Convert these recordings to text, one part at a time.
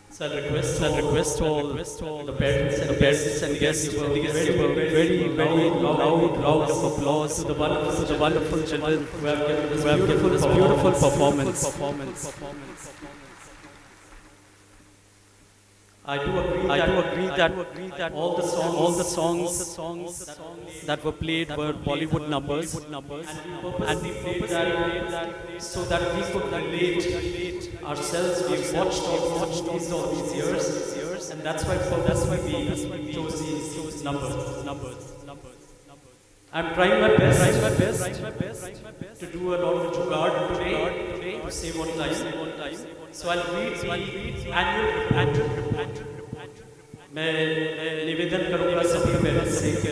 So I'll request all the parents and guests to give a very loud of applause to the wonderful children who have given this beautiful performance. I do agree that all the songs that were played were Bollywood numbers, and we played that so that we could relate ourselves. We've watched all these years, and that's why we chose these numbers. I'm trying my best to do a lot of jugaad today to save on time. So I'll read the annual report. मैं निवेदन करूँगा सभी parents से कि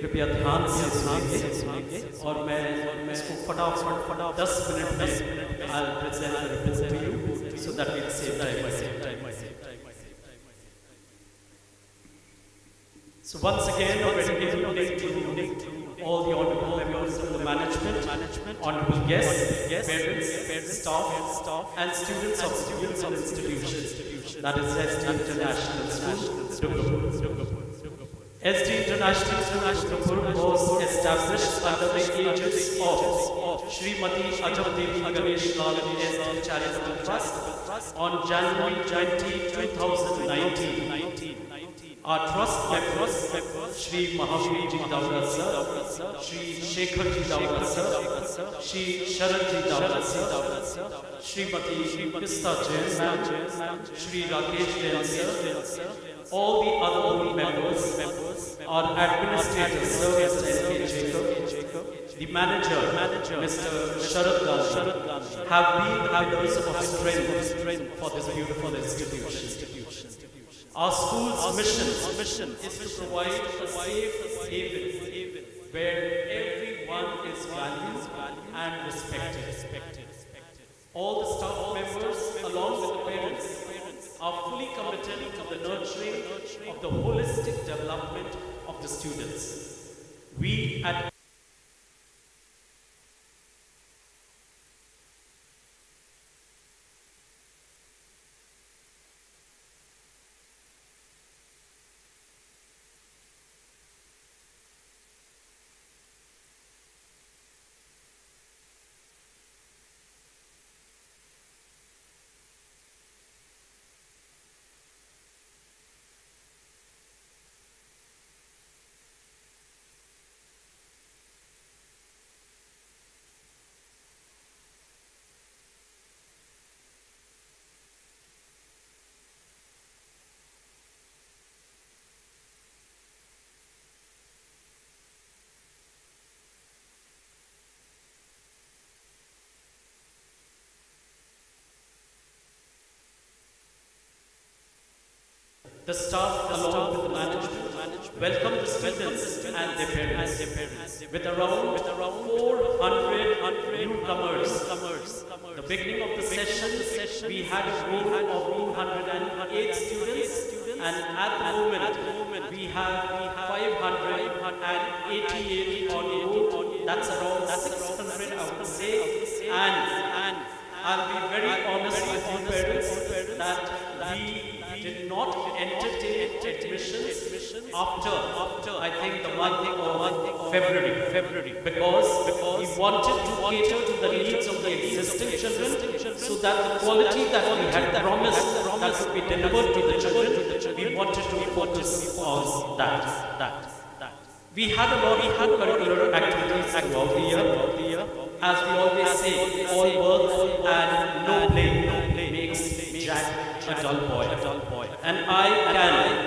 कृपया ध्यान से सुनेंगे और मैं इसको फटाफट 10 मिनट में I'll present the report to you so that we'll save time. So once again, a very good evening to all the honorable members of the management, honorable guests, parents, staff, and students of the institution. That is Esdee International School, Dungarpur. Esdee International School, Dungarpur was established under the aegis of Srimati Ajamdevi Ganesh Lal Esdee Charitable Trust on January 20, 2019. Our trust members, Shri Mahavir Ji Dawda Sir, Shri Shekhar Ji Dawda Sir, Shri Sharad Ji Dawda Sir, Shrimati Pista Jain, Shri Rakesh Jain Sir, all the other members, our administrator Sir S.K. Jacob, the manager Mr. Sharad Gan, have been the pillars of strength for this beautiful institution. Our school's mission is to provide a safe haven where everyone is valued and respected. All the staff members, along with the parents, are fully committed to the nurturing of the holistic development of the students. We at the staff, along with the management, welcome the students and their parents. With around 400 newcomers. The beginning of the session, we had a roll of 208 students, and at the moment, we have 588 on roll. That's around 600, I would say. And I'll be very honest with you parents that we did not entertain admissions after I think the month of February because we wanted to cater to the needs of the existing children so that the quality that we had promised that would be delivered to the children, we wanted to focus on that. We had a lot of co-curricular activities throughout the year. As we always say, all work and no play makes Jack a dull boy. And I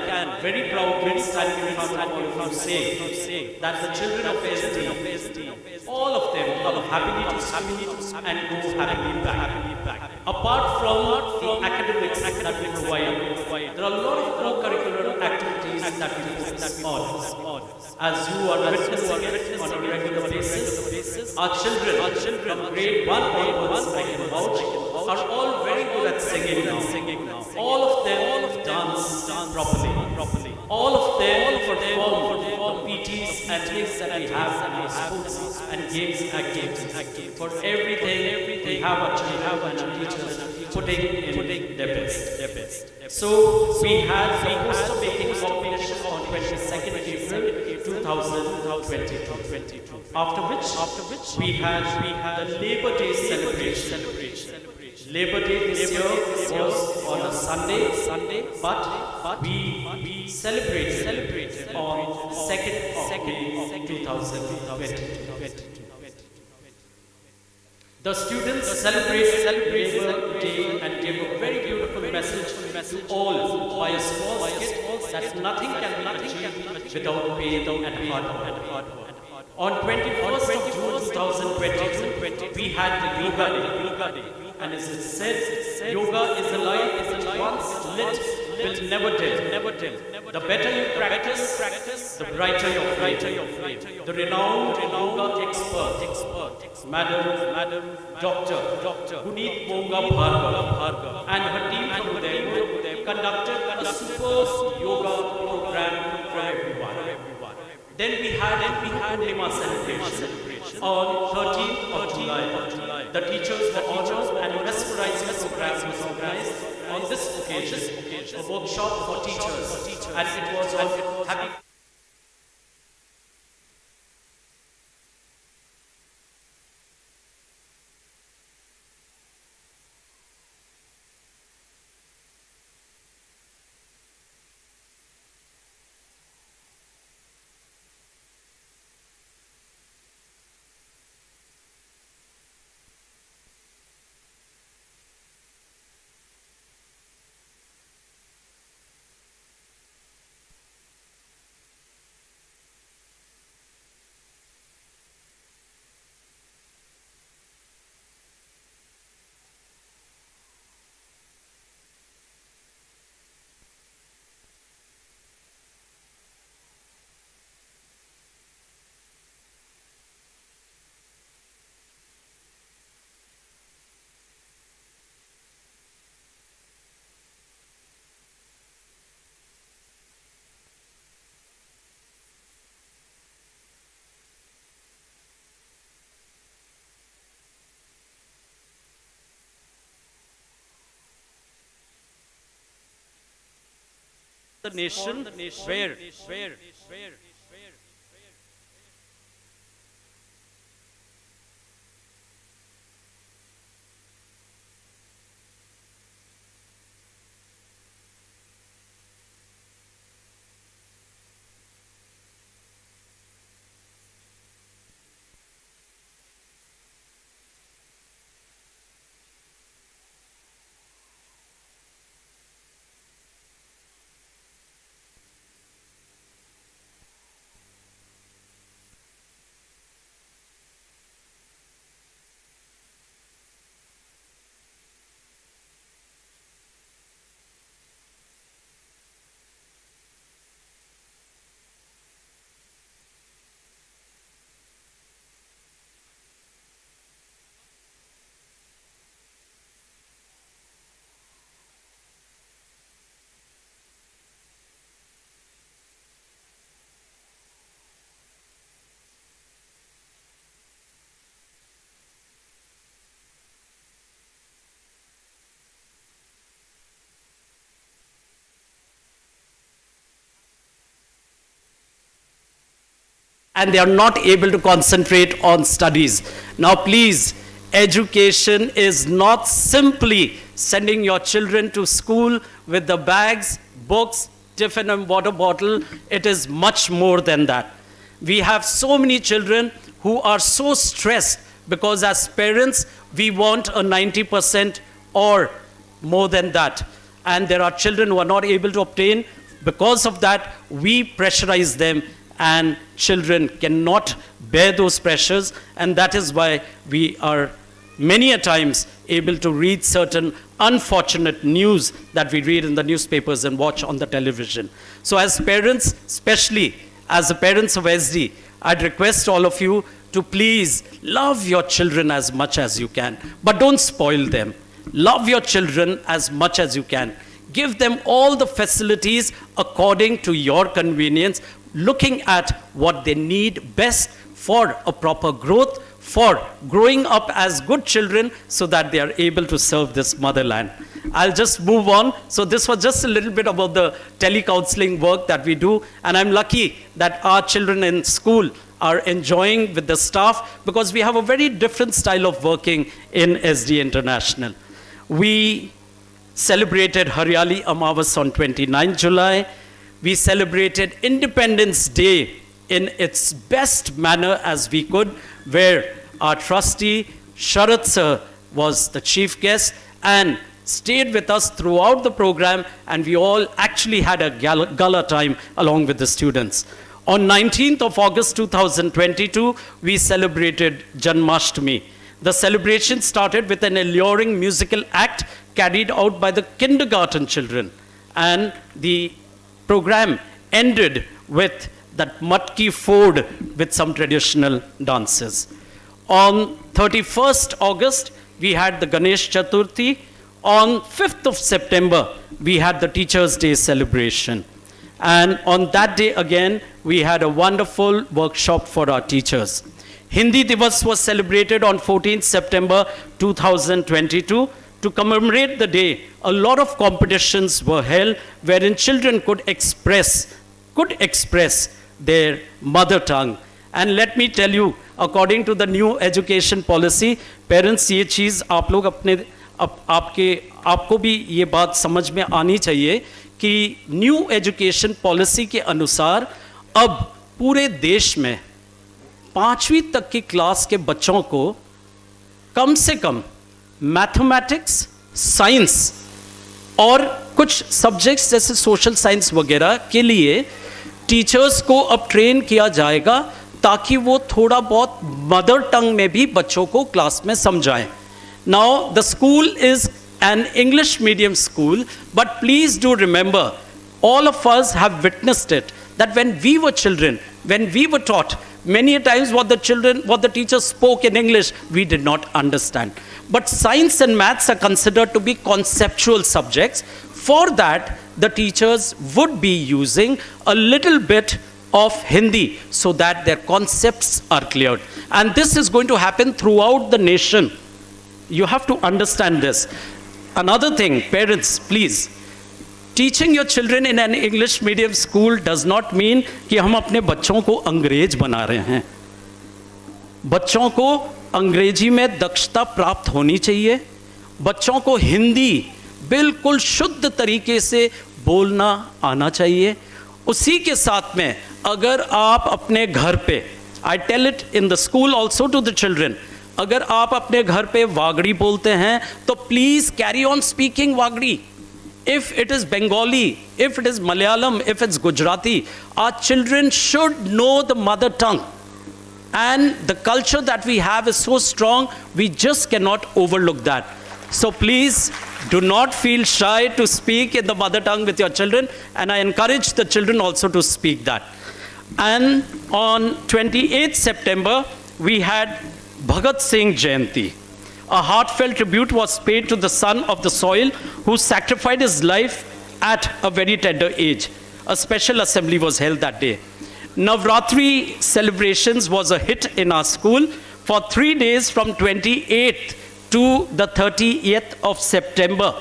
can very proudly stand in front of all of you say that the children of Esdee, all of them come happily to school and go happily back. Apart from the academics that we provide, there are a lot of co-curricular activities that we focus on. As you are witnessing it on a regular basis, our children from grade 1 onwards, I can vouch, are all very good at singing now. All of them dance properly. All of them perform PTs and things that we have in our sports and games activities. For everything, we have our teachers putting in their best. So we had the poster making competition on 22nd April 2022. After which we had the Labor Day celebration. Labor Day this year was on a Sunday, but we celebrated on 2nd of May 2022. The students celebrated Labor Day and gave a very beautiful message to all by a small skit that nothing can be achieved without pain and hard work. On 21st of June 2022, we had the Yoga Day. And as it said, yoga is a light which once lit will never dim. The better you practice, the brighter your flame. The renowned yoga expert, Madam Dr. Guneet Monga Bhargava and her team from Dungarpur conducted a super yoga program for everyone. Then we had Purnima celebration on 13th of July. The teachers were honored and a mesmerizing program was organized on this occasion, a workshop for teachers, and it was on happy. the nation where and they are not able to concentrate on studies. Now please, education is not simply sending your children to school with the bags, books, tiffin and water bottle. It is much more than that. We have so many children who are so stressed because as parents, we want a 90% or more than that. And there are children who are not able to obtain. Because of that, we pressurize them, and children cannot bear those pressures, and that is why we are many a times able to read certain unfortunate news that we read in the newspapers and watch on the television. So as parents, especially as the parents of Esdee, I'd request all of you to please love your children as much as you can, but don't spoil them. Love your children as much as you can. Give them all the facilities according to your convenience, looking at what they need best for a proper growth, for growing up as good children so that they are able to serve this motherland. I'll just move on. So this was just a little bit about the tele-counseling work that we do, and I'm lucky that our children in school are enjoying with the staff because we have a very different style of working in Esdee International. We celebrated Haryali Amavas on 29 July. We celebrated Independence Day in its best manner as we could, where our trustee, Sharat sir, was the chief guest and stayed with us throughout the program, and we all actually had a gala time along with the students. On 19th of August 2022, we celebrated Janmashtami. The celebration started with an alluring musical act carried out by the kindergarten children, and the program ended with that matki ford with some traditional dances. On 31st August, we had the Ganesh Chaturthi. On 5th of September, we had the Teachers' Day celebration. And on that day again, we had a wonderful workshop for our teachers. Hindi Divas was celebrated on 14th September 2022. To commemorate the day, a lot of competitions were held wherein children could express their mother tongue. And let me tell you, according to the new education policy, parents ये चीज़ आप लोग अपने आपको भी ये बात समझ में आनी चाहिए कि न्यू एजुकेशन पॉलिसी के अनुसार अब पूरे देश में 5वीं तक की क्लास के बच्चों को कम से कम मैथमेटिक्स, साइंस और कुछ सब्जेक्ट्स जैसे सोशल साइंस वगैरह के लिए टीचर्स को अब ट्रेन किया जाएगा ताकि वो थोड़ा बहुत मदर टंग में भी बच्चों को क्लास में समझाएं. Now the school is an English medium school, but please do remember, all of us have witnessed it, that when we were children, when we were taught, many a times what the teachers spoke in English, we did not understand. But science and maths are considered to be conceptual subjects. For that, the teachers would be using a little bit of Hindi so that their concepts are cleared. And this is going to happen throughout the nation. You have to understand this. Another thing, parents, please, Teaching your children in an English medium school does not mean कि हम अपने बच्चों को अंग्रेज बना रहे हैं. बच्चों को अंग्रेजी में दक्षता प्राप्त होनी चाहिए. बच्चों को हिंदी बिल्कुल शुद्ध तरीके से बोलना आना चाहिए. उसी के साथ में अगर आप अपने घर पे, I tell it in the school also to the children, अगर आप अपने घर पे वागड़ी बोलते हैं तो please carry on speaking Wagdi. If it is Bengali, if it is Malayalam, if it's Gujarati, our children should know the mother tongue. And the culture that we have is so strong, we just cannot overlook that. So please do not feel shy to speak in the mother tongue with your children, and I encourage the children also to speak that. And on 28th September, we had Bhagat Singh Jayanti. A heartfelt tribute was paid to the son of the soil who sacrificed his life at a very tender age. A special assembly was held that day. Navratri celebrations was a hit in our school. For 3 days from 28th to the 30th of September,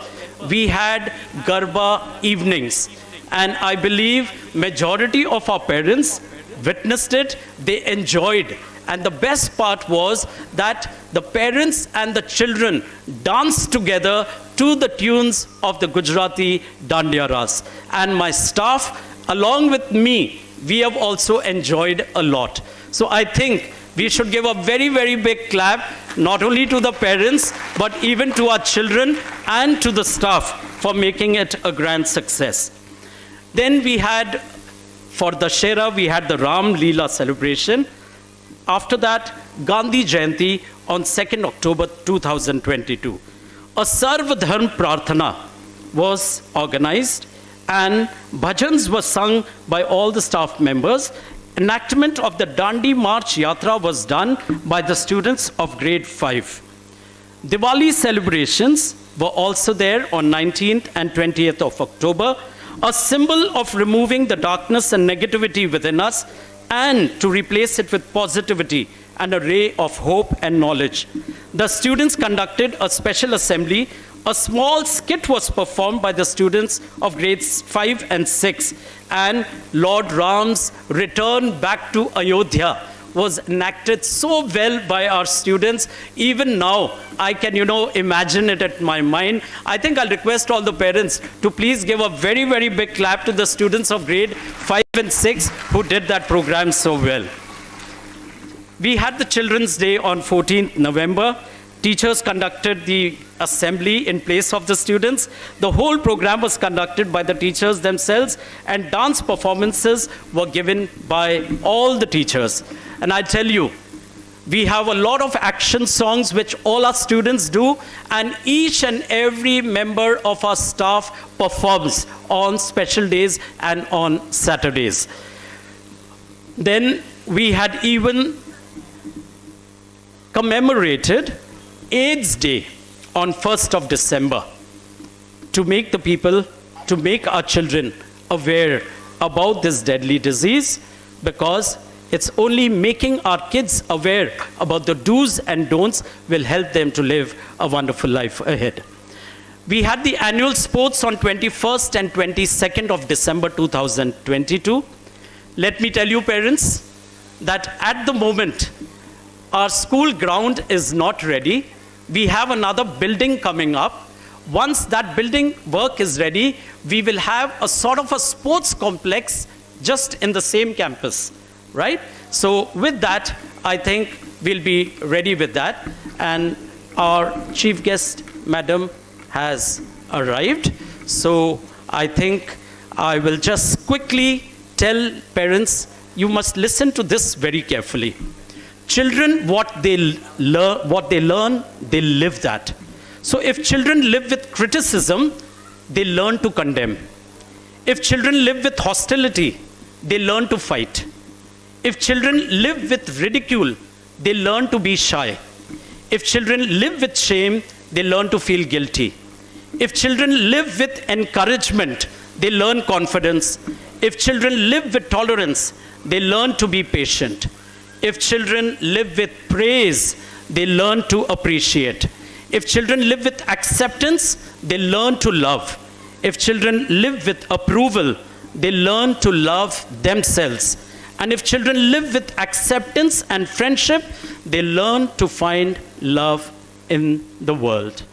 we had Garba evenings. And I believe majority of our parents witnessed it, they enjoyed. And the best part was that the parents and the children danced together to the tunes of the Gujarati Dandiya Ras. And my staff, along with me, we have also enjoyed a lot. So I think we should give a very, very big clap, not only to the parents, but even to our children and to the staff for making it a grand success. Then we had, for Dashera, we had the Ram Leela celebration. After that, Gandhi Jayanti on 2nd October 2022. A Sarva Dharm Prarthana was organized and bhajans were sung by all the staff members. Enactment of the Dandi March Yatra was done by the students of grade 5. Diwali celebrations were also there on 19th and 20th of October, a symbol of removing the darkness and negativity within us and to replace it with positivity and a ray of hope and knowledge. The students conducted a special assembly. A small skit was performed by the students of grades 5 and 6, and Lord Ram's return back to Ayodhya was enacted so well by our students. Even now, I can, imagine it in my mind. I think I'll request all the parents to please give a very, very big clap to the students of grade 5 and 6 who did that program so well. We had the Children's Day on 14th November. Teachers conducted the assembly in place of the students. The whole program was conducted by the teachers themselves, and dance performances were given by all the teachers. And I tell you, we have a lot of action songs which all our students do, and each and every member of our staff performs on special days and on Saturdays. Then we had even commemorated AIDS Day on 1st of December to make our children aware about this deadly disease, because it's only making our kids aware about the do's and don'ts will help them to live a wonderful life ahead. We had the annual sports on 21st and 22nd of December 2022. Let me tell you, parents, that at the moment, our school ground is not ready. We have another building coming up. Once that building work is ready, we will have a sort of a sports complex just in the same campus, right? So with that, I think we'll be ready with that. And our chief guest, madam, has arrived. So I think I will just quickly tell parents, you must listen to this very carefully. Children, what they learn, they live that. So if children live with criticism, they learn to condemn. If children live with hostility, they learn to fight. If children live with ridicule, they learn to be shy. If children live with shame, they learn to feel guilty. If children live with encouragement, they learn confidence. If children live with tolerance, they learn to be patient. If children live with praise, they learn to appreciate. If children live with acceptance, they learn to love. If children live with approval, they learn to love themselves. And if children live with acceptance and friendship, they learn to find love in the world.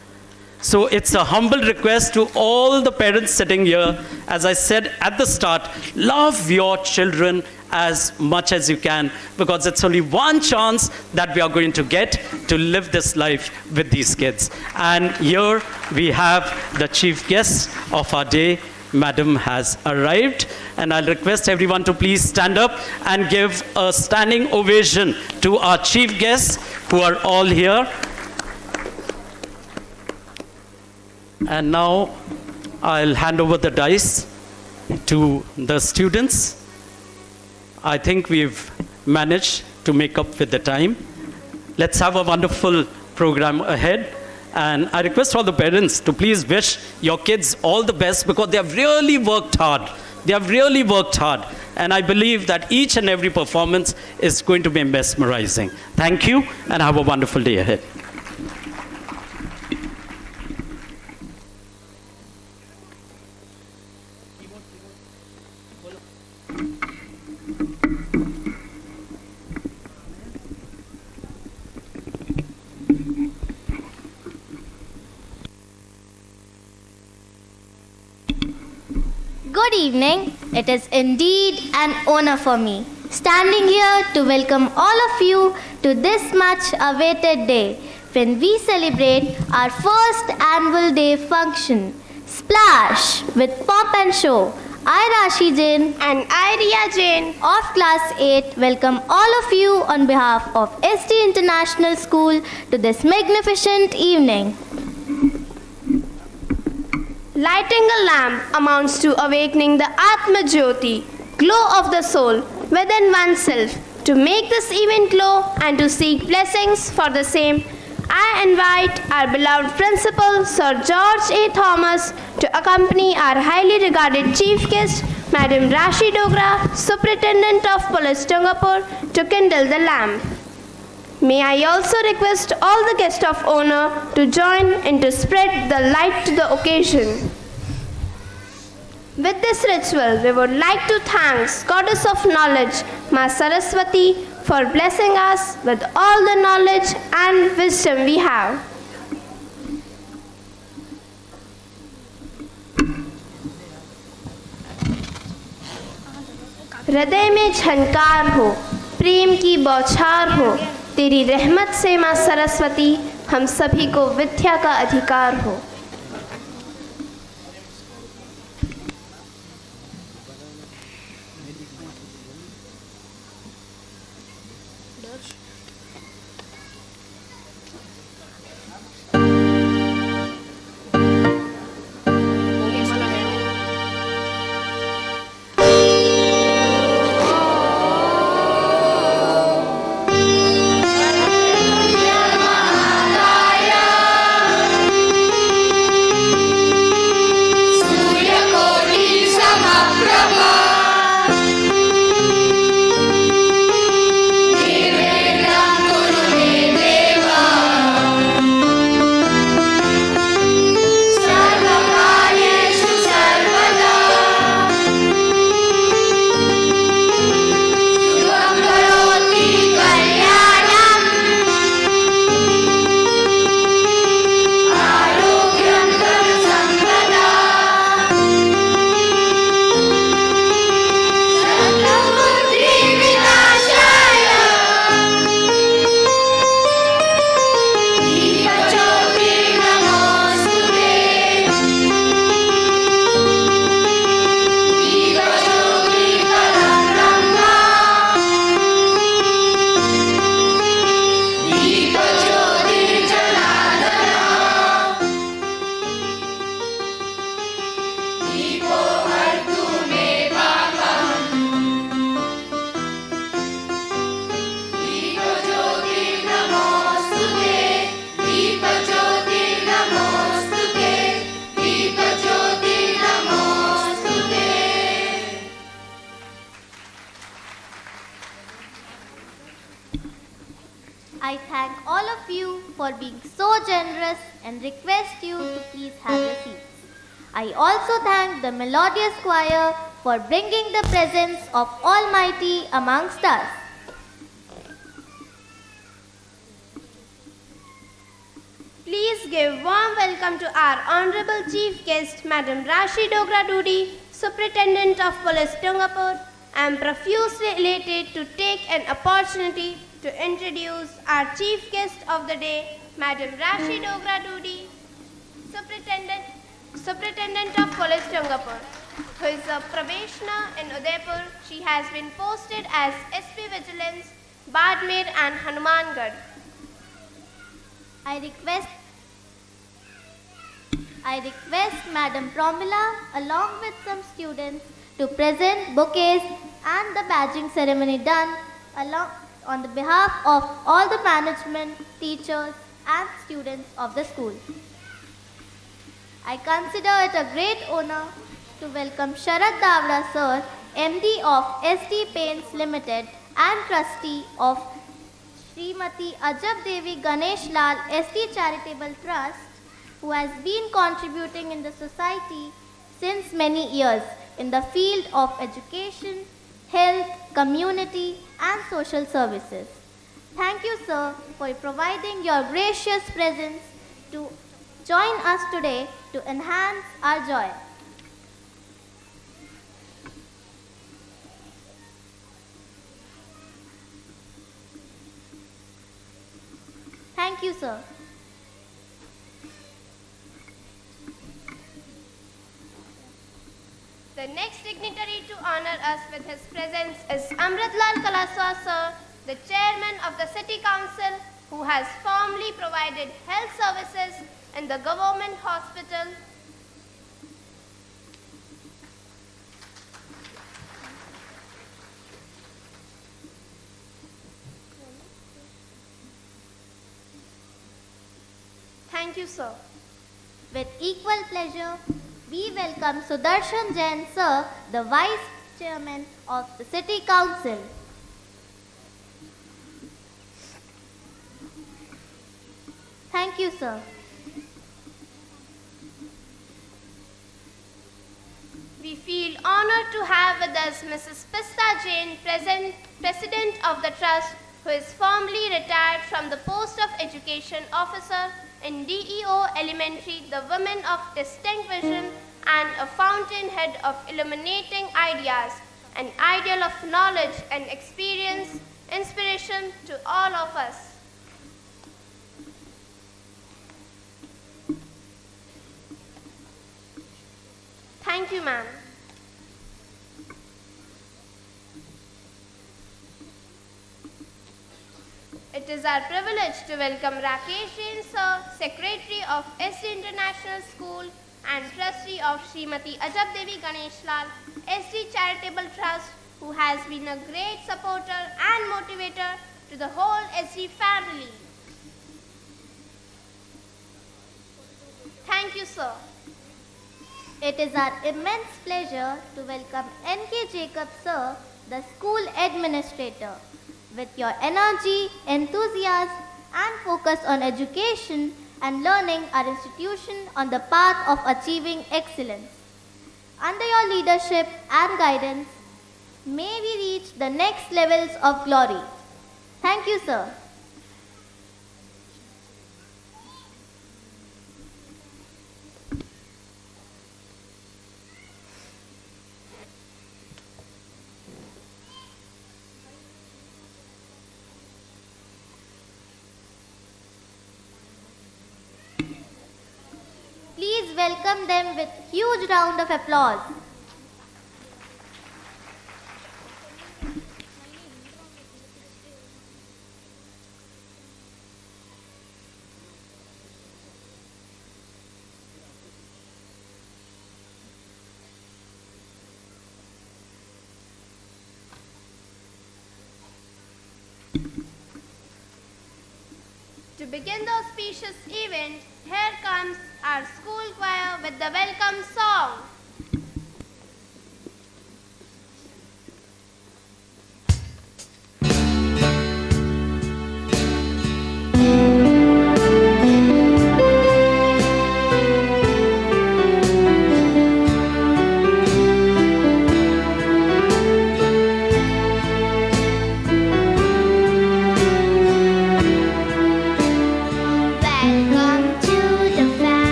So it's a humble request to all the parents sitting here. As I said at the start, love your children as much as you can, because it's only one chance that we are going to get to live this life with these kids. And here we have the chief guest of our day. Madam has arrived, and I'll request everyone to please stand up and give a standing ovation to our chief guests who are all here. And now I'll hand over the dice to the students. I think we've managed to make up with the time. Let's have a wonderful program ahead. And I request all the parents to please wish your kids all the best, because they have really worked hard. They have really worked hard. And I believe that each and every performance is going to be mesmerizing. Thank you, and have a wonderful day ahead. Good evening. It is indeed an honor for me, standing here to welcome all of you to this much awaited day, when we celebrate our first annual day function, Splash, with pomp and show. I, Rashi Jain, and I, Riya Jain, of Class 8, welcome all of you on behalf of Esdee International School to this magnificent evening. Lighting a lamp amounts to awakening the Atma Jyoti, glow of the soul within oneself. To make this event glow and to seek blessings for the same, I invite our beloved principal, Sir George A. Thomas, to accompany our highly regarded chief guest, Madam Rashi Dogra, Superintendent of Police Dungarpur, to kindle the lamp. May I also request all the guests of honor to join and to spread the light to the occasion. With this ritual, we would like to thank Goddess of Knowledge, Ma Saraswati, for blessing us with all the knowledge and wisdom we have. हृदय में झनकार हो, प्रेम की बौछार हो, तेरी रहमत से माँ सरस्वती हम सभी को विद्या का अधिकार हो। I thank all of you for being so generous and request you to please have your seats. I also thank the melodious choir for bringing the presence of Almighty amongst us. Please give warm welcome to our Honorable Chief Guest, Madam Rashi Dogra Dudi, Superintendent of Police Dungarpur. I am profusely elated to take an opportunity to introduce our Chief Guest of the day, Madam Rashi Dogra Dudi, Superintendent of Police Dungarpur, who is a probationer in Udaipur. She has been posted as SP Vigilance, Badmer and Hanumangarh. I request Madam Promila along with some students to present bouquets and the badging ceremony done on the behalf of all the management, teachers and students of the school. I consider it a great honor to welcome Sharad Davda Sir, MD of Esdee Paints Limited and Trustee of Srimati Ajab Devi Ganesh Lal Esdee Charitable Trust, who has been contributing in the society since many years in the field of education, health, community and social services. Thank you, sir, for providing your gracious presence to join us today to enhance our joy. Thank you, sir. The next dignitary to honor us with his presence is Amritlal Kalaswa Sir, the Chairman of the City Council, who has formally provided health services in the government hospital. Thank you, sir. With equal pleasure, we welcome Sudarshan Jain Sir, the Vice Chairman of the City Council. Thank you, sir. We feel honored to have with us Mrs. Pista Jain, President of the Trust, who is formally retired from the post of Education Officer in DEO Elementary, the woman of distinct vision and a fountainhead of illuminating ideas, an ideal of knowledge and experience, inspiration to all of us. Thank you, ma'am. It is our privilege to welcome Rakesh Jain Sir, Secretary of Esdee International School and Trustee of Srimati Ajab Devi Ganesh Lal Esdee Charitable Trust, who has been a great supporter and motivator to the whole Esdee family. Thank you, sir. It is our immense pleasure to welcome N.K. Jacob Sir, the School Administrator. With your energy, enthusiasm and focus on education and learning our institution on the path of achieving excellence. Under your leadership and guidance, may we reach the next levels of glory. Thank you, sir. Please welcome them with huge round of applause. To begin the auspicious event, here comes our school choir with the welcome song.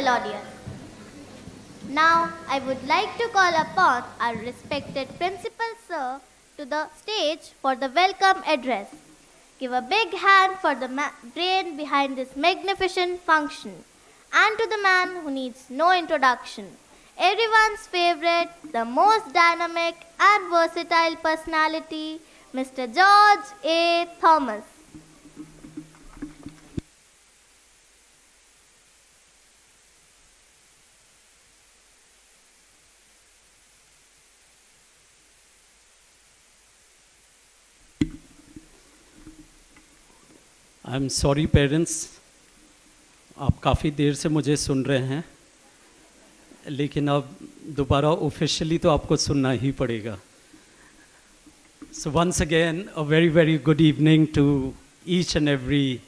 melodious. Now, I would like to call upon our respected principal sir to the stage for the welcome address. Give a big hand for the brain behind this magnificent function, and to the man who needs no introduction. Everyone's favorite, the most dynamic and versatile personality, Mr. George A. Thomas. I'm sorry parents, आप काफ़ी देर से मुझे सुन रहे हैं, लेकिन अब दोबारा officially तो आपको सुनना ही पड़ेगा. So once again, a very, very good evening to each and every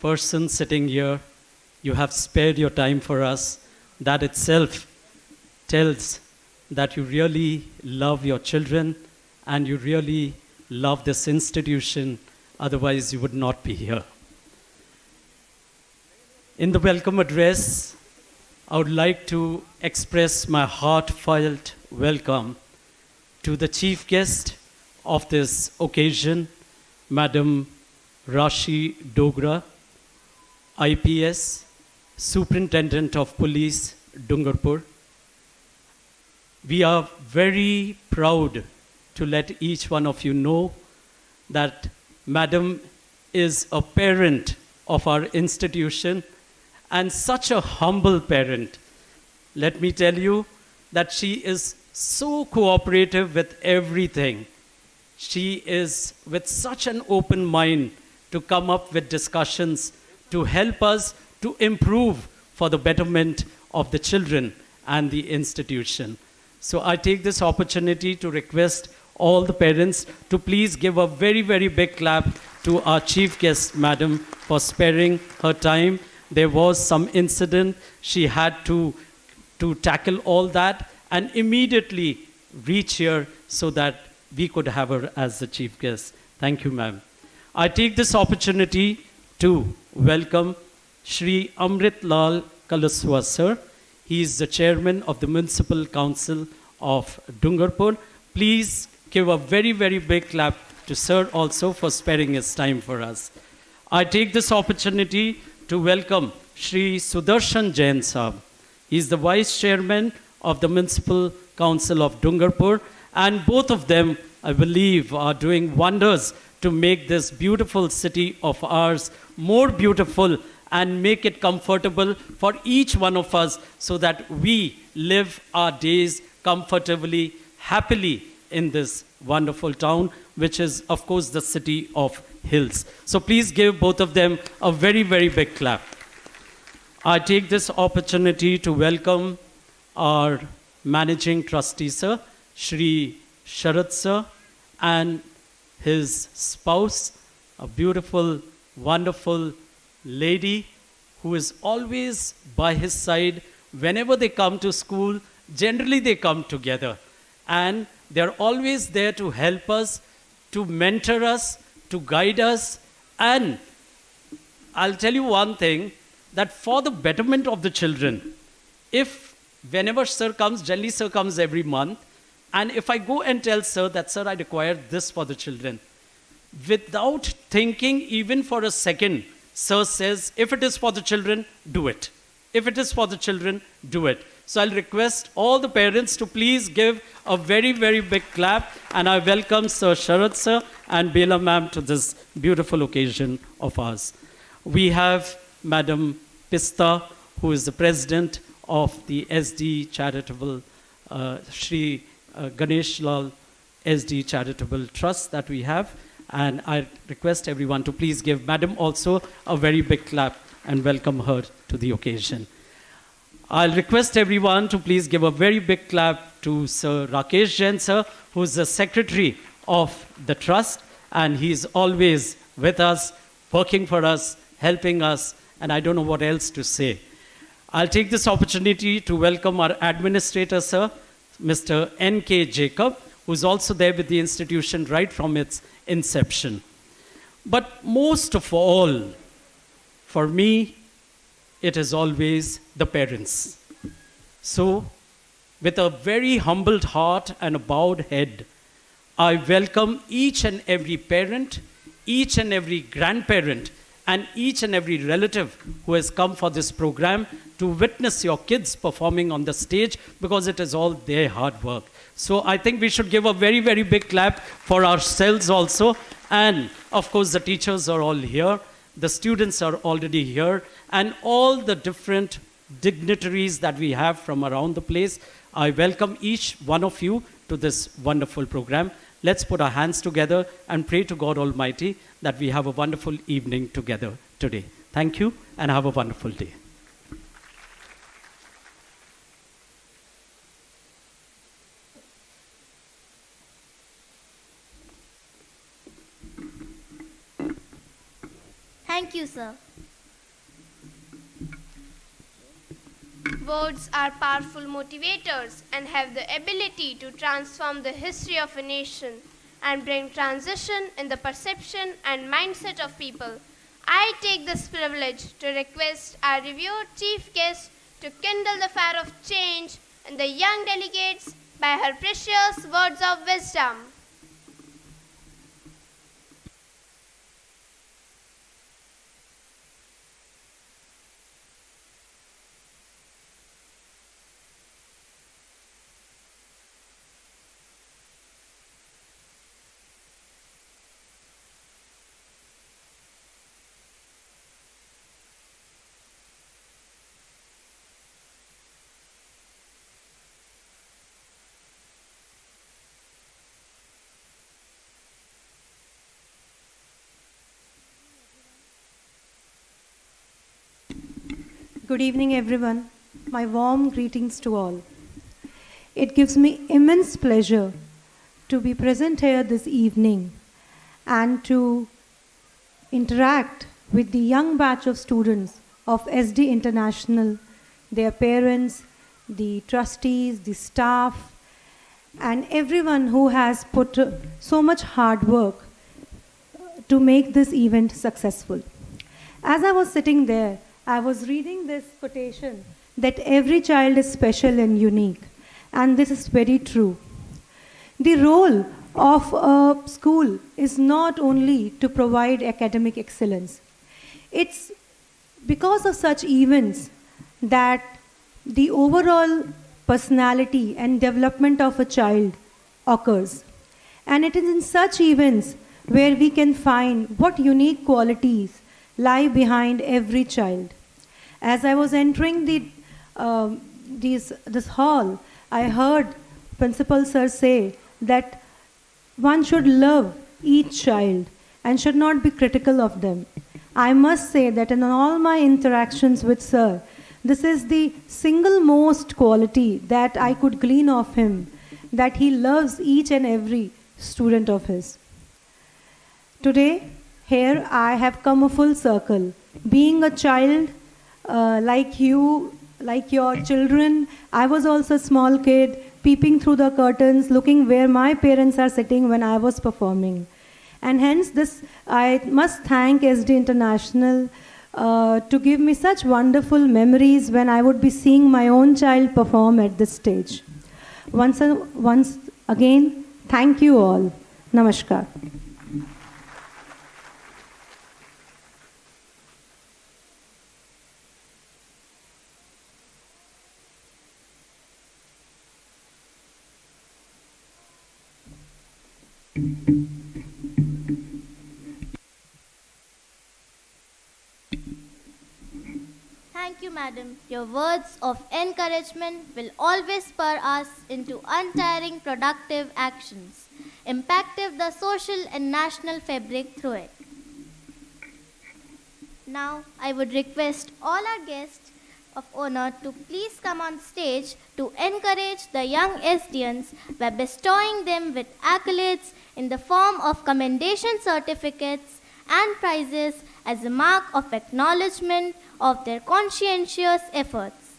person sitting here. You have spared your time for us. That itself tells that you really love your children and you really love this institution. Otherwise, you would not be here. In the welcome address, I would like to express my heartfelt welcome to the chief guest of this occasion, Madam Rashi Dogra, IPS, Superintendent of Police, Dungarpur. We are very proud to let each one of you know that Madam is a parent of our institution and such a humble parent. Let me tell you that she is so cooperative with everything. She is with such an open mind to come up with discussions to help us to improve for the betterment of the children and the institution. So I take this opportunity to request all the parents to please give a very, very big clap to our chief guest, Madam, for sparing her time. There was some incident. She had to tackle all that and immediately reach here so that we could have her as the chief guest. Thank you, ma'am. I take this opportunity to welcome Shri Amrit Lal Kalaswa, sir. He is the chairman of the Municipal Council of Dungarpur. Please give a very, very big clap to sir also for sparing his time for us. I take this opportunity to welcome Shri Sudarshan Jain Sahab. He is the vice chairman of the Municipal Council of Dungarpur, and both of them, I believe, are doing wonders to make this beautiful city of ours more beautiful and make it comfortable for each one of us so that we live our days comfortably, happily in this wonderful town, which is, of course, the city of hills. So please give both of them a very, very big clap. I take this opportunity to welcome our managing trustee, sir, Shri Sharad sir, and his spouse, a beautiful, wonderful lady who is always by his side. Whenever they come to school, generally they come together. And they're always there to help us, to mentor us, to guide us. And I'll tell you one thing, that for the betterment of the children, whenever sir comes, generally sir comes every month, and if I go and tell sir that, sir, I require this for the children, without thinking even for a second, sir says, if it is for the children, do it. If it is for the children, do it. So I'll request all the parents to please give a very, very big clap, and I welcome Sir Sharad sir and Bela ma'am to this beautiful occasion of ours. We have Madam Pista, who is the president of the Esdee Charitable, Shri Ganesh Lal Esdee Charitable Trust that we have. And I request everyone to please give Madam also a very big clap and welcome her to the occasion. I'll request everyone to please give a very big clap to Sir Rakesh Jain sir, who is the secretary of the trust, and he's always with us, working for us, helping us, and I don't know what else to say. I'll take this opportunity to welcome our administrator, sir, Mr. N.K. Jacob, who's also there with the institution right from its inception. But most of all, for me, it is always the parents. So, with a very humbled heart and a bowed head, I welcome each and every parent, each and every grandparent, and each and every relative who has come for this program to witness your kids performing on the stage, because it is all their hard work. So I think we should give a very, very big clap for ourselves also. And of course, the teachers are all here, the students are already here, and all the different dignitaries that we have from around the place. I welcome each one of you to this wonderful program. Let's put our hands together and pray to God Almighty that we have a wonderful evening together today. Thank you, and have a wonderful day. Thank you, sir. Words are powerful motivators and have the ability to transform the history of a nation and bring transition in the perception and mindset of people. I take this privilege to request our revered chief guest to kindle the fire of change in the young delegates by her precious words of wisdom. Good evening, everyone. My warm greetings to all. It gives me immense pleasure to be present here this evening and to interact with the young batch of students of Esdee International, their parents, the trustees, the staff, and everyone who has put so much hard work to make this event successful. As I was sitting there, I was reading this quotation that every child is special and unique, and this is very true. The role of a school is not only to provide academic excellence. It's because of such events that the overall personality and development of a child occurs. And it is in such events where we can find what unique qualities lie behind every child. As I was entering this hall, I heard Principal Sir say that one should love each child and should not be critical of them. I must say that in all my interactions with Sir, this is the single most quality that I could glean of him, that he loves each and every student of his. Today, here I have come a full circle. Being a child like you, like your children, I was also a small kid, peeping through the curtains, looking where my parents are sitting when I was performing. And hence this, I must thank Esdee International to give me such wonderful memories when I would be seeing my own child perform at this stage. Once again, thank you all. Namaskar. Thank you, madam. Your words of encouragement will always spur us into untiring productive actions, impacting the social and national fabric through it. Now, I would request all our guests of honor to please come on stage to encourage the young Esdeans by bestowing them with accolades in the form of commendation certificates and prizes as a mark of acknowledgement of their conscientious efforts.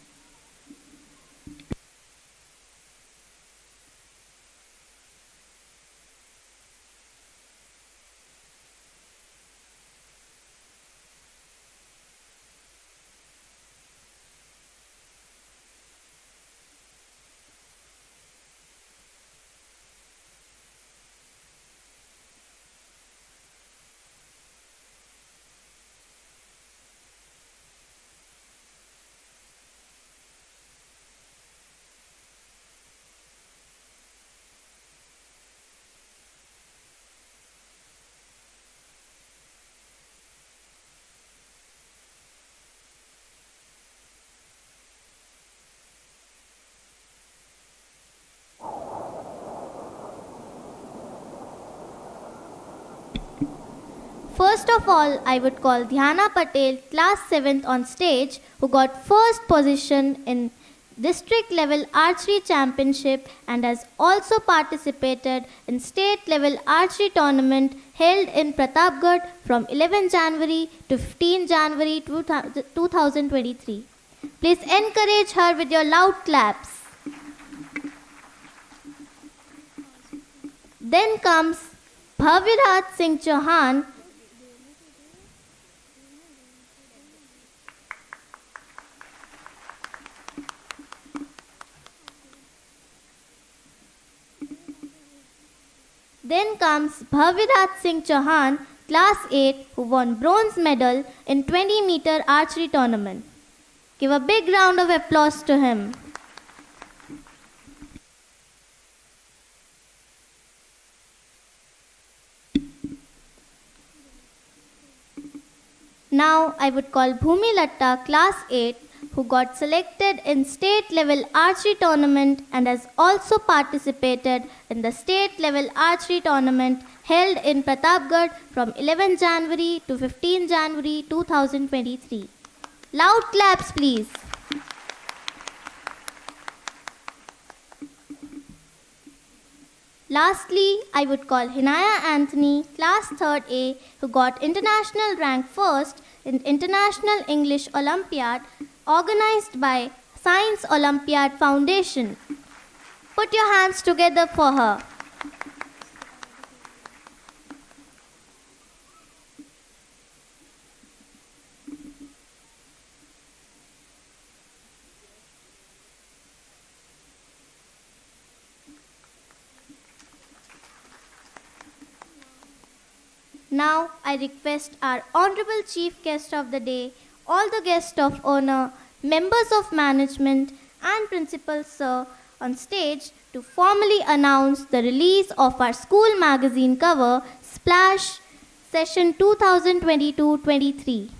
First of all, I would call Dhyana Patel, class 7th on stage, who got first position in district level archery championship and has also participated in state level archery tournament held in Pratapgarh from 11 January to 15 January 2023. Please encourage her with your loud claps. Then comes Bhaviraj Singh Chauhan. Then comes Bhaviraj Singh Chauhan, class 8, who won bronze medal in 20-meter archery tournament. Give a big round of applause to him. Now I would call Bhumi Latta, class 8, who got selected in state level archery tournament and has also participated in the state level archery tournament held in Pratapgarh from 11 January to 15 January 2023. Loud claps please. Lastly, I would call Hinaya Anthony, class 3rd A, who got international rank first in International English Olympiad organized by Science Olympiad Foundation. Put your hands together for her. Now I request our Honorable Chief Guest of the Day, all the guests of honor, members of management and principals sir on stage to formally announce the release of our school magazine cover, Splash, session 2022-23.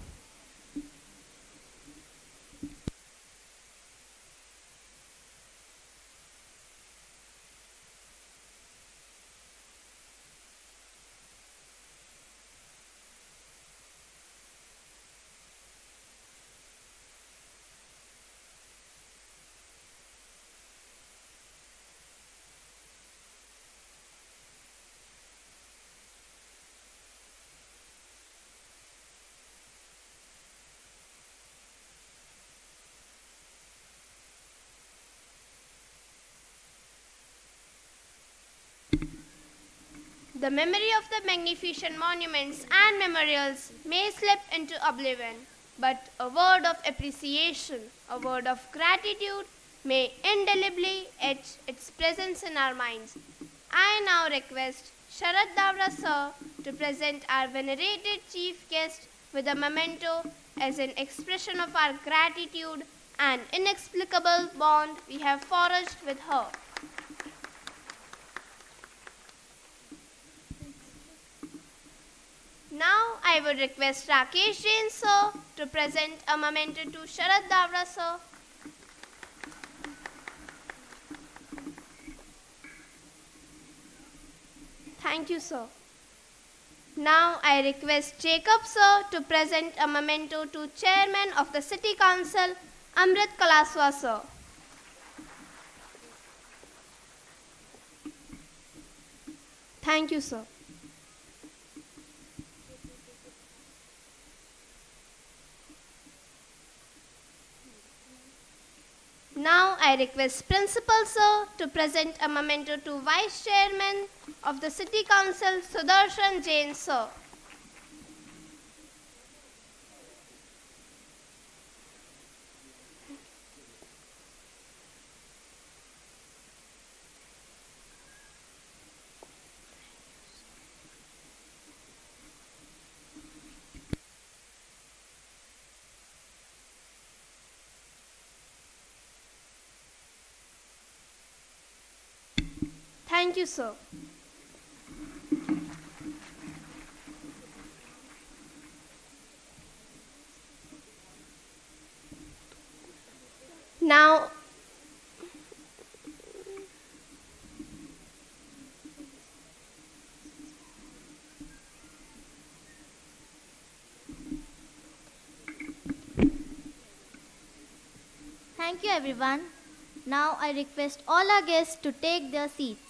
The memory of the magnificent monuments and memorials may slip into oblivion, but a word of appreciation, a word of gratitude may indelibly etch its presence in our minds. I now request Sharad Davra sir to present our venerated chief guest with a memento as an expression of our gratitude and inexplicable bond we have forged with her. Now I would request Rakesh Jain sir to present a memento to Sharad Davra sir. Thank you, sir. Now I request Jacob sir to present a memento to Chairman of the City Council, Amrit Kalaswa sir. Thank you, sir. Now I request Principal sir to present a memento to Vice Chairman of the City Council, Sudarshan Jain sir. Thank you, sir. Now, Thank you, everyone. Now I request all our guests to take their seats.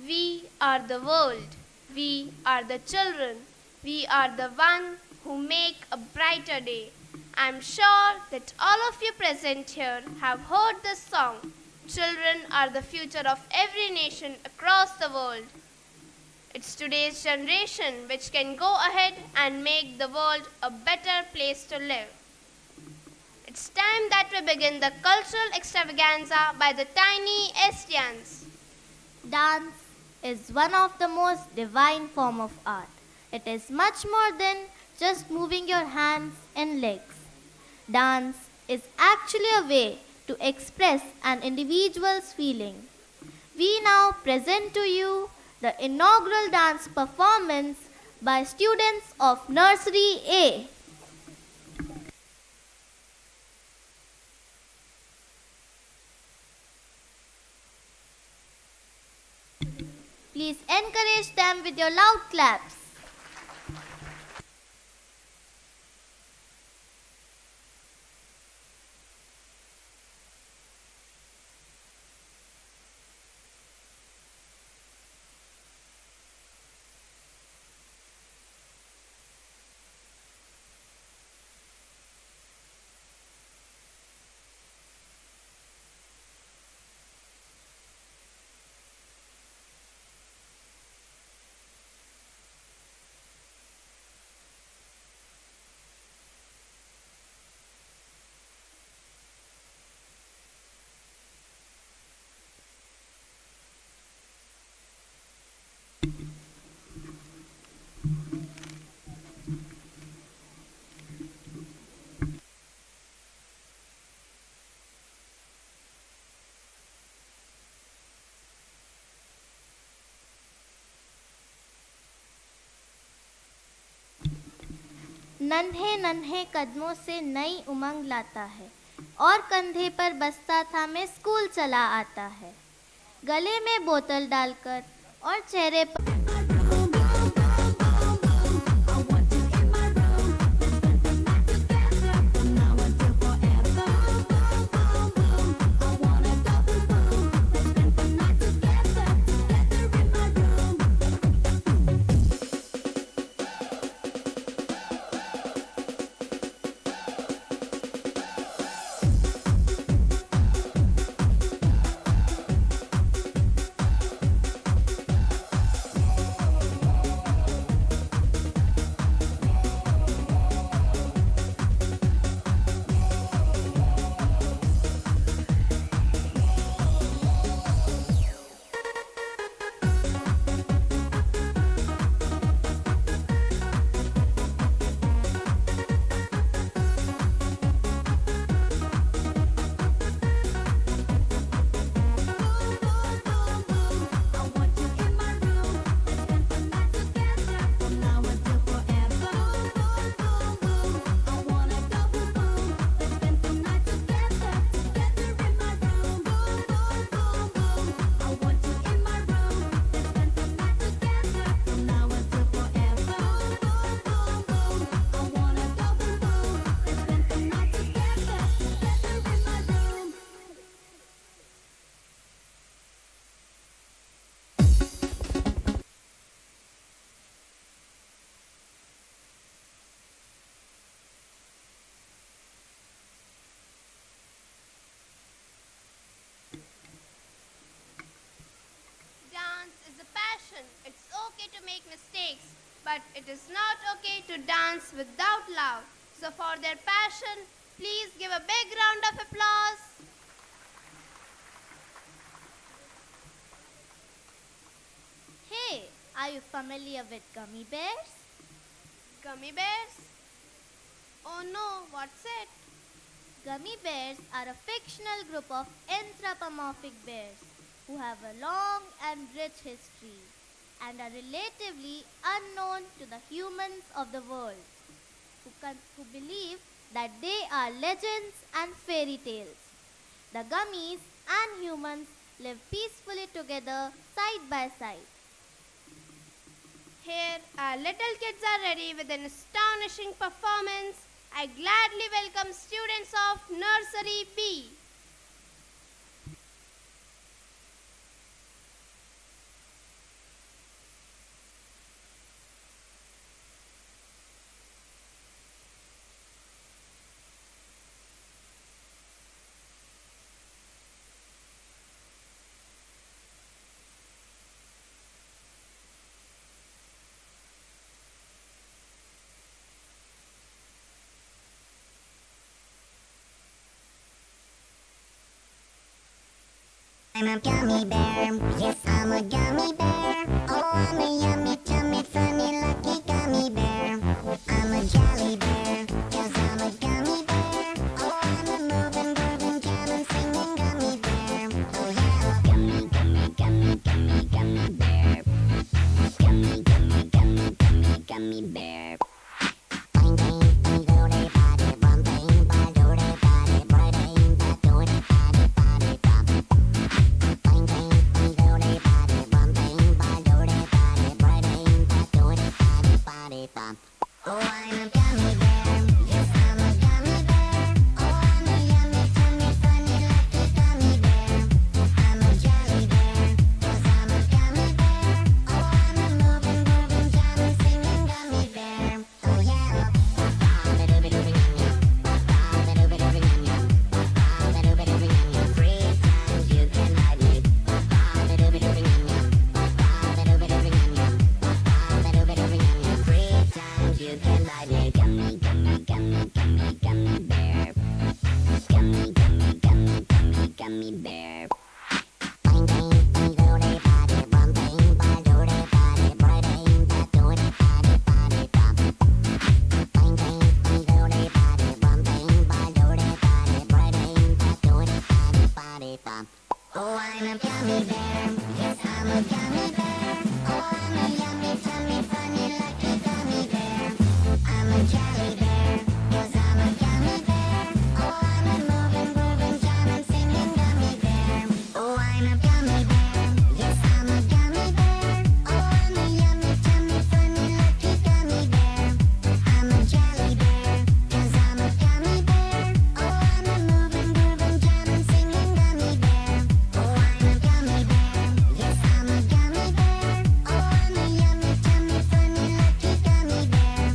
We are the world. We are the children. We are the one who make a brighter day. I'm sure that all of you present here have heard this song. Children are the future of every nation across the world. It's today's generation which can go ahead and make the world a better place to live. It's time that we begin the cultural extravaganza by the tiny Esdeans. Dance is one of the most divine form of art. It is much more than just moving your hands and legs. Dance is actually a way to express an individual's feeling. We now present to you the inaugural dance performance by students of Nursery A. Please encourage them with your loud claps. नन्हे नन्हे कदमों से नई उमंग लाता है और कंधे पर बस्ता था मैं स्कूल चला आता है गले में बोतल डालकर और चेहरे पर It's okay to make mistakes, but it is not okay to dance without love. So for their passion, please give a big round of applause. Hey, are you familiar with gummy bears? Gummy bears? Oh no, what's it? Gummy bears are a fictional group of anthropomorphic bears who have a long and rich history and are relatively unknown to the humans of the world, who believe that they are legends and fairy tales. The gummies and humans live peacefully together side by side. Here, our little kids are ready with an astonishing performance. I gladly welcome students of Nursery B. I'm a gummy bear, yes I'm a gummy bear. Oh, I'm a yummy, tummy, funny, lucky gummy bear. I'm a jolly bear, yes I'm a gummy bear. Oh, I'm a moving, grooving, jamming, singing gummy bear. Oh yeah, gummy, gummy, gummy, gummy, gummy bear. Gummy, gummy, gummy, gummy, gummy bear. Bang, bang, bang, do-de, ba-de, bum, bang, ba-do-de, ba-de, ba-ding, ba-do-de, ba-de, ba-de, bum. Bang, bang, bang, do-de, ba-de, bum, bang, ba-do-de, ba-de, ba-ding, ba-do-de, ba-de, ba-de, bum. Oh, I'm a gummy bear, yes I'm a gummy bear. Oh, I'm a yummy, tummy, funny, lucky gummy bear. I'm a jolly bear, yes I'm a gummy bear. Oh, I'm a moving, grooving, jamming, singing gummy bear. Oh yeah. Ba-ba-doo-ba-doo-ba-yum-yum. Ba-ba-doo-ba-doo-ba-yum-yum. Ba-ba-doo-ba-doo-ba-yum-yum. Free times you can ride me. Ba-ba-doo-ba-doo-ba-yum-yum. Ba-ba-doo-ba-doo-ba-yum-yum. Ba-ba-doo-ba-doo-ba-yum-yum. Free times you can ride me. Gummy, gummy, gummy, gummy, gummy bear. Gummy, gummy, gummy, gummy, gummy bear. Bang, bang, bang, do-de, ba-de, bum, bang, ba-do-de, ba-de, ba-ding, ba-do-de, ba-de, ba-de, bum. Bang, bang, bang, do-de, ba-de, bum, bang, ba-do-de, ba-de, ba-ding, ba-do-de, ba-de, ba-de, bum. Oh, I'm a gummy bear, yes I'm a gummy bear. Oh, I'm a yummy, tummy, funny, lucky gummy bear. I'm a jolly bear, yes I'm a gummy bear. Oh, I'm a moving, grooving, jamming, singing gummy bear. Oh, I'm a gummy bear, yes I'm a gummy bear. Oh, I'm a yummy, tummy, funny, lucky gummy bear. I'm a jolly bear, yes I'm a gummy bear. Oh, I'm a moving, grooving, jamming, singing gummy bear. Oh, I'm a gummy bear, yes I'm a gummy bear. Oh, I'm a yummy, tummy, funny, lucky gummy bear.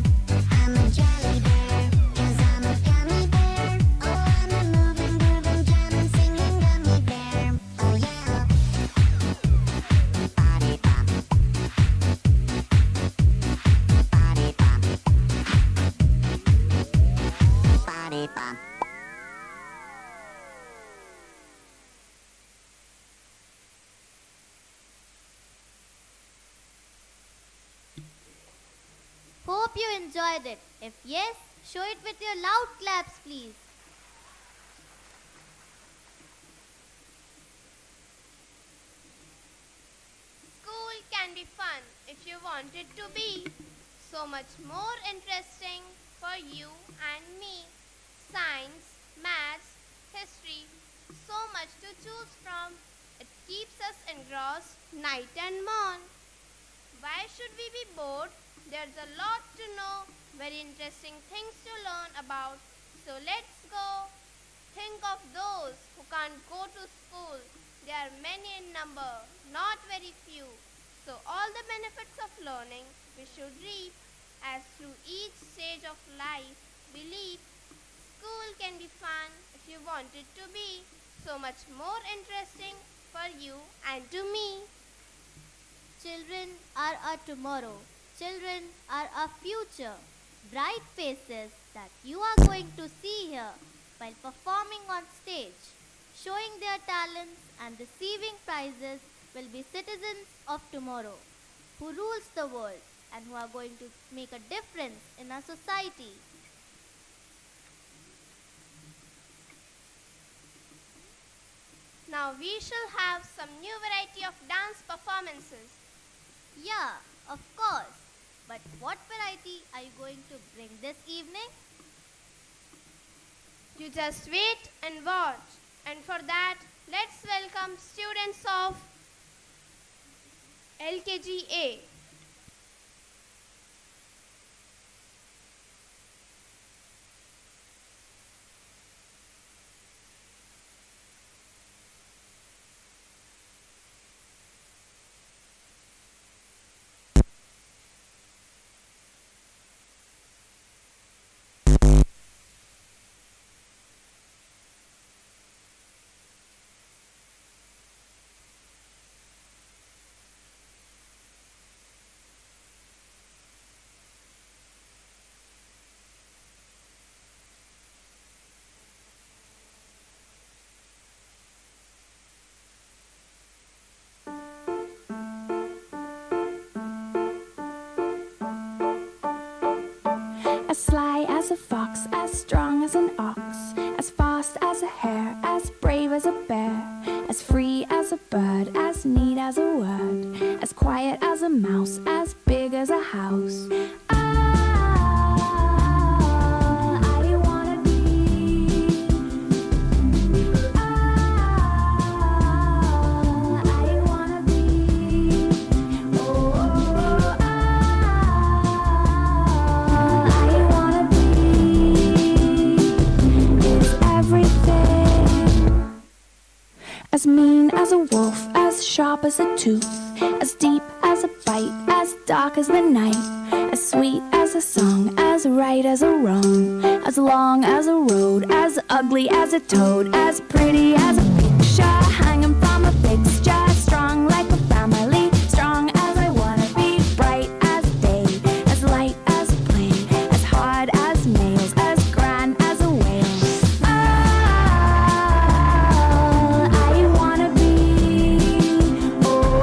I'm a jolly bear, yes I'm a gummy bear. Oh, I'm a moving, grooving, jamming, singing gummy bear. Oh yeah. Body bop. Body bop. Body bop. Hope you enjoyed it. If yes, show it with your loud claps, please. School can be fun if you want it to be. So much more interesting for you and me. Science, maths, history, so much to choose from. It keeps us engrossed night and morn. Why should we be bored? There's a lot to know, very interesting things to learn about. So let's go. Think of those who can't go to school. They are many in number, not very few. So all the benefits of learning we should reap, as through each stage of life we leap. School can be fun if you want it to be. So much more interesting for you and to me. Children are our tomorrow. Children are our future. Bright faces that you are going to see here while performing on stage, showing their talents and receiving prizes will be citizens of tomorrow, who rules the world and who are going to make a difference in our society. Now we shall have some new variety of dance performances. Yeah, of course. But what variety are you going to bring this evening? You just wait and watch. And for that, let's welcome students of LKGA. As sly as a fox, as strong as an ox, as fast as a hare, as brave as a bear, as free as a bird, as neat as a word, as quiet as a mouse, as big as a house. I wanna be. I wanna be. Oh, I wanna be is everything. As mean as a wolf, as sharp as a tooth, as deep as a bite, as dark as the night, as sweet as a song, as right as a wrong, as long as a road, as ugly as a toad, as pretty as a picture hanging from a fixture, strong like a family, strong as I wanna be, bright as day, as light as a plane, as hard as nails, as grand as a whale. I wanna be. Oh, I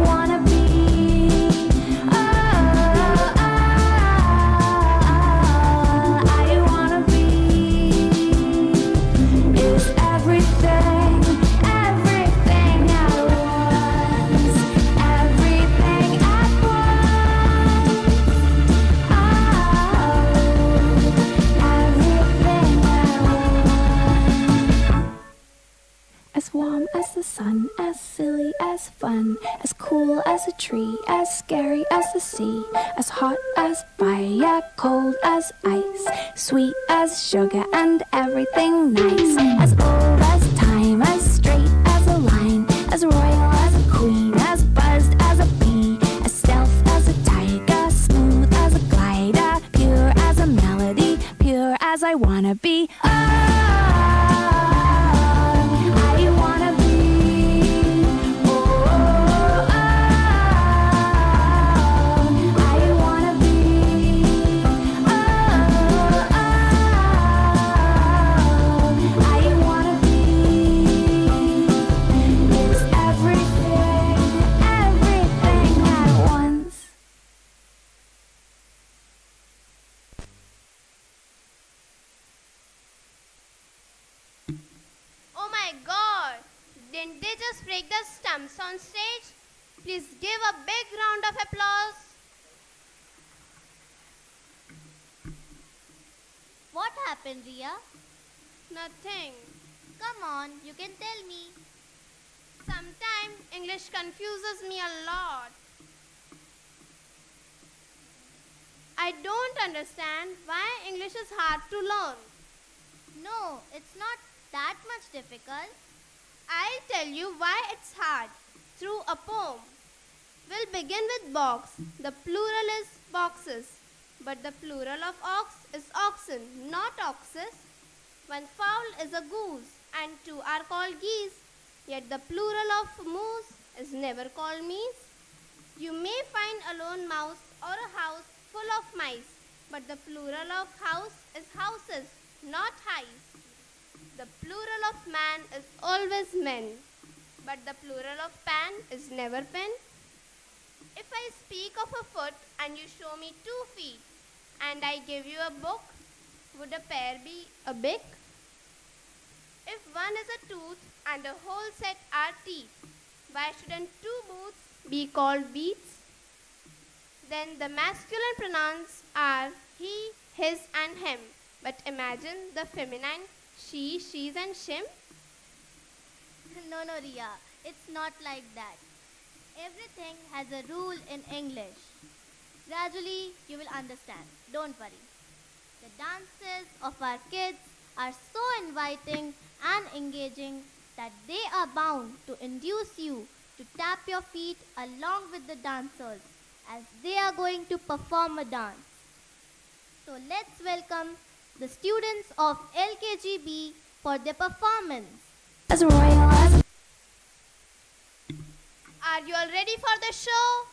wanna be. I wanna be is everything, everything at once, everything at once. Everything at once. As warm as the sun, as silly as fun, as cool as a tree, as scary as the sea, as hot as fire, cold as ice, sweet as sugar and everything nice, as old as time, as straight as a line, as royal as a queen, as buzzed as a bee, as stealth as a tiger, smooth as a glider, pure as a melody, pure as I wanna be. I wanna be. Oh, I wanna be. I wanna be is everything, everything at once. Oh my god! Didn't they just break the stumps on stage? Please give a big round of applause. What happened, Ria? Nothing. Come on, you can tell me. Sometimes English confuses me a lot. I don't understand why English is hard to learn. No, it's not that much difficult. I'll tell you why it's hard through a poem. We'll begin with box. The plural is boxes, but the plural of ox is oxen, not oxes. One fowl is a goose, and two are called geese. Yet the plural of moose is never called meese. You may find a lone mouse or a house full of mice, but the plural of house is houses, not highs. The plural of man is always men, but the plural of pan is never pen. If I speak of a foot and you show me 2 feet, and I give you a book, would a pear be a bick? If one is a tooth and a whole set are teeth, why shouldn't two booths be called beats? Then the masculine pronouns are he, his and him. But imagine the feminine she, she's and shim. No, no, Ria, it's not like that. Everything has a rule in English. Gradually, you will understand. Don't worry. The dances of our kids are so inviting and engaging that they are bound to induce you to tap your feet along with the dancers as they are going to perform a dance. So let's welcome the students of LKGB for their performance. As royal as Are you all ready for the show?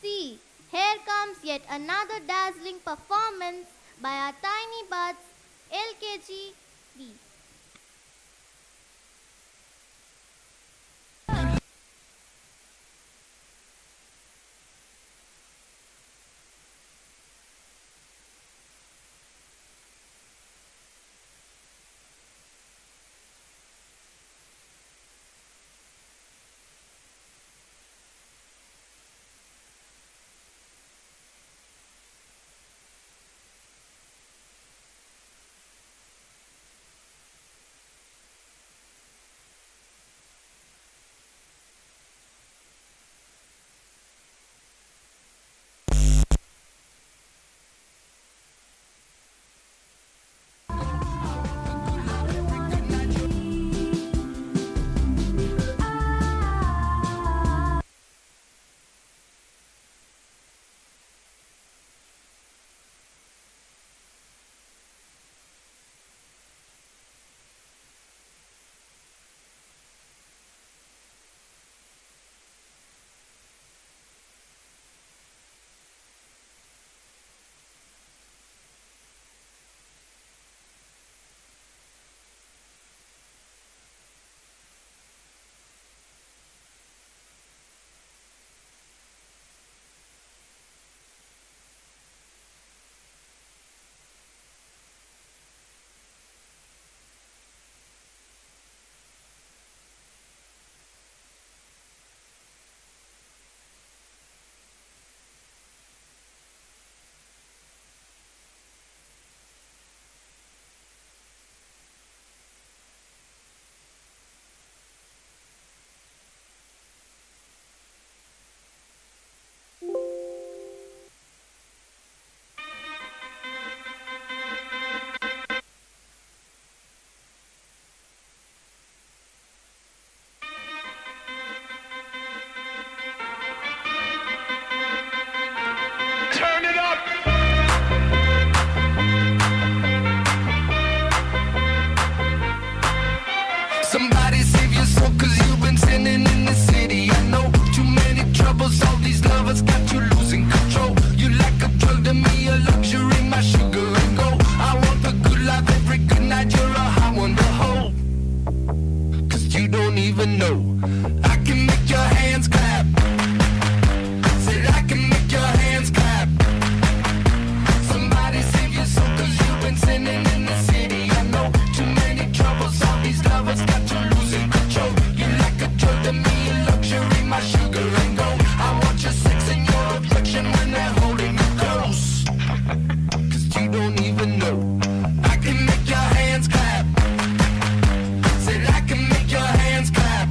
See, here comes yet another dazzling performance by our tiny buds, LKGB. Somebody save your soul, cause you've been sinning in the city. I know too many troubles, all these lovers got you losing control. You like a drug to me, a luxury, my sugar and gold. I want the good life every good night, you're a high one to hold. Cause you don't even know, I can make your hands clap. Said I can make your hands clap. Somebody save your soul, cause you've been sinning in the city. I know too many troubles, all these lovers got you losing control. You like a drug to me, a luxury, my sugar and gold. I want your sex and your affection when they're holding you close. Cause you don't even know, I can make your hands clap. Said I can make your hands clap.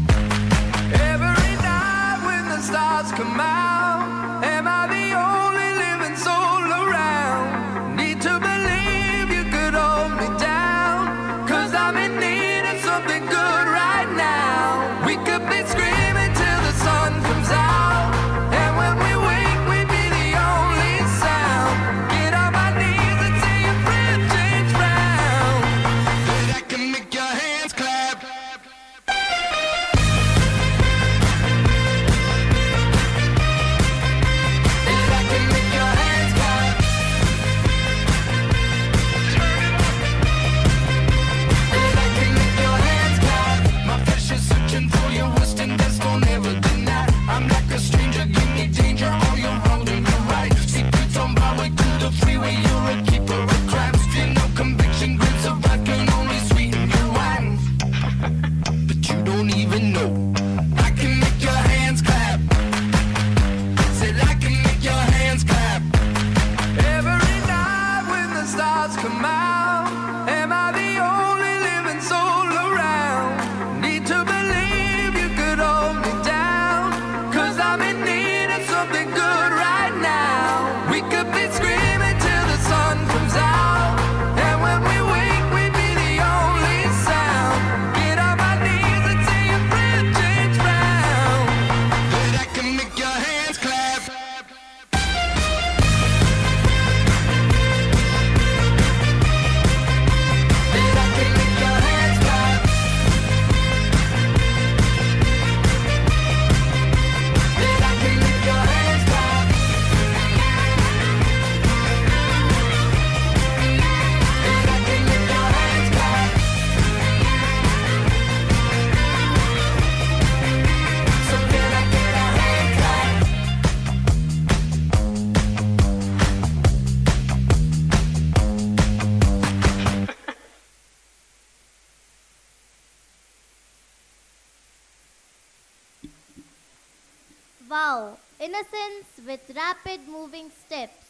Wow, innocence with rapid moving steps,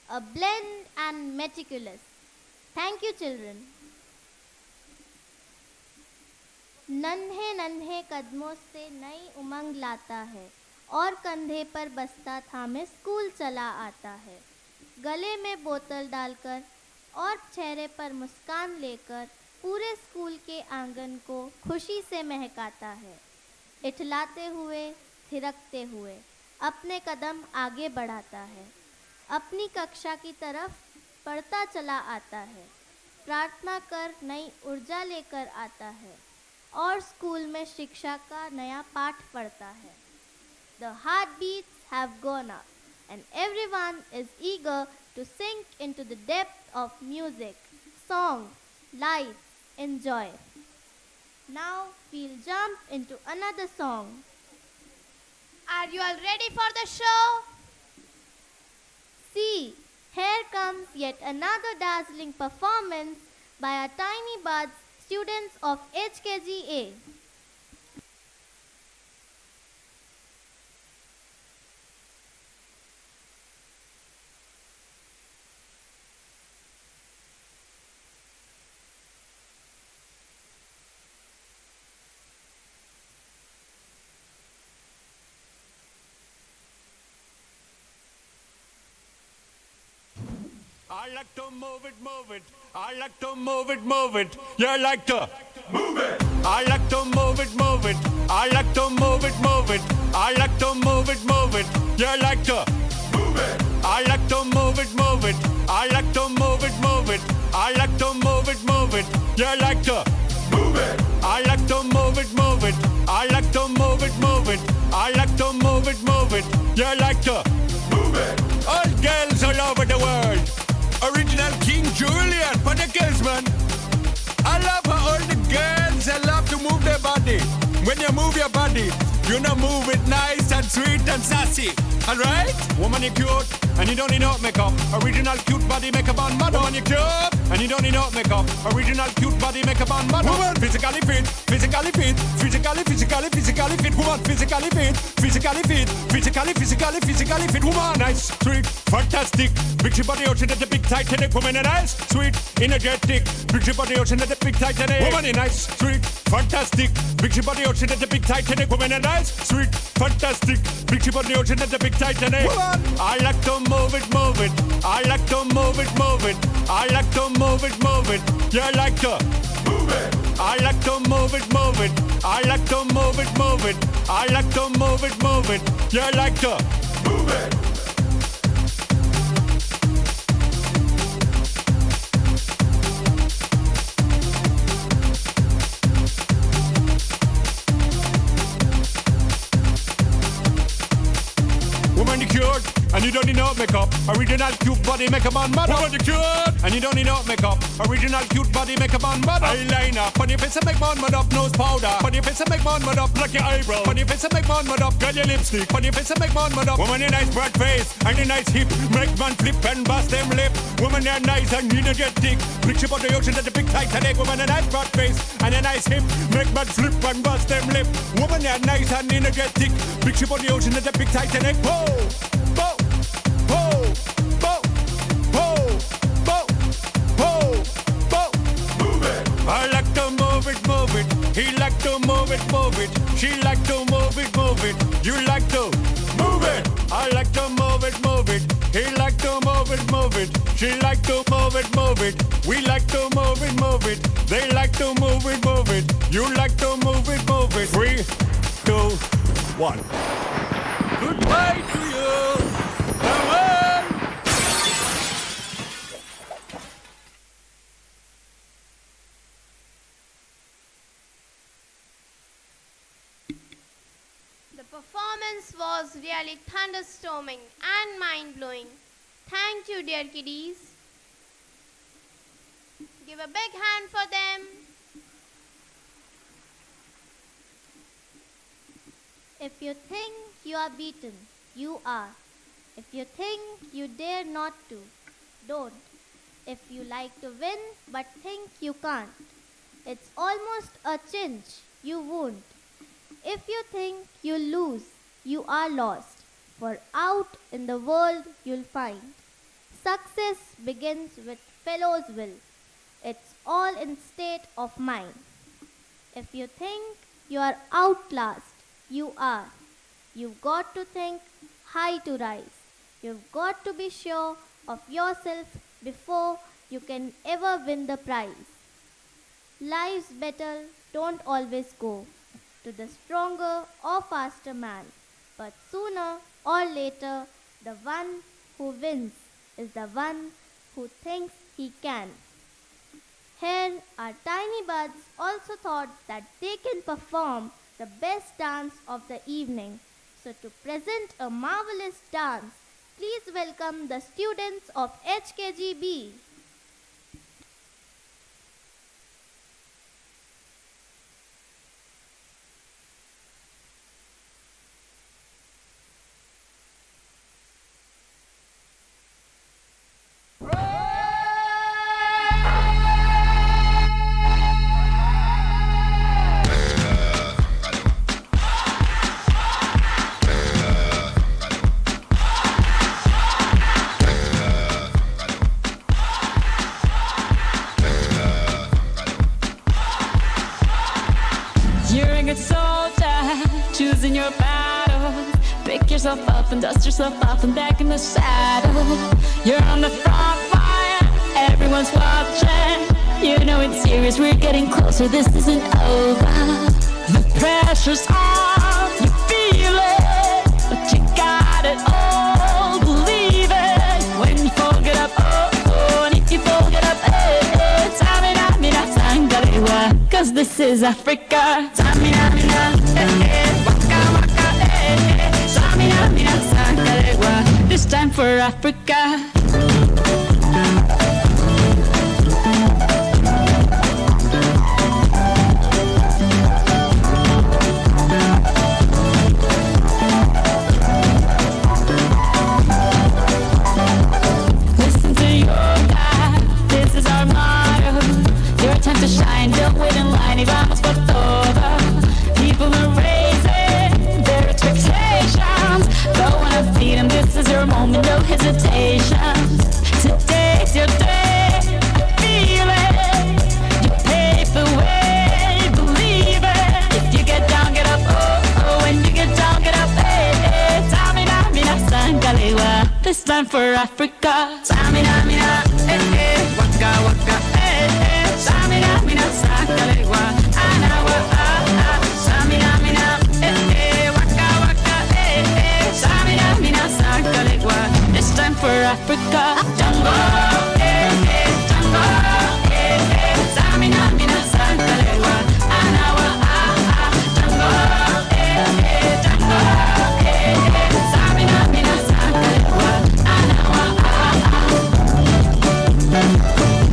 a blend and meticulous. Thank you, children. नन्हे नन्हे कदमों से नई उमंग लाता है और कंधे पर बस्ता थामे स्कूल चला आता है। गले में बोतल डालकर और चेहरे पर मुस्कान लेकर पूरे स्कूल के आंगन को खुशी से महकाता है। इठलाते हुए, थिरकते हुए अपने कदम आगे बढ़ाता है। अपनी कक्षा की तरफ पढ़ता चला आता है। प्रार्थना कर नई ऊर्जा लेकर आता है और स्कूल में शिक्षा का नया पाठ पढ़ता है। The heartbeats have gone up and everyone is eager to sink into the depth of music, song, life, and joy. Now we'll jump into another song. Are you all ready for the show? See, here comes yet another dazzling performance by our tiny buds, students of HKGA. I like to move it, move it. I like to move it, move it. You like to move it. I like to move it, move it. I like to move it, move it. I like to move it, move it. You like to move it. I like to move it, move it. I like to move it, move it. I like to move it, move it. You like to move it. I like to move it, move it. I like to move it, move it. I like to move it, move it. You like to move it. All girls all over the world. Original King Julian for the girls, man. I love how all the girls they love to move their body. When you move your body, you know move it nice and sweet and sassy. Alright? Woman, you cute and you don't need no makeup. Original cute body makeup on model. Woman, you cute and you don't need no makeup. Original cute body makeup on model. Woman, physically fit, physically fit, physically fit. Woman, physically fit, physically fit. Woman, nice, sweet, fantastic. Big body ocean at the big Titanic. Woman, nice, sweet, energetic. Big body ocean at the big Titanic. Woman, nice, sweet, fantastic. Big body ocean at the big Titanic. Woman, nice, sweet, fantastic. Big body ocean at the big Titanic. Woman, I like to move it, move it. I like to move it, move it. I like to move it, move it. You like to move it. I like to move it, move it. I like to move it, move it. I like to move it, move it. You like to move it. Woman, you cute, and you don't need no makeup. Original cute body makeup on model. Woman, you cute, and you don't need no makeup. Original cute body makeup on model. Eyeliner, on your face and make man mud up. Nose powder, on your face and make man mud up. Like your eyebrow, on your face and make man mud up. Girl, your lipstick, on your face and make man mud up. Woman, you nice broad face and a nice hip. Make man flip and bust them lip. Woman, you nice and energetic. Big ship on the ocean at the big Titanic. Woman, a nice broad face and a nice hip. Make man flip and bust them lip. Woman, you nice and energetic. Big ship on the ocean at the big Titanic. Whoa, whoa, whoa, whoa, whoa, whoa, whoa, whoa. Move it. I like to move it, move it. He like to move it, move it. She like to move it, move it. You like to move it. I like to move it, move it. He like to move it, move it. She like to move it, move it. We like to move it, move it. They like to move it, move it. You like to move it, move it. 3, 2, 1. Goodbye to you. Farewell. The performance was really thunderstorming and mind-blowing. Thank you, dear kiddies. Give a big hand for them. If you think you are beaten, you are. If you think you dare not to, don't. If you like to win but think you can't, it's almost a cinch, you won't. If you think you'll lose, you are lost, for out in the world you'll find success begins with fellow's will. It's all in state of mind. If you think you are outclassed, you are. You've got to think high to rise. You've got to be sure of yourself before you can ever win the prize. Life's battle don't always go to the stronger or faster man, but sooner or later, the one who wins is the one who thinks he can. Here, our tiny buds also thought that they can perform the best dance of the evening. So, to present a marvelous dance, please welcome the students of HKGB. You're a good soldier, choosing your battles. Pick yourself up and dust yourself off and back in the saddle. You're on the front line, everyone's watching. You know it's serious, we're getting closer, this isn't over. The pressure's on, you feel it, but you got it all, believe it. When you fall, get up, oh, oh, and if you fall, get up, eh, eh. Tamina, mina, sangalewa, cause this is Africa. Tamina, mina, eh, eh, waka, waka, eh, eh. Tamina, mina, sangalewa, this time for Africa. Listen to your God, this is our motto. Your time to shine, don't wait in line, y vamos por todo. People are raising their expectations. Go and feed them, this is your moment, no hesitation. Today's your day, feel it. You pave the way, believe it. If you get down, get up, oh, oh. When you get down, get up, eh, eh. Tamina, mina, sangalewa, this time for Africa. Tamina, mina, eh, eh. Waka, waka, eh, eh. Tamina, mina, sangalewa, anawa, ah, ah. Tamina, mina, eh, eh. Waka, waka, eh, eh. Tamina, mina, sangalewa, this time for Africa. Jungle, eh, eh. Jungle, eh, eh. Tamina, mina, sangalewa, anawa, ah, ah. Jungle, eh, eh. Jungle, eh, eh. Tamina, mina, sangalewa, anawa, ah, ah.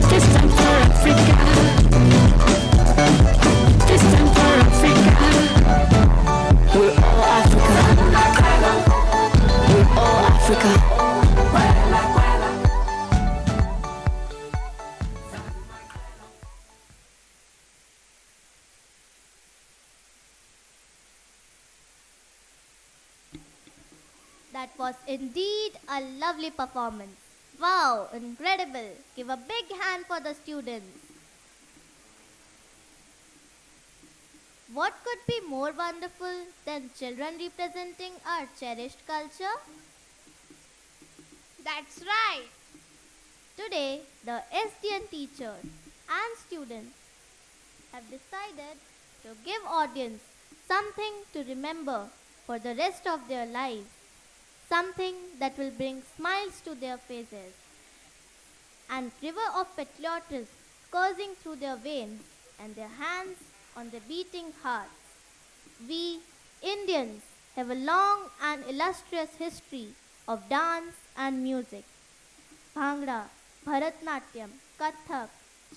This time for Africa. This time for Africa. We're all Africa. We're all Africa. That was indeed a lovely performance. Wow, incredible. Give a big hand for the students. What could be more wonderful than children representing our cherished culture? That's right. Today, the SDN teachers and students have decided to give audience something to remember for the rest of their lives. Something that will bring smiles to their faces and river of patriotism coursing through their veins and their hands on their beating hearts. We Indians have a long and illustrious history of dance and music. Bhangra, Bharatnatyam, Kathak,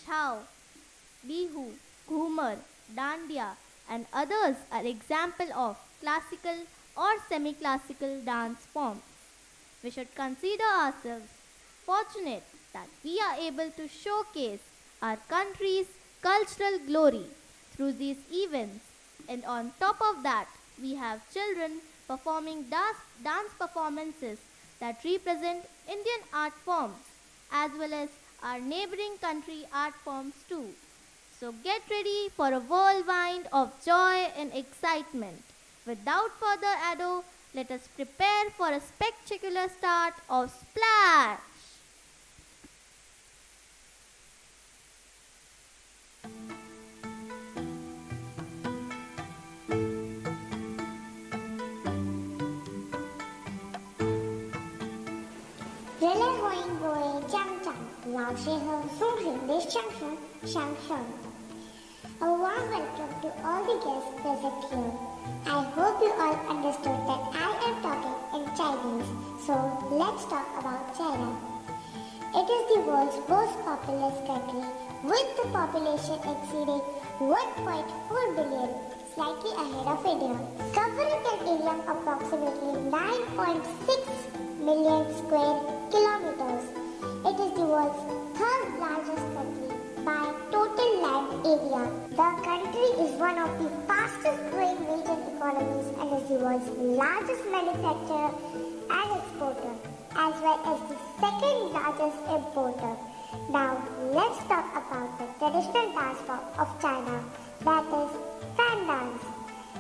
Chhau, Bihu, Ghumar, Dandiya and others are examples of classical or semi-classical dance forms. We should consider ourselves fortunate that we are able to showcase our country's cultural glory through these events, and on top of that, we have children performing dance performances that represent Indian art forms as well as our neighboring country art forms too. So get ready for a whirlwind of joy and excitement. Without further ado, let us prepare for a spectacular start of Splash! Rille hoing boy jam jam, lao she ho sung ring this shang shang shang shang. A warm welcome to all the guests present here. I hope you all understood that I am talking in Chinese, so let's talk about China. It is the world's most populous country with the population exceeding 1.4 billion, slightly ahead of India, covering an area of approximately 9.6 million square kilometers. It is the world's third largest country by total land area. The country is one of the fastest growing major economies and is the world's largest manufacturer and exporter, as well as the second largest importer. Now let's talk about the traditional dance form of China, that is fan dance.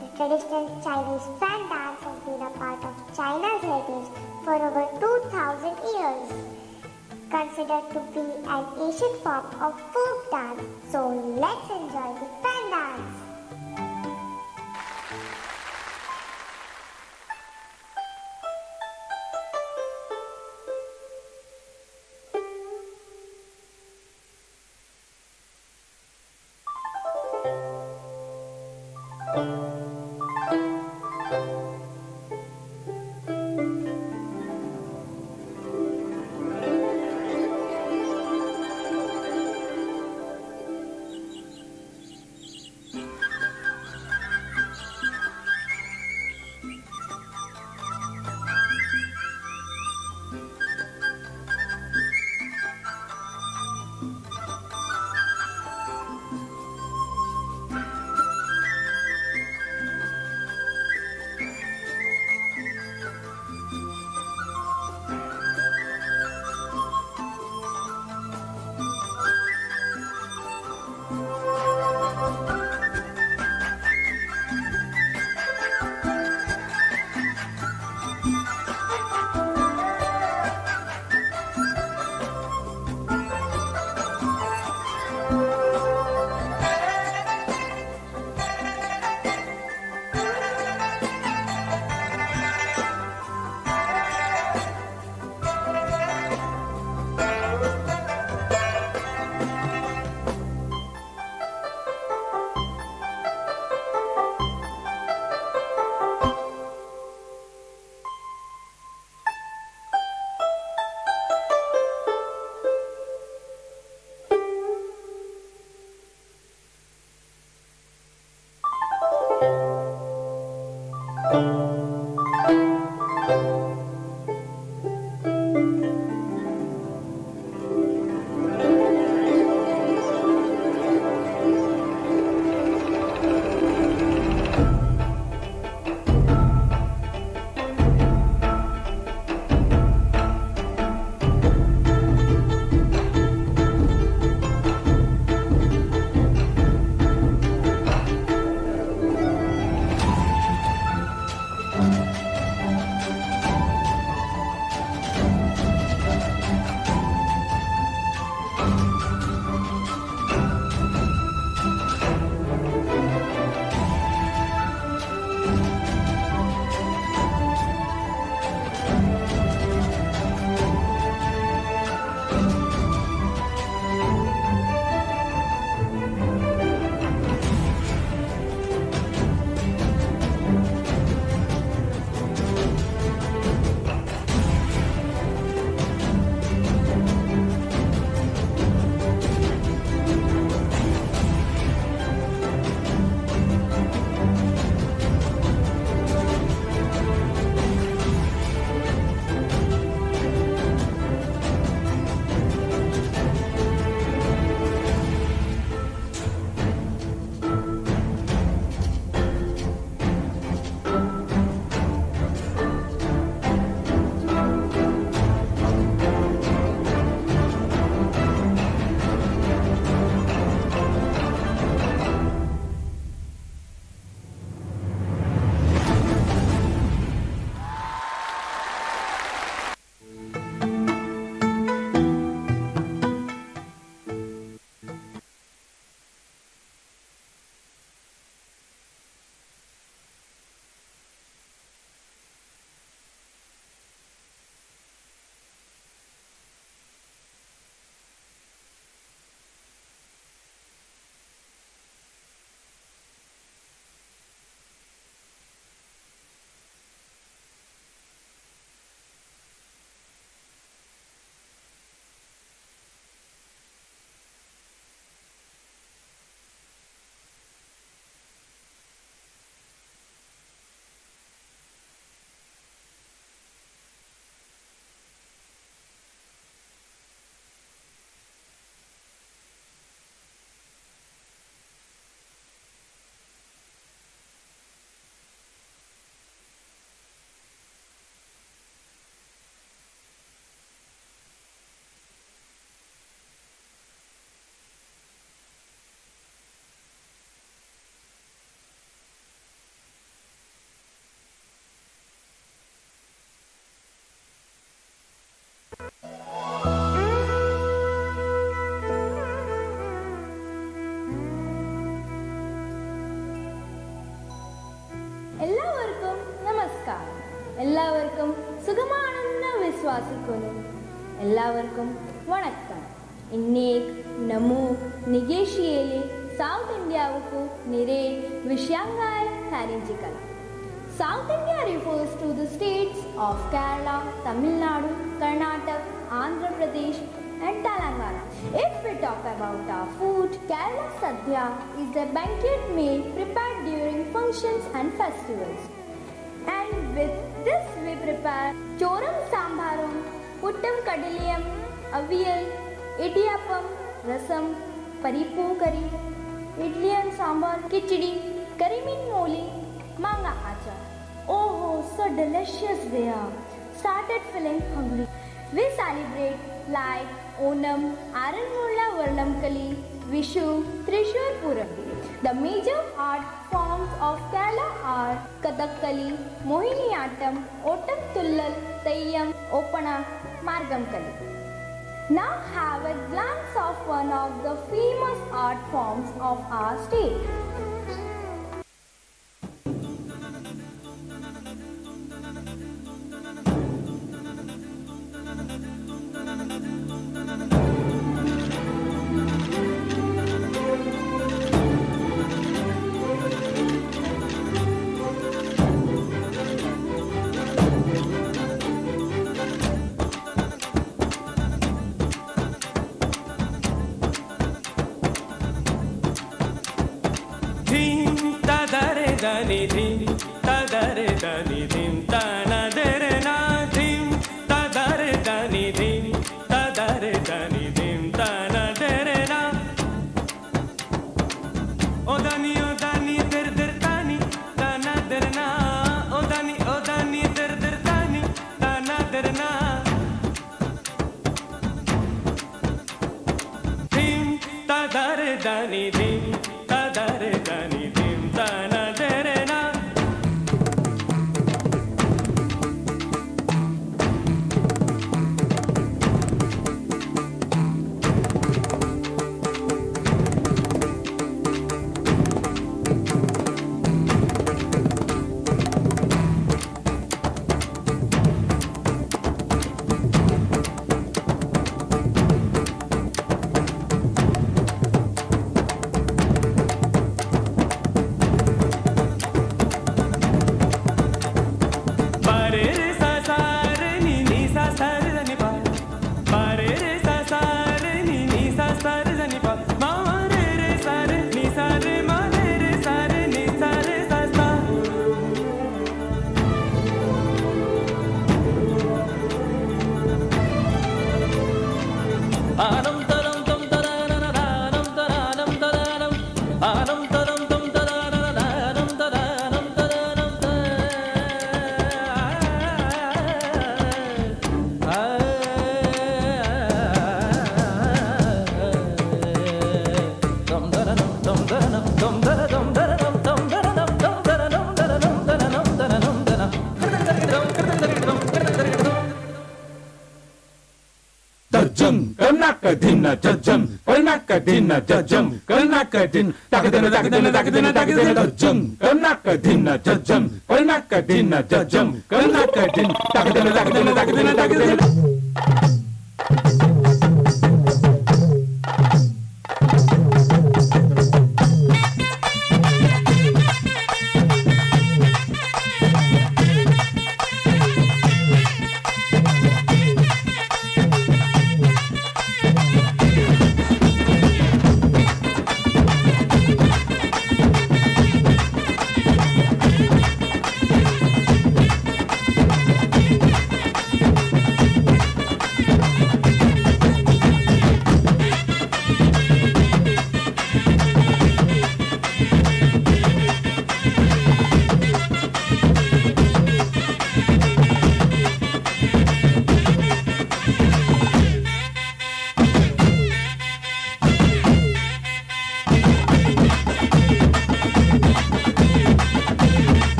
The traditional Chinese fan dance has been a part of China's heritage for over 2,000 years. Considered to be an ancient form of folk dance, so let's enjoy the fan dance. എല്ലാവർക്കും സുഖമാണെന്ന് വിശ്വസിക്കുന്നു. എല്ലാവർക്കും വണക്കം. ഇന്നേക്ക് നമോ നികേഷിയയിലെ south ഇന്ത്യക്ക് നിറയെ വിഷയങ്ങൾ കാര്യങ്ങൾ. South India refers to the states of Kerala, Tamil Nadu, Karnataka, Andhra Pradesh and Telangana. If we talk about our food, Kerala Sadhya is a banquet meal prepared during functions and festivals. And with this we prepare choram sambaram, puttam kadaliyam, aviyal, idiyappam, rasam, paripu curry, idli and sambar, khichdi, curry mean moli, manga achar. Oh, so delicious they are. Started feeling hungry. We celebrate like Onam, Aranmula Varnamkali, Vishu, Trishur Puram. The major art forms of Kerala are Kathakali, Mohiniyattam, Ottam Tullal, Tayyam, Opana, Margamkali. Now have a glance of one of the famous art forms of our state. Jajam, Karnakadina, Jajam, Karnakadin, Takadina, Takadina, Takadina, Takadina, Jajam, Karnakadina, Jajam, Karnakadina, Jajam, Karnakadin, Takadina, Takadina, Takadina, Takadina.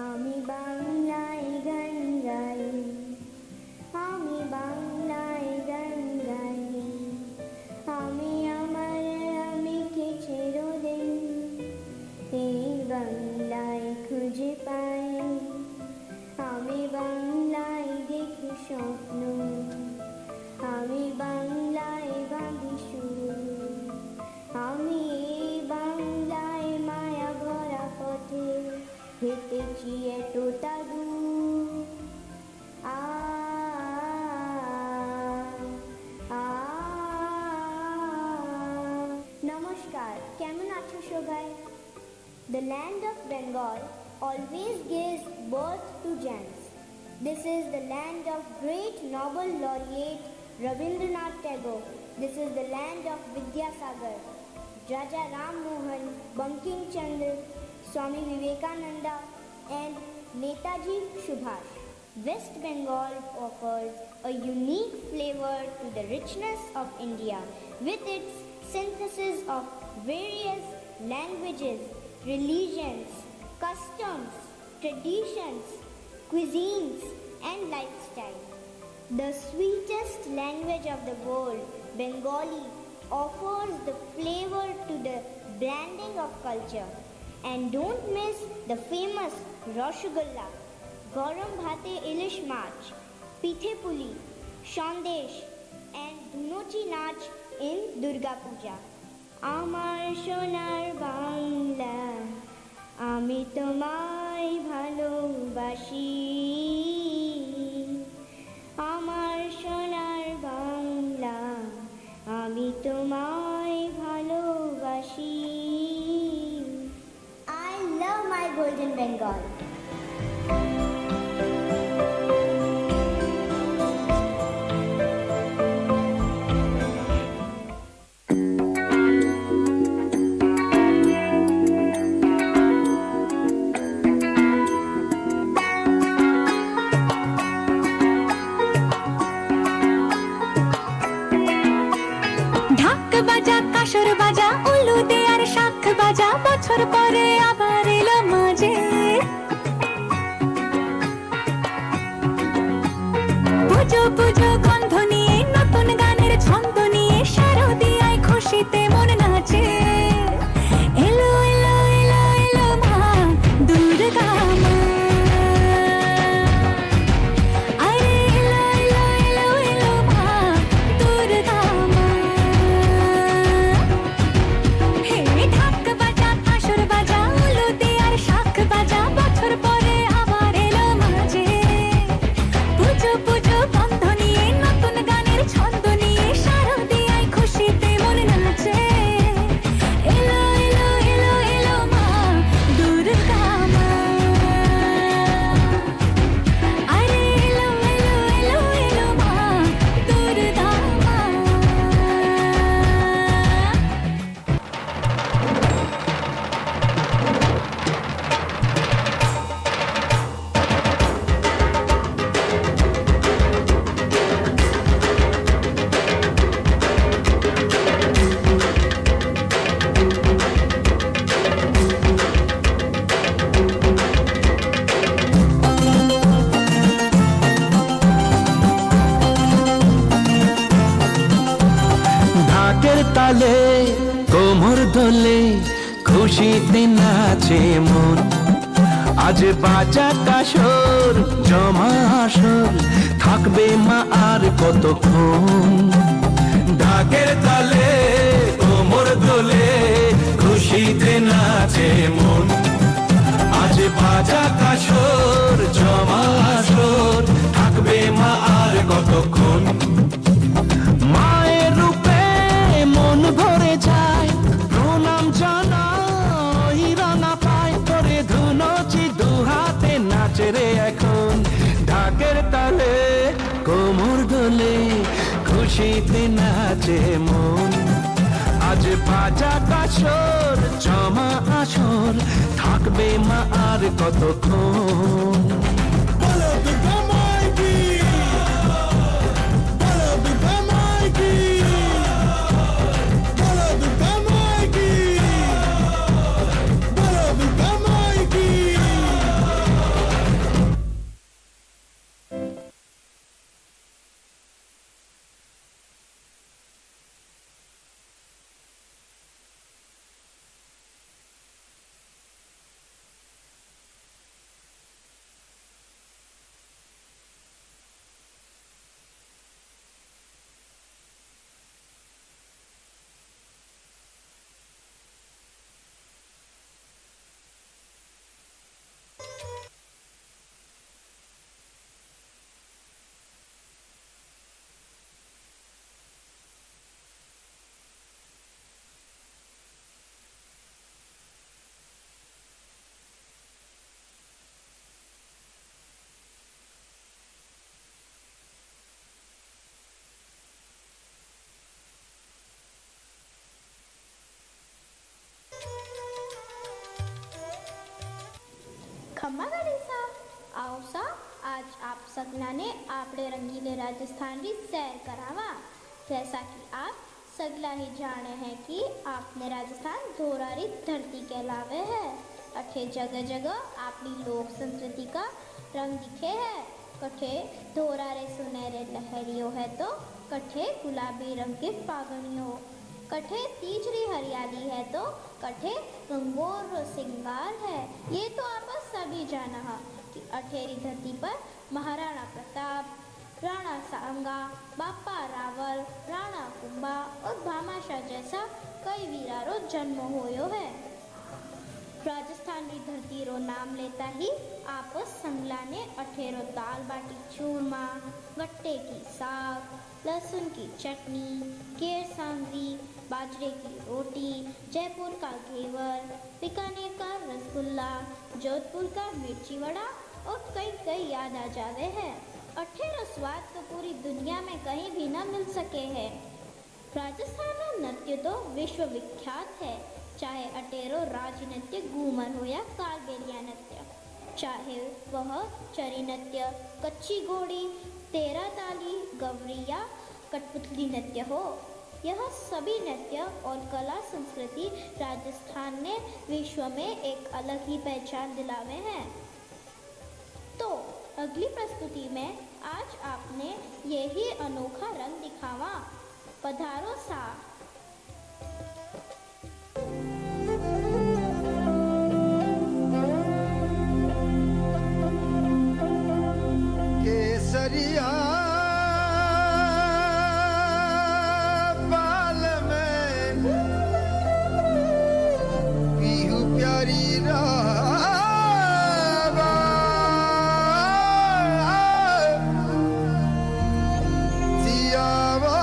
আমি বাংলায় গান গাই, আমি বাংলায় গান গাই, আমি আমার আমিকে চিরদিন এই বাংলায় খুঁজে পাই। আমি বাংলায় দেখি স্বপ্ন, আমি বাংলায় বাঁধি সুর, আমি এই বাংলায় মায়া ভরা পথে হেঁটেছি এতটা দূর। আ আ নমস্কার, কেমন আছো সবাই? The land of Bengal always gives birth to gems. This is the land of great Nobel laureate Rabindranath Tagore. This is the land of Vidyasagar, Raja Ram Mohan, Bankim Chandra, Swami Vivekananda and Netaji Subhash. West Bengal offers a unique flavor to the richness of India with its synthesis of various languages, religions, customs, traditions, cuisines and lifestyle. The sweetest language of the world, Bengali, offers the flavor to the blending of culture. And don't miss the famous Rasgulla, Garam Bhate Ilish Mach, Pithe Puli, Shandesh and Dunochi Nach in Durga Puja. Amar sonar Bangla, ami tomai bhalobashi. Amar sonar Bangla, ami tomai bhalobashi. I love my golden Bengal. বাজা কাসর বাজা উলু দে আর শাখ বাজা বছর পরে আবার এলো মাঝে পুজো পুজো গন্ধ নিয়ে নতুন গানের ছন্দ নিয়ে শারদিয়ায় খুশিতে মন নাচে এলো এলো এলো এলো মা দুর্গা মা আরে এলো এলো এলো এলো মা দুর্গা মা হে ঢাক বাজা কাসর বাজা উলু দে আর শাখ বাজা বছর পরে আবার এলো মাঝে পুজো পুজো গন্ধ নিয়ে নতুন গানের ছন্দ নিয়ে শারদিয়ায় খুশিতে মন নাচে এলো এলো এলো এলো মা দুর্গা মা আরে এলো এলো এলো এলো মা দুর্গা মা ঢাকের তালে কোমর দোলে খুশিতে নাচে মন আজ বাজা কাশর জমা আসর থাকবে মা আর কতক্ষণ ঢাকের তালে কোমর দোলে খুশিতে নাচে মন আজ বাজা কাশর জমা আসর থাকবে মা আর কতক্ষণ মায়ের রূপে মন ভরে যায় প্রণাম জানাই রাঙা পায় করে ধুনচি দুহাতে নাচে রে এখন ঢাকের তালে কোমর দোলে খুশিতে নাচে মন আজ বাজা কাশর জমা আসর থাকবে মা আর কতক্ষণ বলো দুর্গা মাই কি বলো দুর্গা মাই কি বলো দুর্গা মাই কি বলো দুর্গা মাই কি ખમ્મા ગણેશા આવો સા आज आप सगना ने आपने रंगीले राजस्थान की सैर करावा जैसा कि आप सगला ही जाने हैं कि आपने राजस्थान धोरारी धरती कहलावे है अठे जगह जगह अपनी लोक संस्कृति का रंग दिखे है कठे धोरारे सुनहरे लहरियों है तो कठे गुलाबी रंग के पागणियों कठे तीसरी हरियाली है तो कठे गंगोर सिंगार है ये तो आप सभी जाना है कि अठेरी धरती पर महाराणा प्रताप राणा सांगा बापा रावल राणा कुंभा और भामाशाह जैसा कई वीरारो जन्म होयो है राजस्थान की धरती रो नाम लेता ही आप संगला ने अठेरो दाल बाटी चूरमा गट्टे की साग लहसुन की चटनी केर सांगरी बाजरे की रोटी जयपुर का घेवर बीकानेर का रसगुल्ला जोधपुर का मिर्ची वड़ा और कई कई याद आ जावे हैं अठेरो स्वाद तो पूरी दुनिया में कहीं भी न मिल सके हैं राजस्थान का नृत्य तो विश्व विख्यात है चाहे अटेरो राज नृत्य घूमर हो या कालबेलिया नृत्य चाहे वह चरी नृत्य कच्ची घोड़ी तेरा ताली गवरी या कठपुतली नृत्य हो यह सभी नृत्य और कला संस्कृति राजस्थान ने विश्व में एक अलग ही पहचान दिलावे हैं तो अगली प्रस्तुति में आज आपने यही अनोखा रंग दिखावा पधारो सा केसरिया बाल में पीहू प्यारी राबा सियावा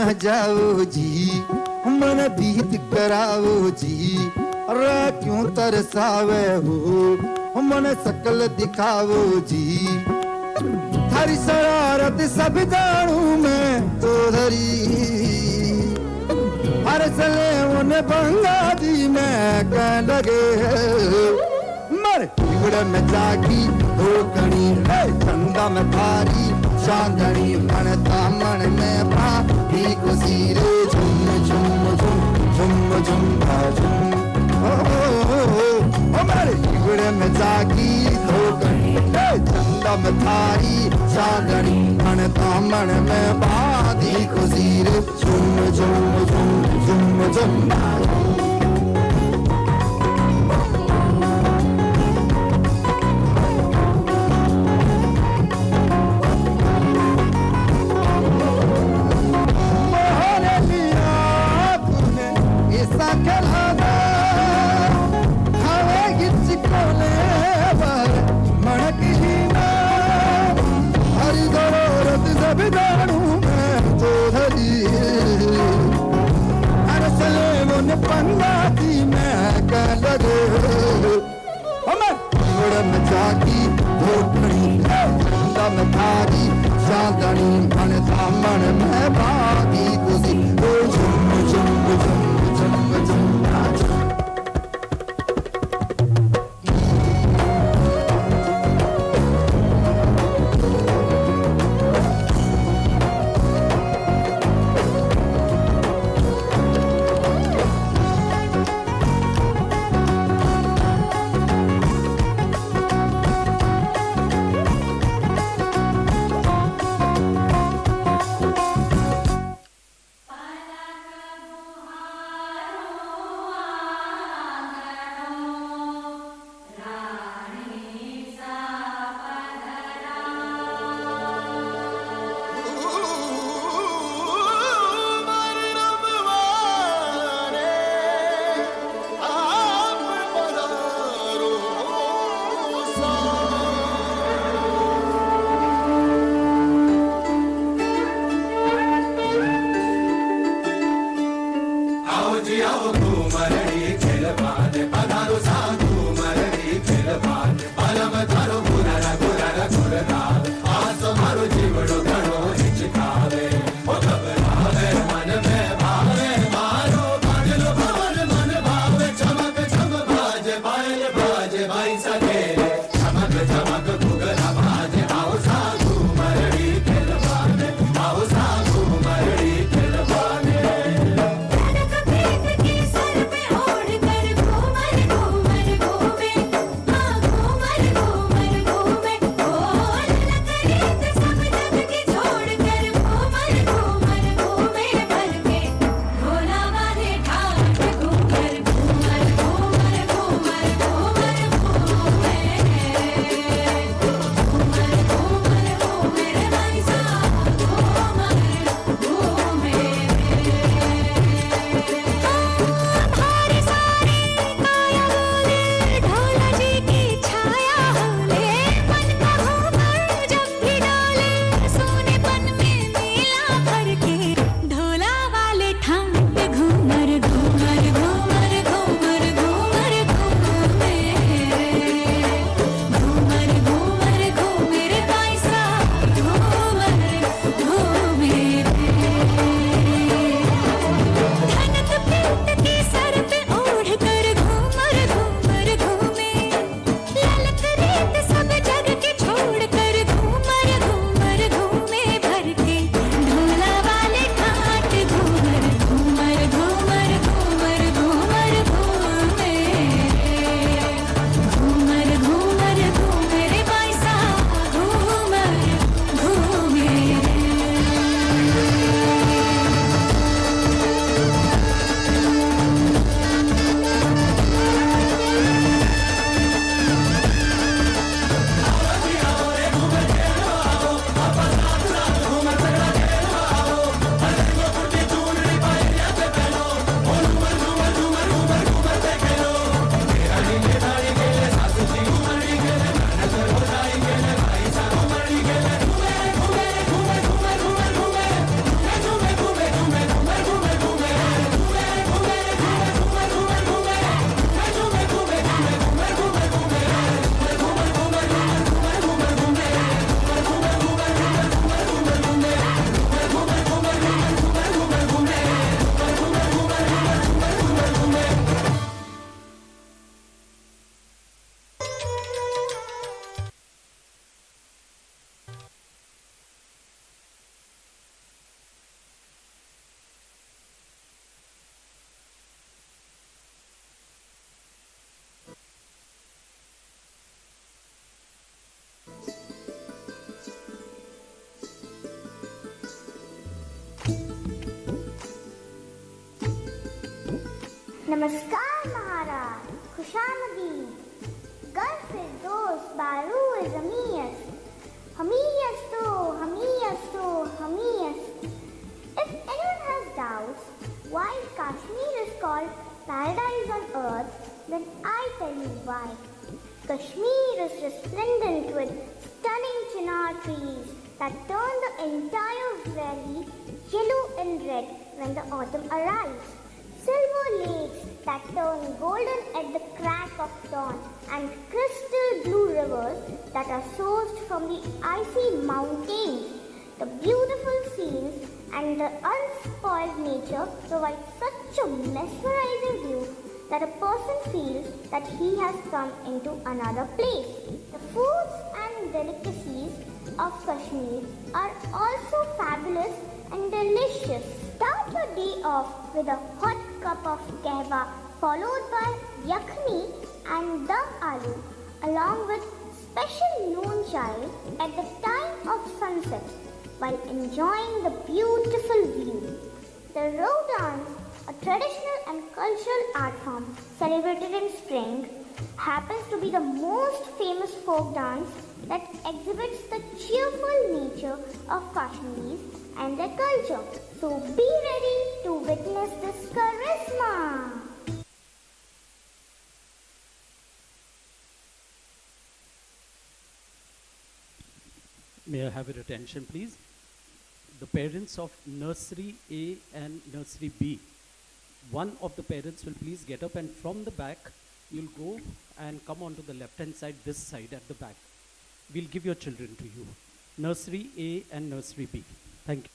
न जाओ जी, मन बीत कराओ जी, अरे क्यों तरसावे हो, मन सकल दिखाओ जी। थारी शरारत सब जानू मैं तो धरी, हर सले उन्हें बंगा दी मैं कह लगे, मर इवड़ में जागी धोकनी है चंदा में थारी चांदनी, मन तामन में भाभी को सीरे झुम झुम झुम झुम झुम झुम, हमारे इवड़ में जागी धोकनी है चंदा में थारी चांदनी, मन तामन में भाभी को सीरे झुम झुम झुम झुम झुम। पंगाती मैं कह लगे, हमें जागी धोकनी चंदा में थारी चांदनी, मन सामन में भागी खुशी झुम झुम झुम झुम झुम। सर पे ओढ़ कर घूमर नमस्कार महाराज, खुशामदीद. गर फिरदौस बारू ज़मीयस, हमीयस्तो, हमीयस्तो, हमीयस. If anyone has doubts why Kashmir is called paradise on earth, then I tell you why. Kashmir is resplendent with stunning chinar trees that turn the entire valley yellow and red when the autumn arrives. Silver lakes that turn golden at the crack of dawn, and crystal blue rivers that are sourced from the icy mountains. The beautiful scenes and the unspoiled nature provide such a mesmerizing view that a person feels that he has come into another place. The foods and delicacies of Kashmir are also fabulous and delicious. Start your day off with a hot cup of kahwa, followed by yakhni and dum aloo, along with special noon chai at the time of sunset, while enjoying the beautiful view. The Row dance, a traditional and cultural art form celebrated in spring, happens to be the most famous folk dance that exhibits the cheerful nature of Kashmiris and their culture. So be ready to witness this charisma. May I have your attention, please? The parents of Nursery A and Nursery B. One of the parents will please get up, and from the back, you'll go and come onto the left-hand side, this side at the back. We'll give your children to you. Nursery A and Nursery B. Thank you.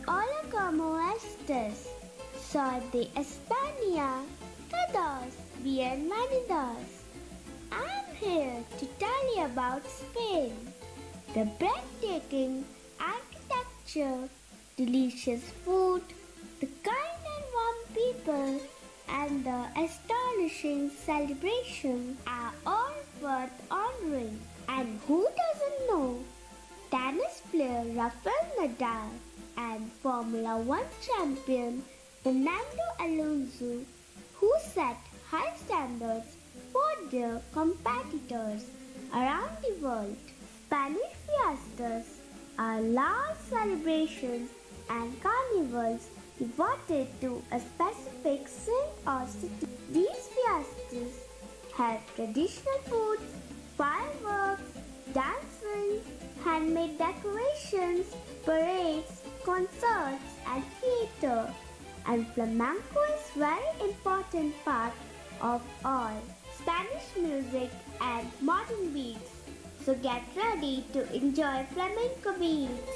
Hola, ¿cómo estás? Soy de España. Todos bienvenidos. I'm here to tell you about Spain. The breathtaking architecture, delicious food, the kind and warm people, and the astonishing celebration are all worth honoring. And who doesn't know? Tennis player Rafael Nadal and Formula One champion Fernando Alonso, who set high standards for their competitors around the world. Spanish fiestas are large celebrations and carnivals devoted to a specific saint or city. These fiestas have traditional foods, fireworks, dancing, handmade decorations, parades, concerts, and theater. And flamenco is very important part of all Spanish music and modern beats. So get ready to enjoy flamenco beats.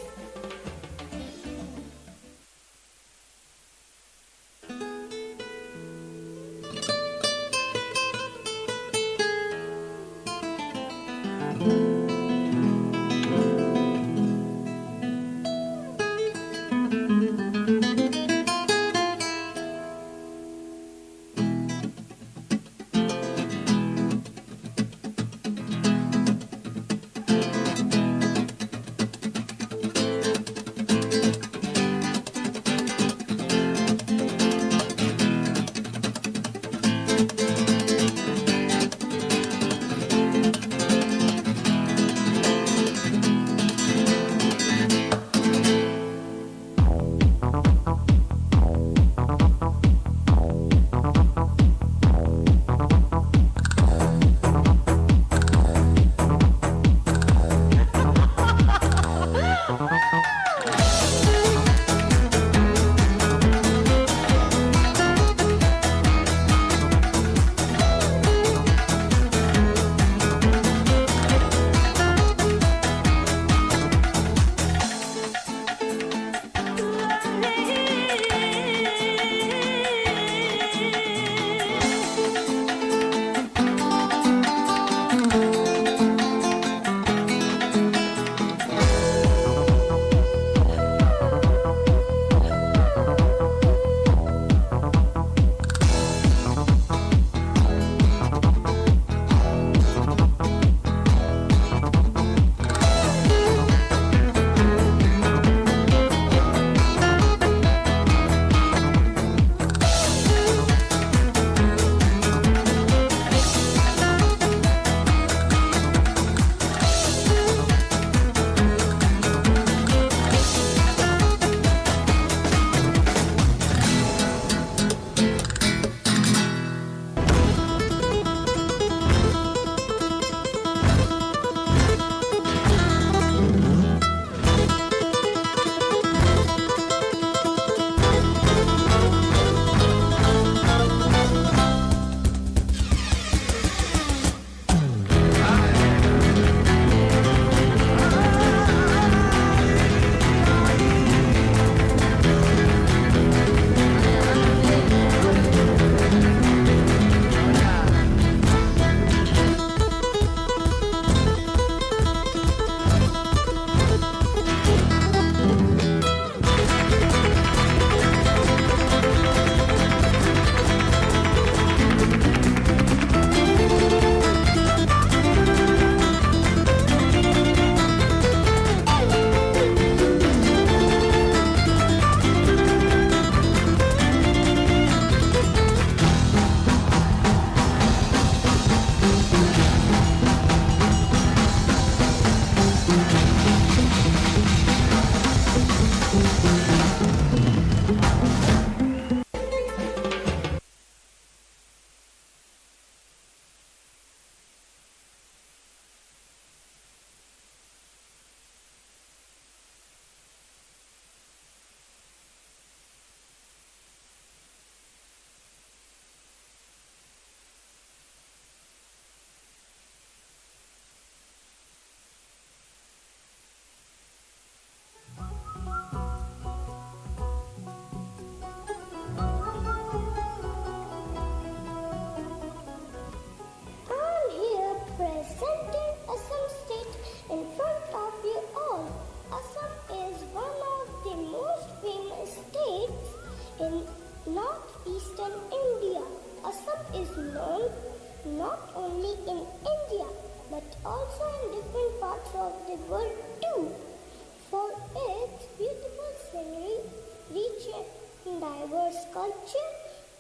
diverse culture,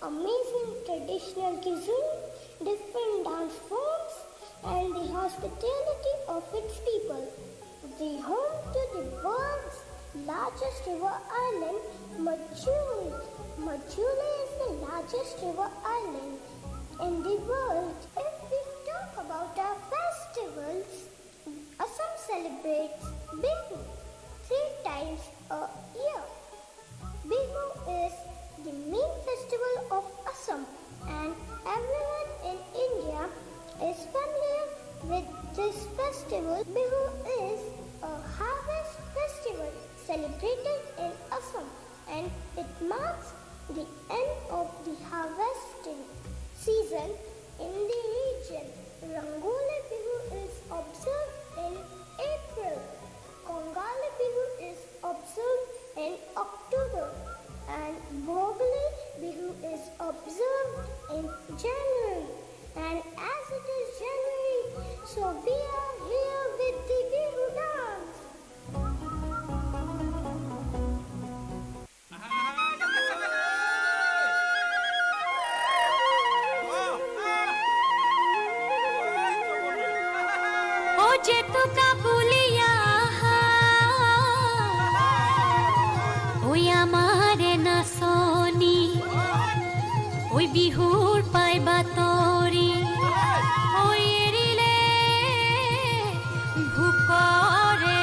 amazing traditional cuisine, different dance forms, and the hospitality of its people. The home to the world's largest river island, Majuli. Majuli is the largest river island in the world. If we talk about our festivals, Assam celebrates Bihu 3 times a year. Bihu is the main festival of Assam, and everyone in India is familiar with this festival. Bihu is a harvest festival celebrated in Assam, and it marks the end of the harvesting season in the region. Rangoli Bihu is observed in April. Kongali Bihu is observed in October, and Bhogali Bihu is observed in January. And as it is January, so we are here with the Bihu dance. ओ जे तू काबुलिया ওই আমারে না Sony ওই বিহুর পাইবা তরি ওই এরিলে ভুকরে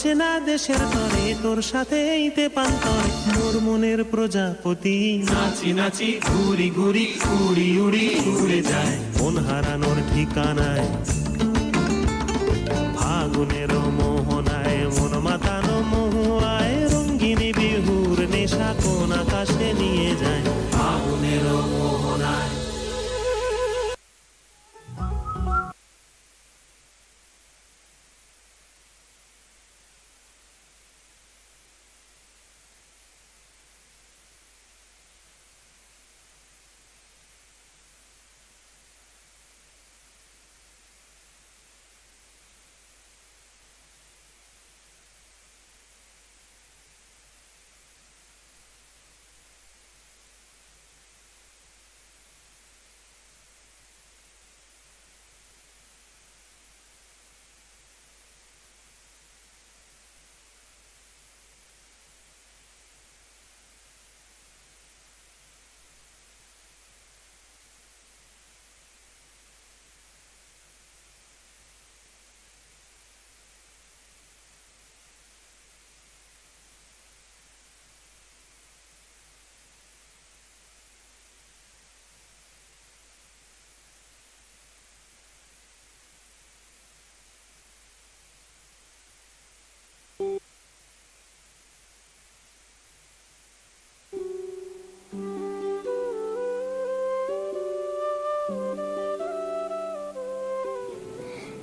চেনা দেশের তরে তোর সাথে এইতে পান্তরে মোর মনের প্রজাপতি নাচি নাচি ঘুরি ঘুরি উড়ি উড়ি উড়ে যায় মন হারানোর ঠিকানায় ফাগুনের মোহনায় মন মাতানো মহুয়ায় রঙ্গিনী বিহুর নেশা কোন আকাশে নিয়ে যায় ফাগুনের মোহনায়।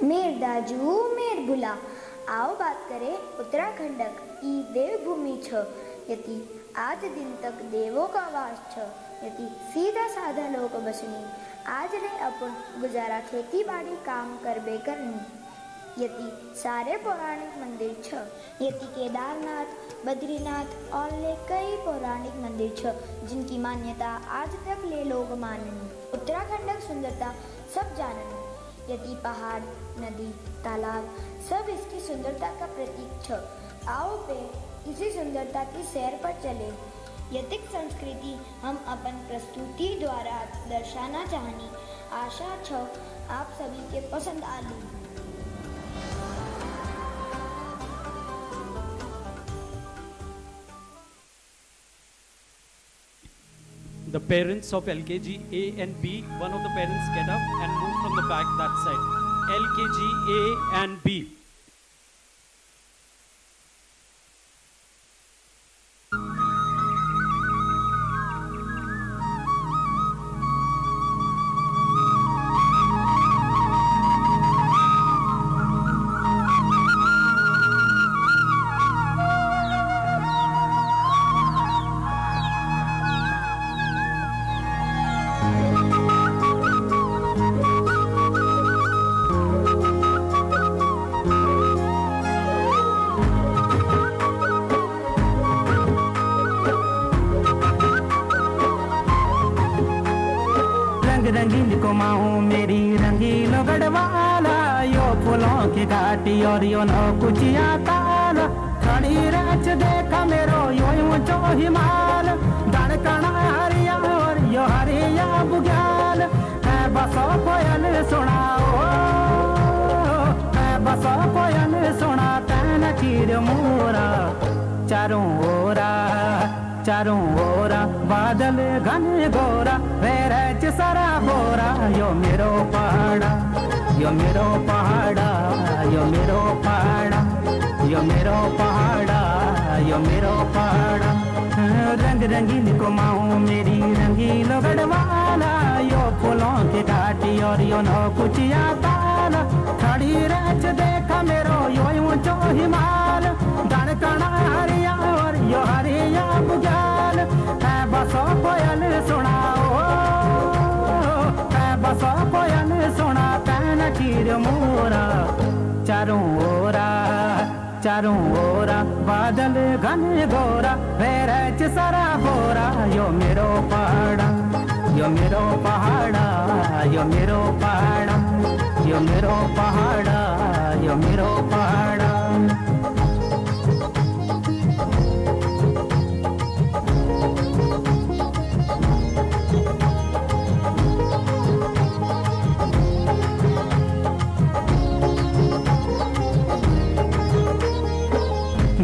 मेर दाजू मेर भुला आओ बात करें उत्तराखंडक ई देवभूमि छ यति आज दिन तक देवों का वास छ यति सीधा साधा लोग बसनी आज रे अपन गुजारा खेती बाड़ी काम करबे करनी यति सारे पौराणिक मंदिर छ यति केदारनाथ बद्रीनाथ और ले कई पौराणिक मंदिर छ जिनकी मान्यता आज तक ले लोग माननी उत्तराखंडक सुंदरता सब जाननी यदि पहाड़ नदी तालाब सब इसकी सुंदरता का प्रतीक छ आओ पे इसी सुंदरता की सैर पर चले यतिक संस्कृति हम अपन प्रस्तुति द्वारा दर्शाना चाहनी आशा छ आप सभी के पसंद आलू The parents of LKG A and B, one of the parents get up and move from the back that side. LKG A and B. रंगीन कुमाऊं मेरी रंगीन गढ़वाला यो फूलों की घाटी और यो नौ कुचिया ताला खड़ी रच देखा मेरो यो ऊंचो हिमाल दड़कना हरिया और यो हरिया बुग्याल है बसो कोयल सुनाओ है बसो कोयल सुना तैन चीर मोरा चारों ओरा बादल घन गोरा वेरच सरा बोरा यो मेरो पहाड़ा यो मेरो पहाड़ा यो मेरो पहाड़ा यो मेरो पहाड़ा यो मेरो पहाड़ा रंग रंगीन कुमाऊं मेरी रंगीन गढ़वाला यो फूलों की घाटी और यो नौ कुचिया ताला खड़ी रच देखा मेरो यो ऊंचो हिमाल दड़कना हरिया और यो हरिया बुग्याल है बसो कोयल सुनाओ है बसो कोयल सुना तैन चीर मोरा चारों ओरा बादल घन गोरा वेरच सरा बोरा यो मेरो पहाड़ा यो मेरो पहाड़ा यो मेरो पहाड़ा यो मेरो पहाड़ा यो मेरो पहाड़ा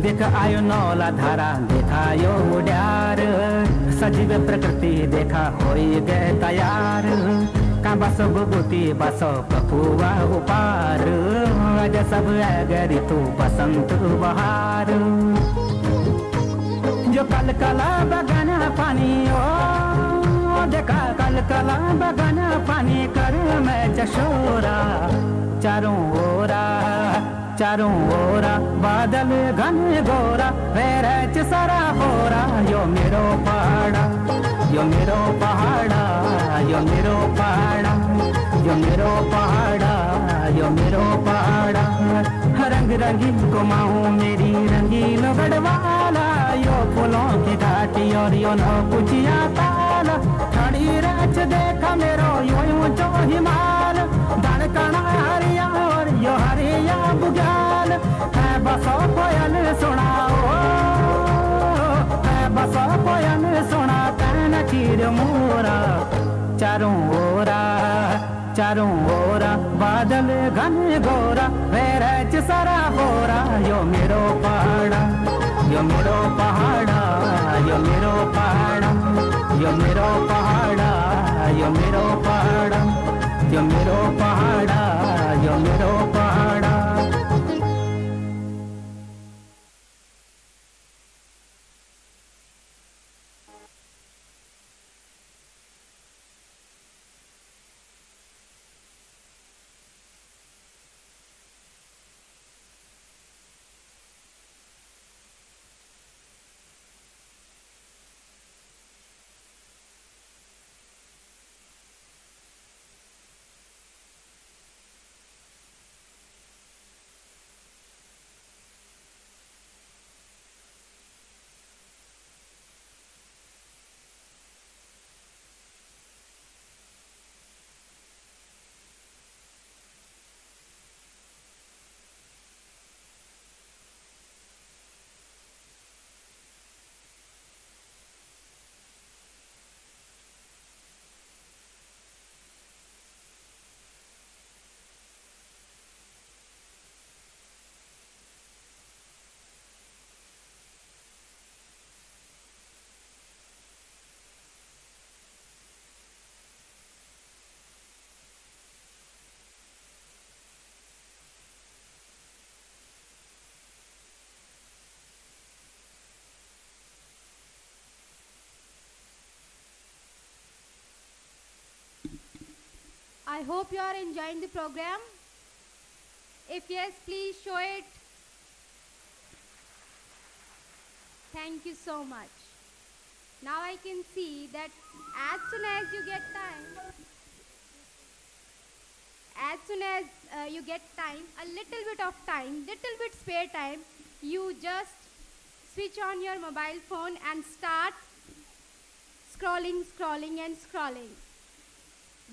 देख आयो नौला धारा देखायो उड्यार सजीव प्रकृति देखा होई गए तैयार का बसो गुगुती बसो कपुआ उपार आज सब गरी तू बसंत बहार जो कल कला बगन पानी ओ देखा कल कला बगन पानी कर मैं चशोरा चारों ओरा बादल घन गोरा वेरच सरा बोरा यो मेरो पहाड़ा यो मेरो पहाड़ा यो मेरो पहाड़ा यो मेरो पहाड़ा यो मेरो पहाड़ा रंग रंगीन कुमाऊं मेरी रंगीन गढ़वाला यो फूलों की घाटी और यो नौ कुचिया ताला खड़ी रच देखा मेरो यो ऊंचो हिमाल दड़कना हरिया और यो हरिया बुग्याल है बसो कोयल सुनाओ है बसो कोयल सुना तैन चीर मोरा चारों ओरा बादल घन गोरा वेरच सरा बोरा यो मेरो पहाड़ा यो मेरो पहाड़ा यो मेरो पहाड़ा यो मेरो पहाड़ा यो मेरो पहाड़ा यो मेरो पहाड़ा यो मेरो पहाड़ा I hope you are enjoying the program. If yes, please show it. Thank you so much. Now I can see that as soon as you get time, a little bit of time, little bit spare time, you just switch on your mobile phone and start scrolling and scrolling.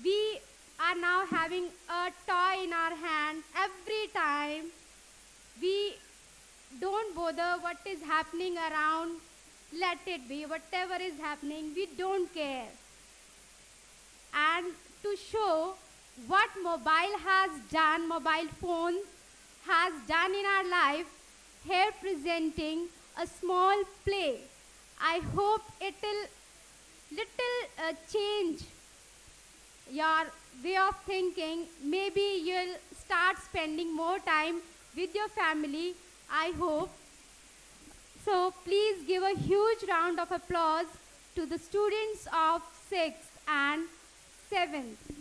We are now having a toy in our hand every time. We don't bother what is happening around. Let it be. Whatever is happening, we don't care. And to show what mobile phone has done in our life, here presenting a small play. I hope it will little change your way of thinking. Maybe you'll start spending more time with your family, I hope. So please give a huge round of applause to the students of 6th and 7th.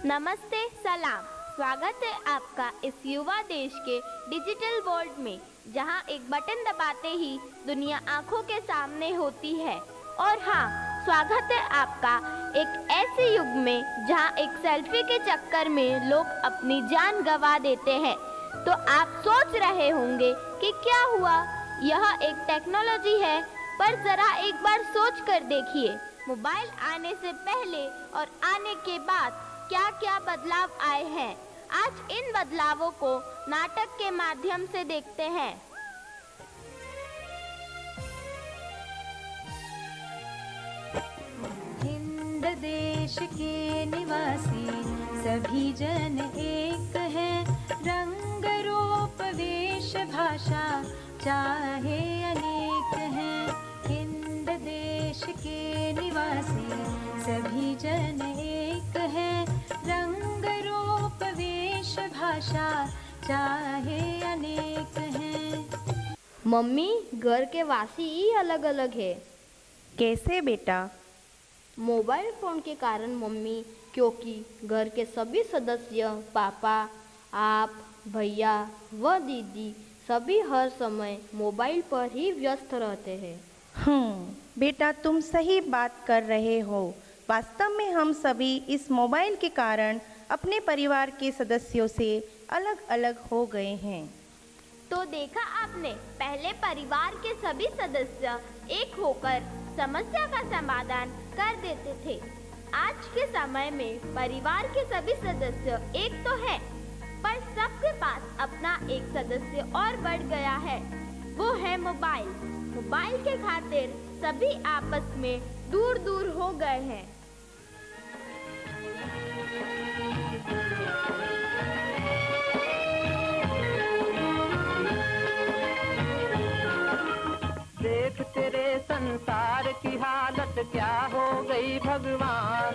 नमस्ते, सलाम। स्वागत है आपका इस युवा देश के digital world में, जहां एक बटन दबाते ही दुनिया आंखों के सामने होती है। और हाँ, स्वागत है आपका एक ऐसे युग में जहां एक सेल्फी के चक्कर में लोग अपनी जान गंवा देते हैं। तो आप सोच रहे होंगे कि क्या हुआ, यह एक टेक्नोलॉजी है, पर जरा एक बार सोच कर देखिए, मोबाइल आने से पहले और आने के बाद क्या क्या बदलाव आए हैं। आज इन बदलावों को नाटक के माध्यम से देखते हैं। हिंद देश के निवासी सभी जन एक है, रंग रूप वेश भाषा चाहे अनेक हैं। हिंद देश के निवासी सभी जन एक है, रंग रूप वेश भाषा चाहे अनेक हैं। मम्मी, घर के वासी ही अलग अलग है। कैसे बेटा? मोबाइल फोन के कारण मम्मी, क्योंकि घर के सभी सदस्य, पापा, आप, भैया व दीदी सभी हर समय मोबाइल पर ही व्यस्त रहते हैं। बेटा, तुम सही बात कर रहे हो। वास्तव में हम सभी इस मोबाइल के कारण अपने परिवार के सदस्यों से अलग अलग हो गए हैं। तो देखा आपने, पहले परिवार के सभी सदस्य एक होकर समस्या का समाधान कर देते थे। आज के समय में परिवार के सभी सदस्य एक तो है, पर सबके पास अपना एक सदस्य और बढ़ गया है, वो है मोबाइल। मोबाइल के खातिर सभी आपस में दूर दूर हो गए हैं। देख तेरे संसार की हालत क्या हो गई भगवान,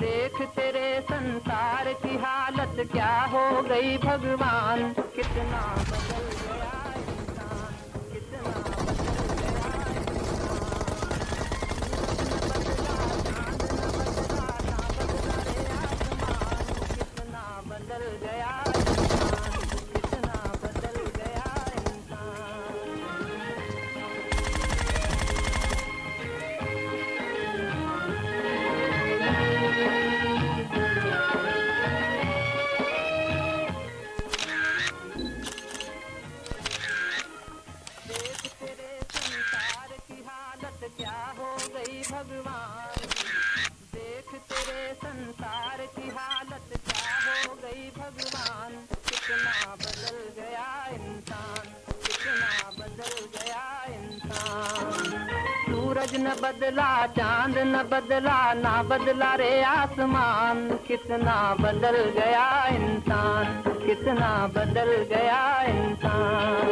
देख तेरे संसार की हालत क्या हो गई भगवान। कितना बदल गया इंसान, कितना बदल गया इंसान। कितना बदल गया इंसान, कितना बदल गया इंसान। क्या हो गई भगवान, देख तेरे संसार की हालत क्या हो गई भगवान। कितना बदल गया इंसान, कितना बदल गया इंसान। सूरज न बदला, चांद न बदला, ना बदला रे आसमान। कितना बदल गया इंसान, कितना बदल गया इंसान।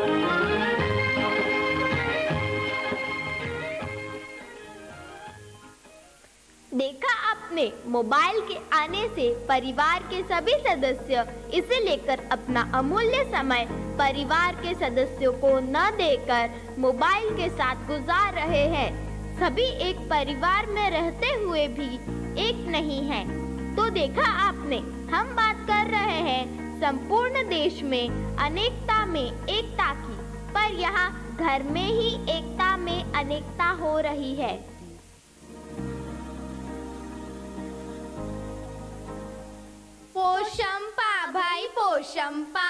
देखा आपने, आपने मोबाइल के आने से परिवार के सभी सदस्य इसे लेकर अपना अमूल्य समय परिवार के सदस्यों को न देकर मोबाइल के साथ गुजार रहे हैं। सभी एक परिवार में रहते हुए भी एक नहीं हैं। तो देखा आपने, हम बात कर रहे हैं संपूर्ण देश में अनेकता में एकता की, पर यहाँ घर में ही एकता में अनेकता हो रही है। पोशंपा भाई पोशंपा,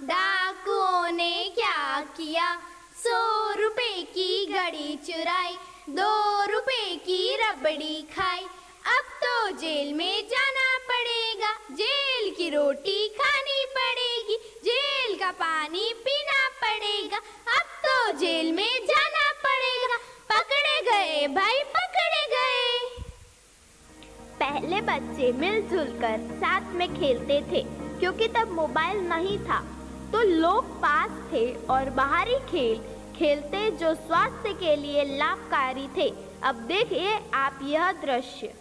डाकुओं ने क्या किया, 100 रुपए की घड़ी चुराई, 2 रुपए की रबड़ी खाई। अब तो जेल में जाना पड़ेगा, जेल की रोटी खानी पड़ेगी, जेल का पानी पीना पड़ेगा। अब तो जेल में जाना पड़ेगा, पकड़े गए भाई पकड़े गए। पहले बच्चे मिलजुल कर साथ में खेलते थे, क्योंकि तब मोबाइल नहीं था, तो लोग पास थे और बाहरी खेल खेलते जो स्वास्थ्य के लिए लाभकारी थे। अब देखिए आप यह दृश्य।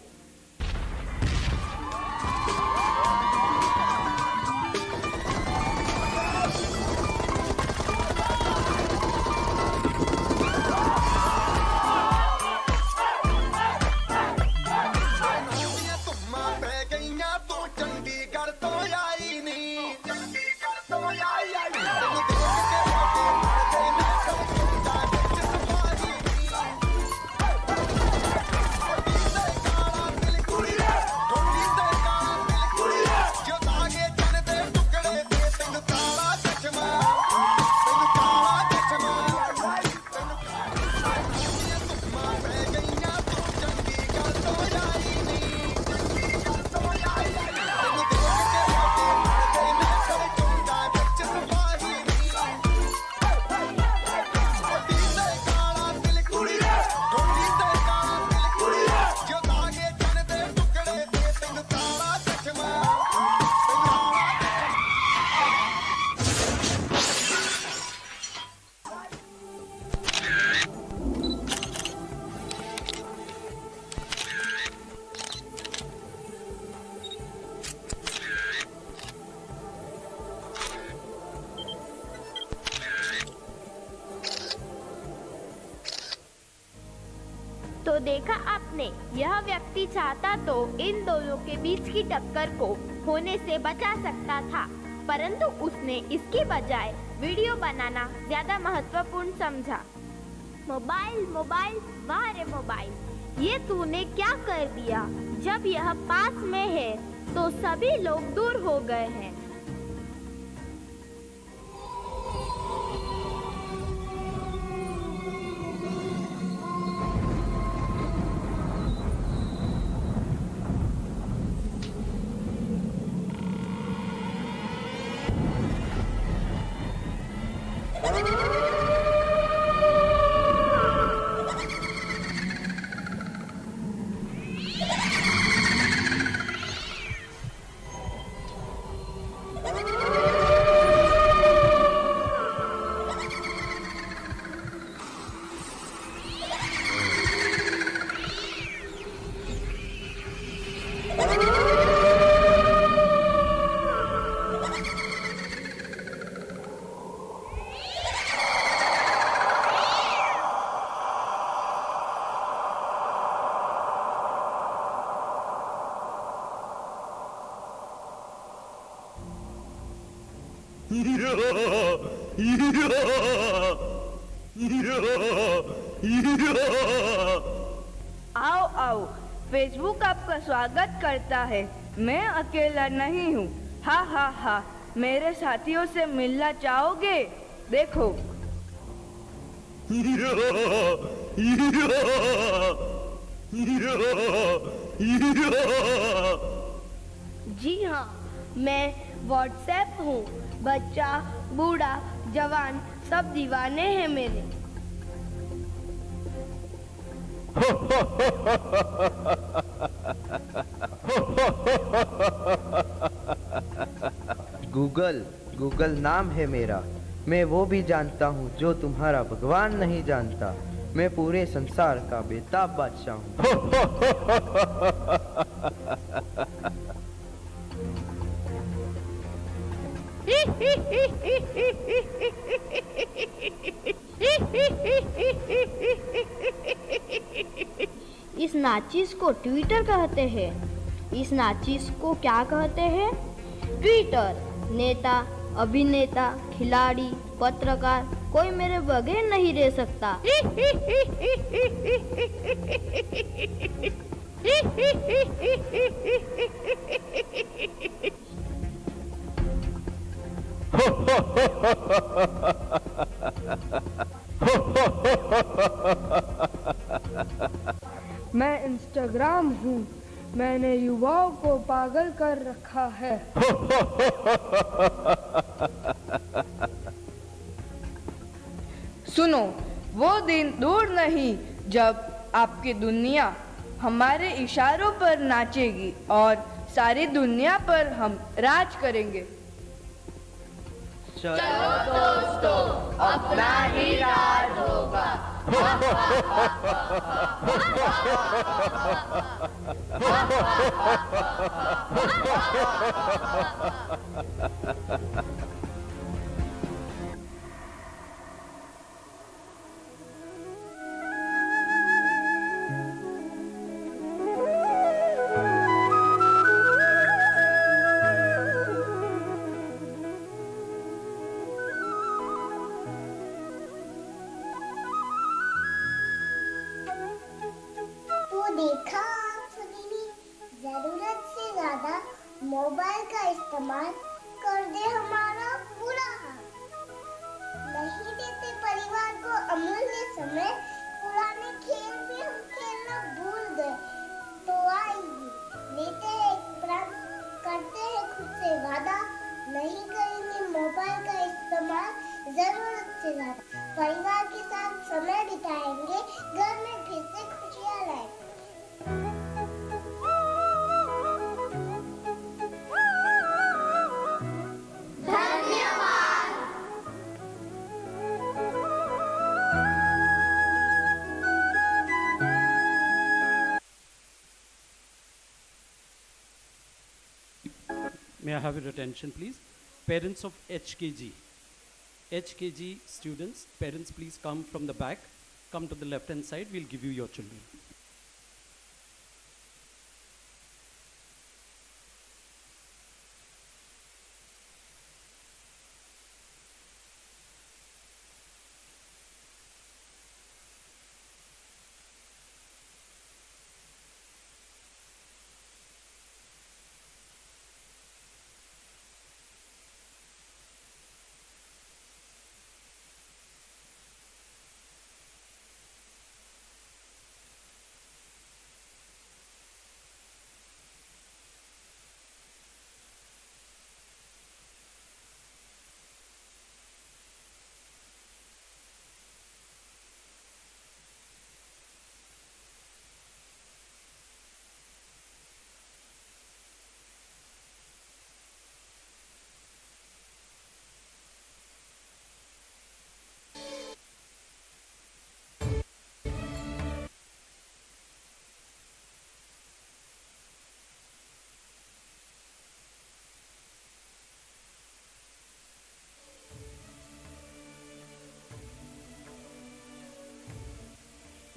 तो देखा आपने, यह व्यक्ति चाहता तो इन दोनों के बीच की टक्कर को होने से बचा सकता था, परंतु उसने इसकी बजाय वीडियो बनाना ज्यादा महत्वपूर्ण समझा। मोबाइल मोबाइल वाह रे मोबाइल, ये तूने क्या कर दिया। जब यह पास में है तो सभी लोग दूर हो गए हैं। आओ आओ, फेसबुक आपका स्वागत करता है। मैं अकेला नहीं हूँ। हा हा हा, मेरे साथियों से मिलना चाहोगे? देखो। जी हाँ, मैं व्हाट्सएप हूँ। बच्चा बूढ़ा जवान सब दीवाने हैं मेरे। गूगल नाम है मेरा। मैं वो भी जानता हूँ जो तुम्हारा भगवान नहीं जानता। मैं पूरे संसार का बेताब बादशाह हूँ। इस नाचिस को ट्विटर कहते हैं। इस नाचिस को क्या कहते हैं? ट्विटर। नेता, अभिनेता, खिलाड़ी, पत्रकार, कोई मेरे बगैर नहीं रह सकता। मैं इंस्टाग्राम हूँ, मैंने युवाओं को पागल कर रखा है। सुनो, वो दिन दूर नहीं जब आपकी दुनिया हमारे इशारों पर नाचेगी और सारी दुनिया पर हम राज करेंगे। चलो दोस्तों, अपना ही राज होगा। देखा सुनीनी, जरूरत से ज्यादा मोबाइल का इस्तेमाल कर दे हमारा बुरा हाल। नहीं देते परिवार को अमूल्य समय, पुराने खेल भी हम खेलना भूल गए। तो आइए लेते हैं एक प्रण, करते हैं खुद से वादा, नहीं करेंगे मोबाइल का इस्तेमाल जरूरत से ज्यादा। परिवार के साथ समय बिताएंगे, घर में फिर से खुशियाँ लाएंगे। May I have your attention, please? Parents of HKG. HKG students, parents, please come from the back. Come to the left-hand side. We'll give you your children.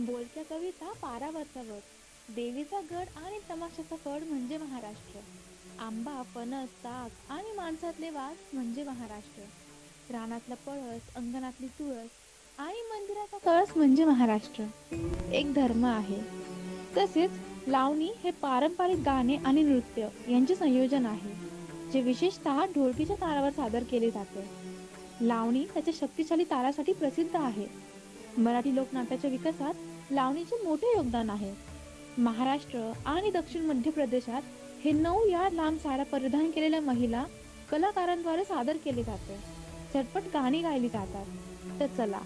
बोलच्या कविता पारावरचावर. देवीचा गड आणि तमाशाचा फड म्हणजे महाराष्ट्र. आंबा, फणस, ताक आणि माणसातले वास म्हणजे महाराष्ट्र. रानातला पळस, अंगणातली तुळस आणि मंदिराचा कळस म्हणजे महाराष्ट्र. एक धर्म आहे. तसेच लावणी हे पारंपरिक गाणे आणि नृत्य यांचे संयोजन आहे, जे विशेषतः ढोलकीच्या तारावर सादर केले जाते. लावणी त्याच्या शक्तिशाली तारासाठी प्रसिद्ध आहे. मराठी लोकनाट्याच्या विकासात लावणीचे मोठे योगदान आहे. महाराष्ट्र आणि दक्षिण मध्य प्रदेशात हे 9 यार्ड लांब साड्या परिधान केलेल्या महिला कलाकारांद्वारे सादर केले जाते. झटपट गाणी गायली जातात. तर चला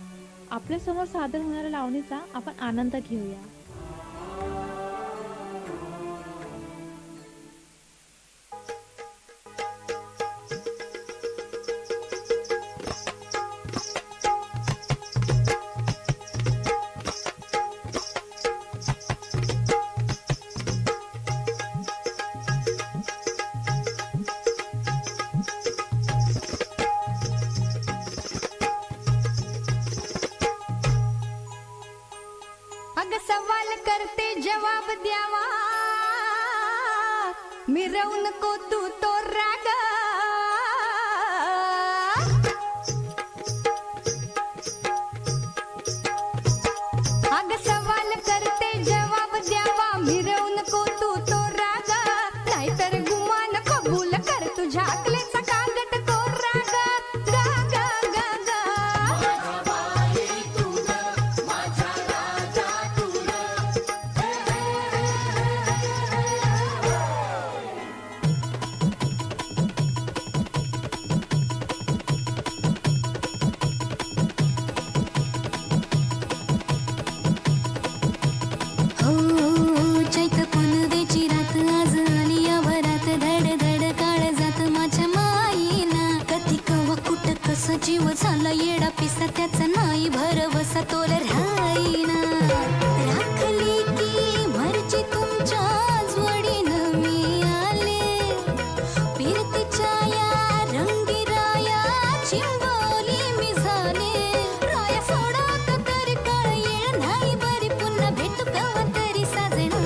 आपल्या समोर सादर होणाऱ्या लावणीचा आपण आनंद घेऊया. अग सवाल करते जवाब द्यावा, मिरवू नको तू तो राग. अग सवाल करते जवाब द्यावा, मिरवू नको तू तो राग. नाहीतर गुमान कबूल कर तुझ्या अकलेचा कागद तो राग. गा गा गा गा. हो चैत पुनवेची रात आज आली या वरात. धड धड काळ जात माझ्या माईना. कधी कवा कुठ कसा जीव झाला येडा पिसा, त्याचा नाही भरवसा तोल राहीना. राखली की मर्जी तुमच्या जोडीनं मी आले. फिरतीच्या या रंगी राया चिंबवली मी झाले. राया सोडवत तरी काळ येळ नाही बरी, पुन्हा भेटू कवा तरी साजना.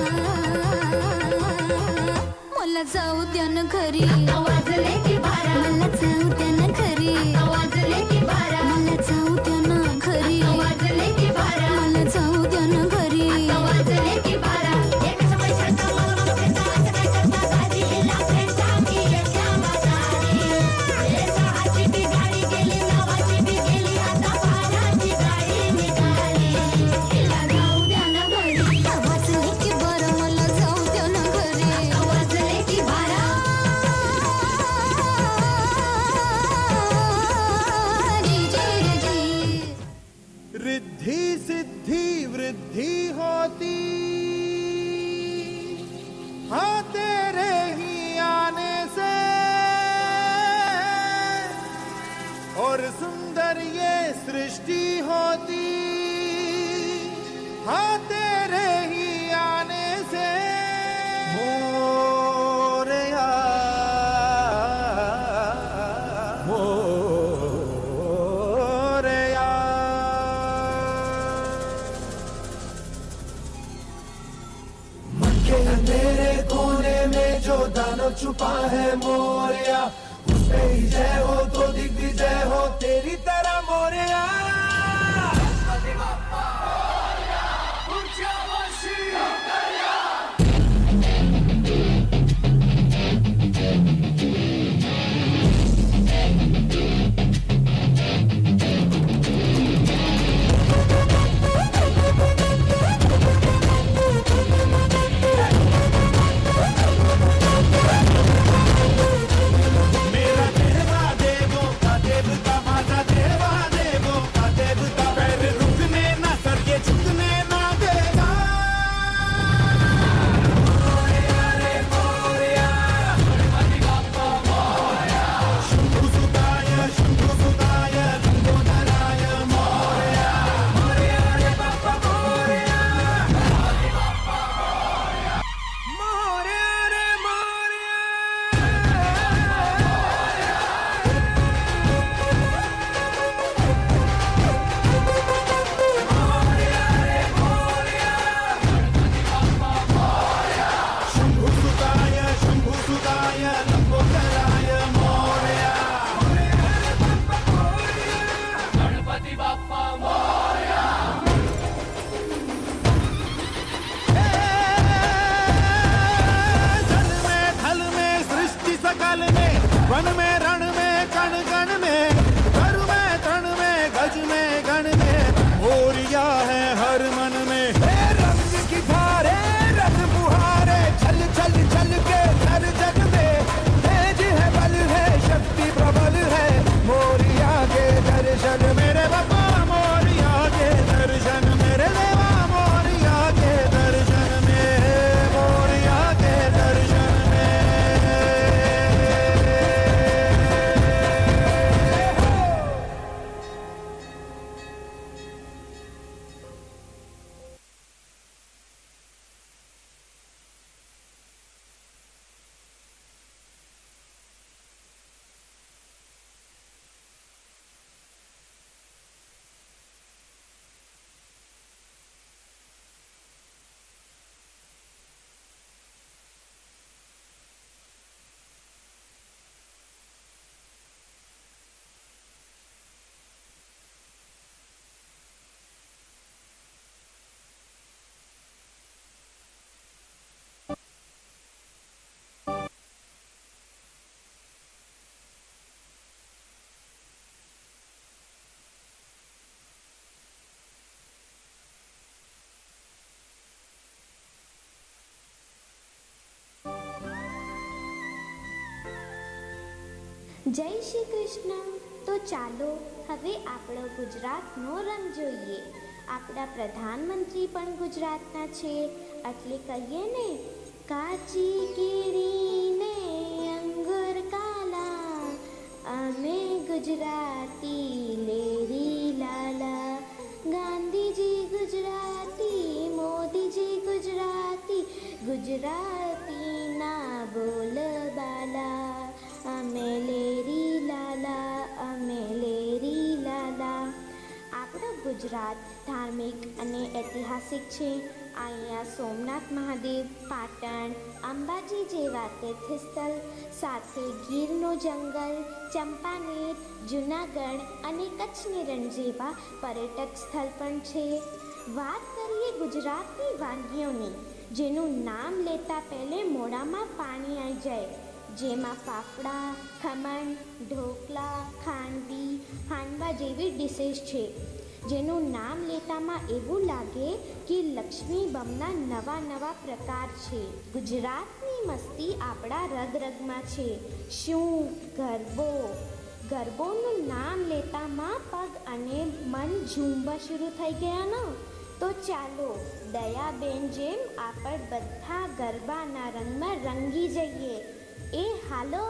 मला जाऊ द्या ना घरी, वाजले की बारा. मला जाऊ द्या ना घरी, वाजले की बारा. मला जाऊ द्या ना घरी, वाजले की बारा. मला जाऊ द्या ना घरी, वाजले की बारा. एक समय छटा मला भेटा असं काय करता दाजी हिला भेटा की येत्या म्हातारी. हे सहाची बी गाडी गेली, नावाची बी गेली, आता बाराची गाडी निघाली. हिला जाऊ द्या ना घरी, वाजले की बारा. मला जाऊ द्या ना घरी, वाजले की बारा. रिद्धि सिद्धि वृद्धि होती, हाँ तेरे ही आने से. और सुंदर ये सृष्टि होती, हाँ तेरे ही आने से. मोरया अंधेरे कोने में जो दानव छुपा है मोरिया, उसमें ही जय हो तो दिग्विजय हो तेरी तरह मोरिया. मेरा देवा देवों का देवता, माझा देवा देवों का देव. જય શ્રી કૃષ્ણ. તો ચાલો હવે આપણો ગુજરાતનો રંગ જોઈએ. આપણા પ્રધાનમંત્રી પણ ગુજરાતના છે, એટલે કહીએ ને, કાચી કેરીને અંગુર કાલા, અમે ગુજરાતી લેરી લાલા. ગાંધીજી ગુજરાતી, મોદીજી ગુજરાતી, ગુજરાતીના બોલબાલા. અમે લેરી લાલા, અમે લેરી લાલા. આપણું ગુજરાત ધાર્મિક અને ઐતિહાસિક છે. અહીંયા સોમનાથ મહાદેવ, પાટણ, અંબાજી જેવા તીર્થસ્થળ સાથે ગીરનો જંગલ, ચંપાનેર, જૂનાગઢ અને કચ્છની રણ જેવા પર્યટક સ્થળ પણ છે. વાત કરીએ ગુજરાતની વાનગીઓની, જેનું નામ લેતા પહેલે મોઢામાં પાણી આવી જાય, જેમાં ફાફડા, ખમણ, ઢોકળા, ખાંડવી, હાંડવા જેવી ડિશેસ છે, જેનું નામ લેતામાં એવું લાગે કે લક્ષ્મી બમના નવા નવા પ્રકાર છે. ગુજરાતની મસ્તી આપણા રગરગમાં છે. શું ગરબો? ગરબોનું નામ લેતામાં પગ અને મન ઝૂમવા શરૂ થઈ ગયા ને? તો ચાલો દયાબેન જેમ આપણે બધા ગરબાના રંગમાં રંગી જઈએ. એ હાલો.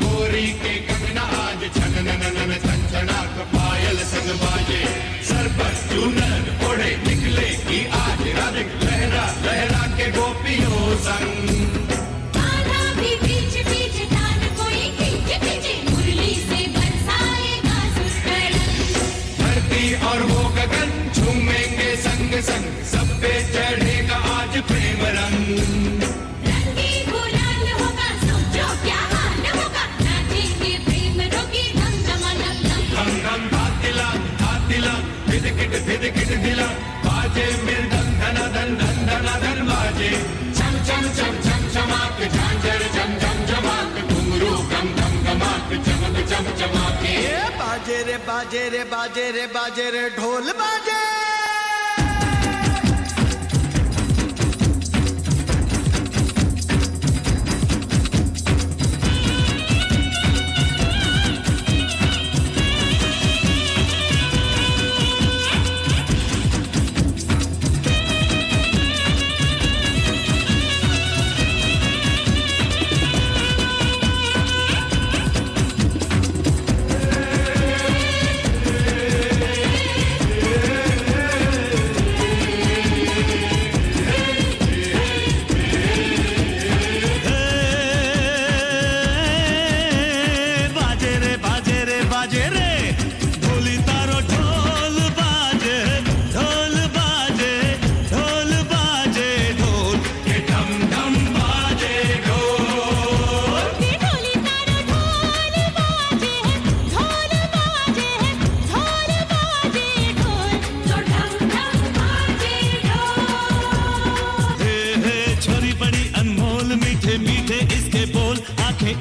गोरी के कंगना आज छनननन छनछनाक पायल संग बाजे. सर पर चूनर ओढ़े निकले की आज राधिक लहरा लहरा के गोपियों संग. आधा भी पीछे पीछे तान कोई खींचे खींचे, मुरली से बरसाएगा सुस्कड़न. धरती और वो गगन झूमेंगे संग संग, सब पे चढ़ेगा आज प्रेम रंग. रंगी गुलाल होगा, सोचो क्या हाल होगा, नाचेंगे प्रेम रोगी धम धमालम धम. धम धम धातिला धिदकिट धिला, बाजे मृदंग धना धन धन धना धन बाजे. चम चम चम चम चमाक झांझर झम झम झमाक, घुंघरू गम गम गमाक चमक चम चमाके. बाजे रे बाजे रे बाजे रे बाजे रे ढोल बाजे.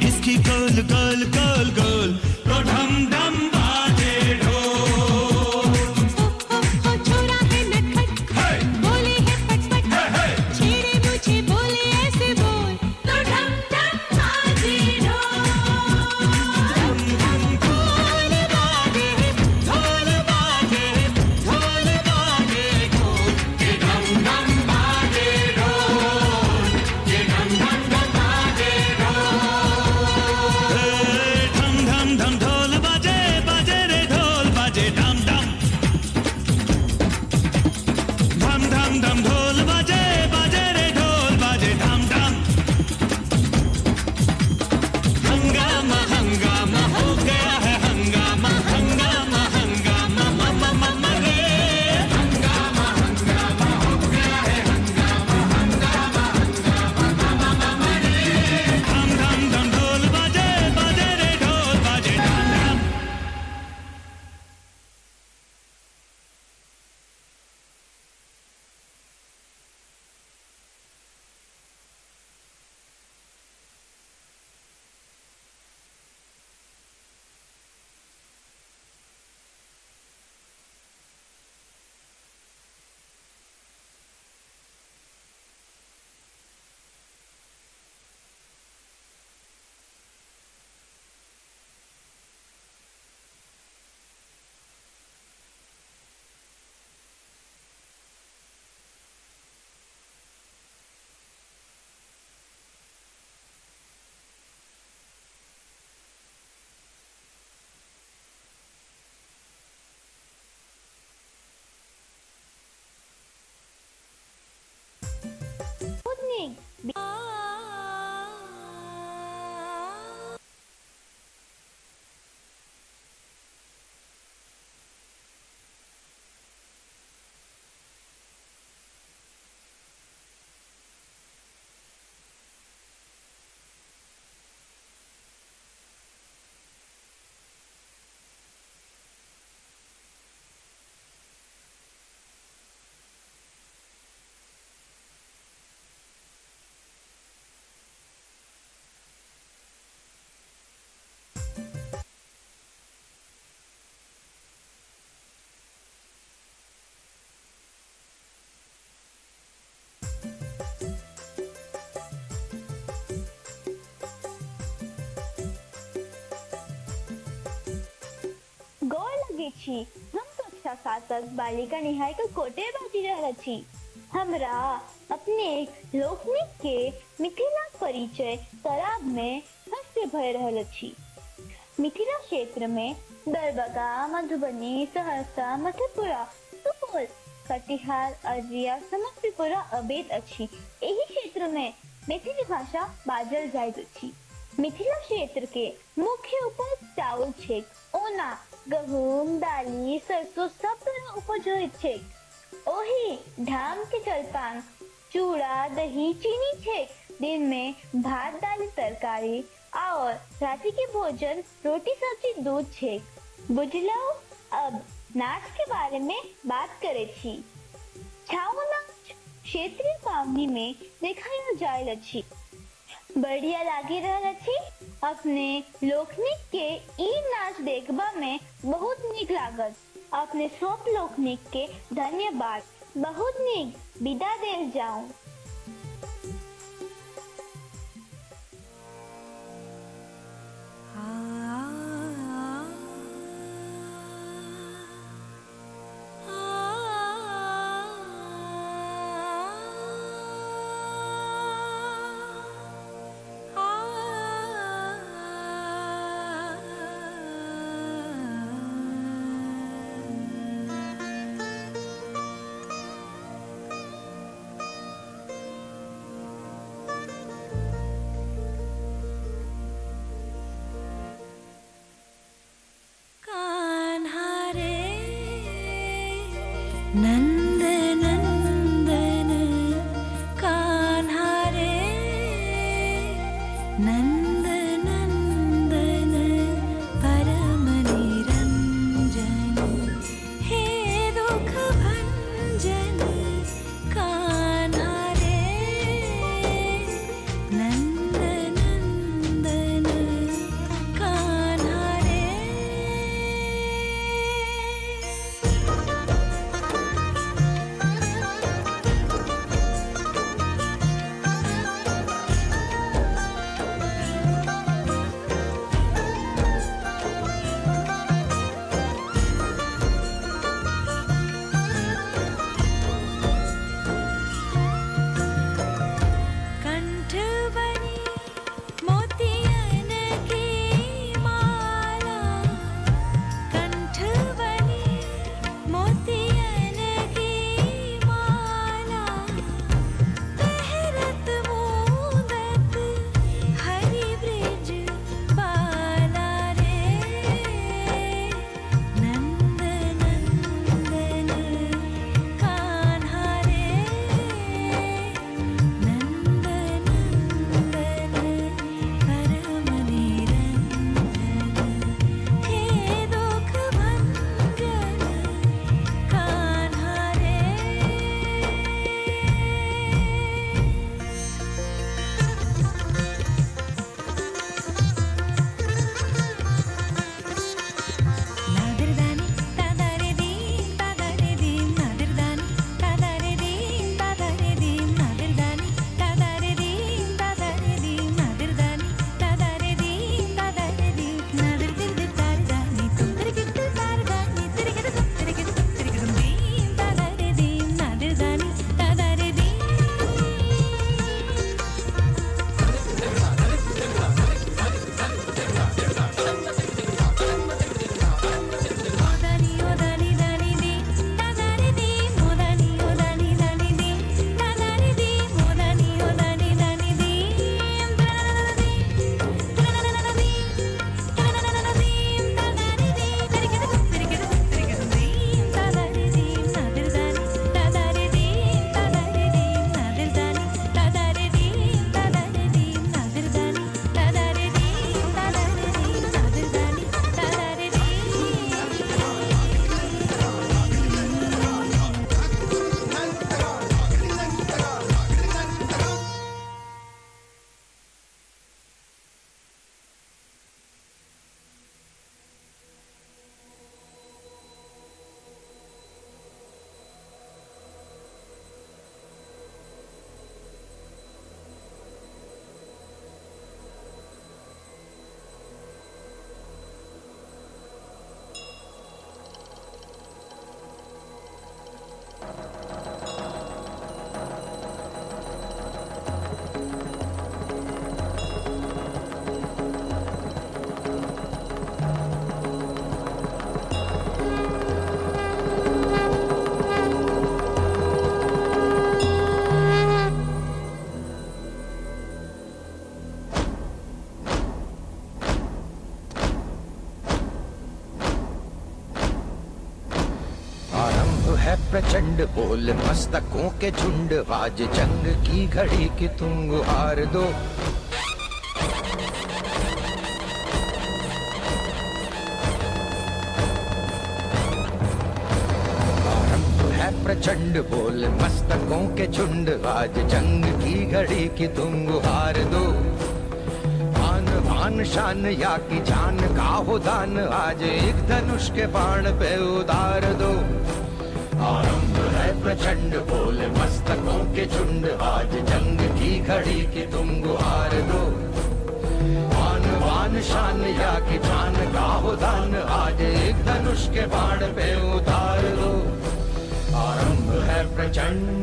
इसकी गोल गोल गोल गोल, तो ढम ढम बाजे ढोल. छोरा है नटखट, बोले है फटफट, छेड़े मुझे बोले ऐसे बोल, तो ढम ढम बाजे ढोल. ढोल बाजे ढोल बाजे ढोल बाजे ढोल, ये ढम ढम बाजे ढोल, ये ढम ढम ढम बाजे ढोल. धम धम धम ढोल बाजे बाजे छी। हम कक्षा 7 तक बालिका निहाय के कोटे बाजी रहल छी। हमरा अपने लोकनिक के मिथिला परिचय कराब में हस्त भय रहल छी। मिथिला क्षेत्र में दरभंगा, मधुबनी, सहरसा, मधेपुरा, सुपौल, कटिहार, अररिया, समस्तीपुरा अबैत अछि। एही क्षेत्र में मैथिली भाषा बाजल जाइत अछि। मिथिला क्षेत्र के मुख्य उपज चाउर छेक। ओना गहूम, दाली, सरसों सब तरह उपज होइत छेक। ओही धाम के जलपान चूड़ा, दही, चीनी छेक। दिन में भात, दाल, तरकारी और राति के भोजन रोटी, सब्जी, दूध छेक। बुझलौ? अब नाच के बारे में बात करे छी। छाऊ नाच क्षेत्रीय पावनी में देखायल जायल अछि। बढ़िया लागी रहल अछि। अपने लोकनिक के ई नाच देखबा में बहुत नीक लागत। अपने सब लोकनिक के धन्यवाद। बहुत नीक विदा देल जाऊं। नंद नंदन कान्हा रे, नंद नंदन परम निरंजन, हे दुख भंजन कान्हा रे, नंद नंदन कान्हा रे। प्रचंड बोल मस्तकों के झुंड, आज जंग की घड़ी की तुम गुहार दो। प्रचंड बोल मस्तकों के झुंड, आज जंग की घड़ी की तुम गुहार दो। आन बान शान या की जान का हो दान, आज एक धनुष के बाण पे उतार दो। आरंभ है प्रचंड बोल मस्तकों के झुंड, आज जंग की घड़ी की तुम गुहार दो। आन बान शान या की जान का हो दान, आज एक धनुष के बाण पे उतार दो। आरंभ है प्रचंड।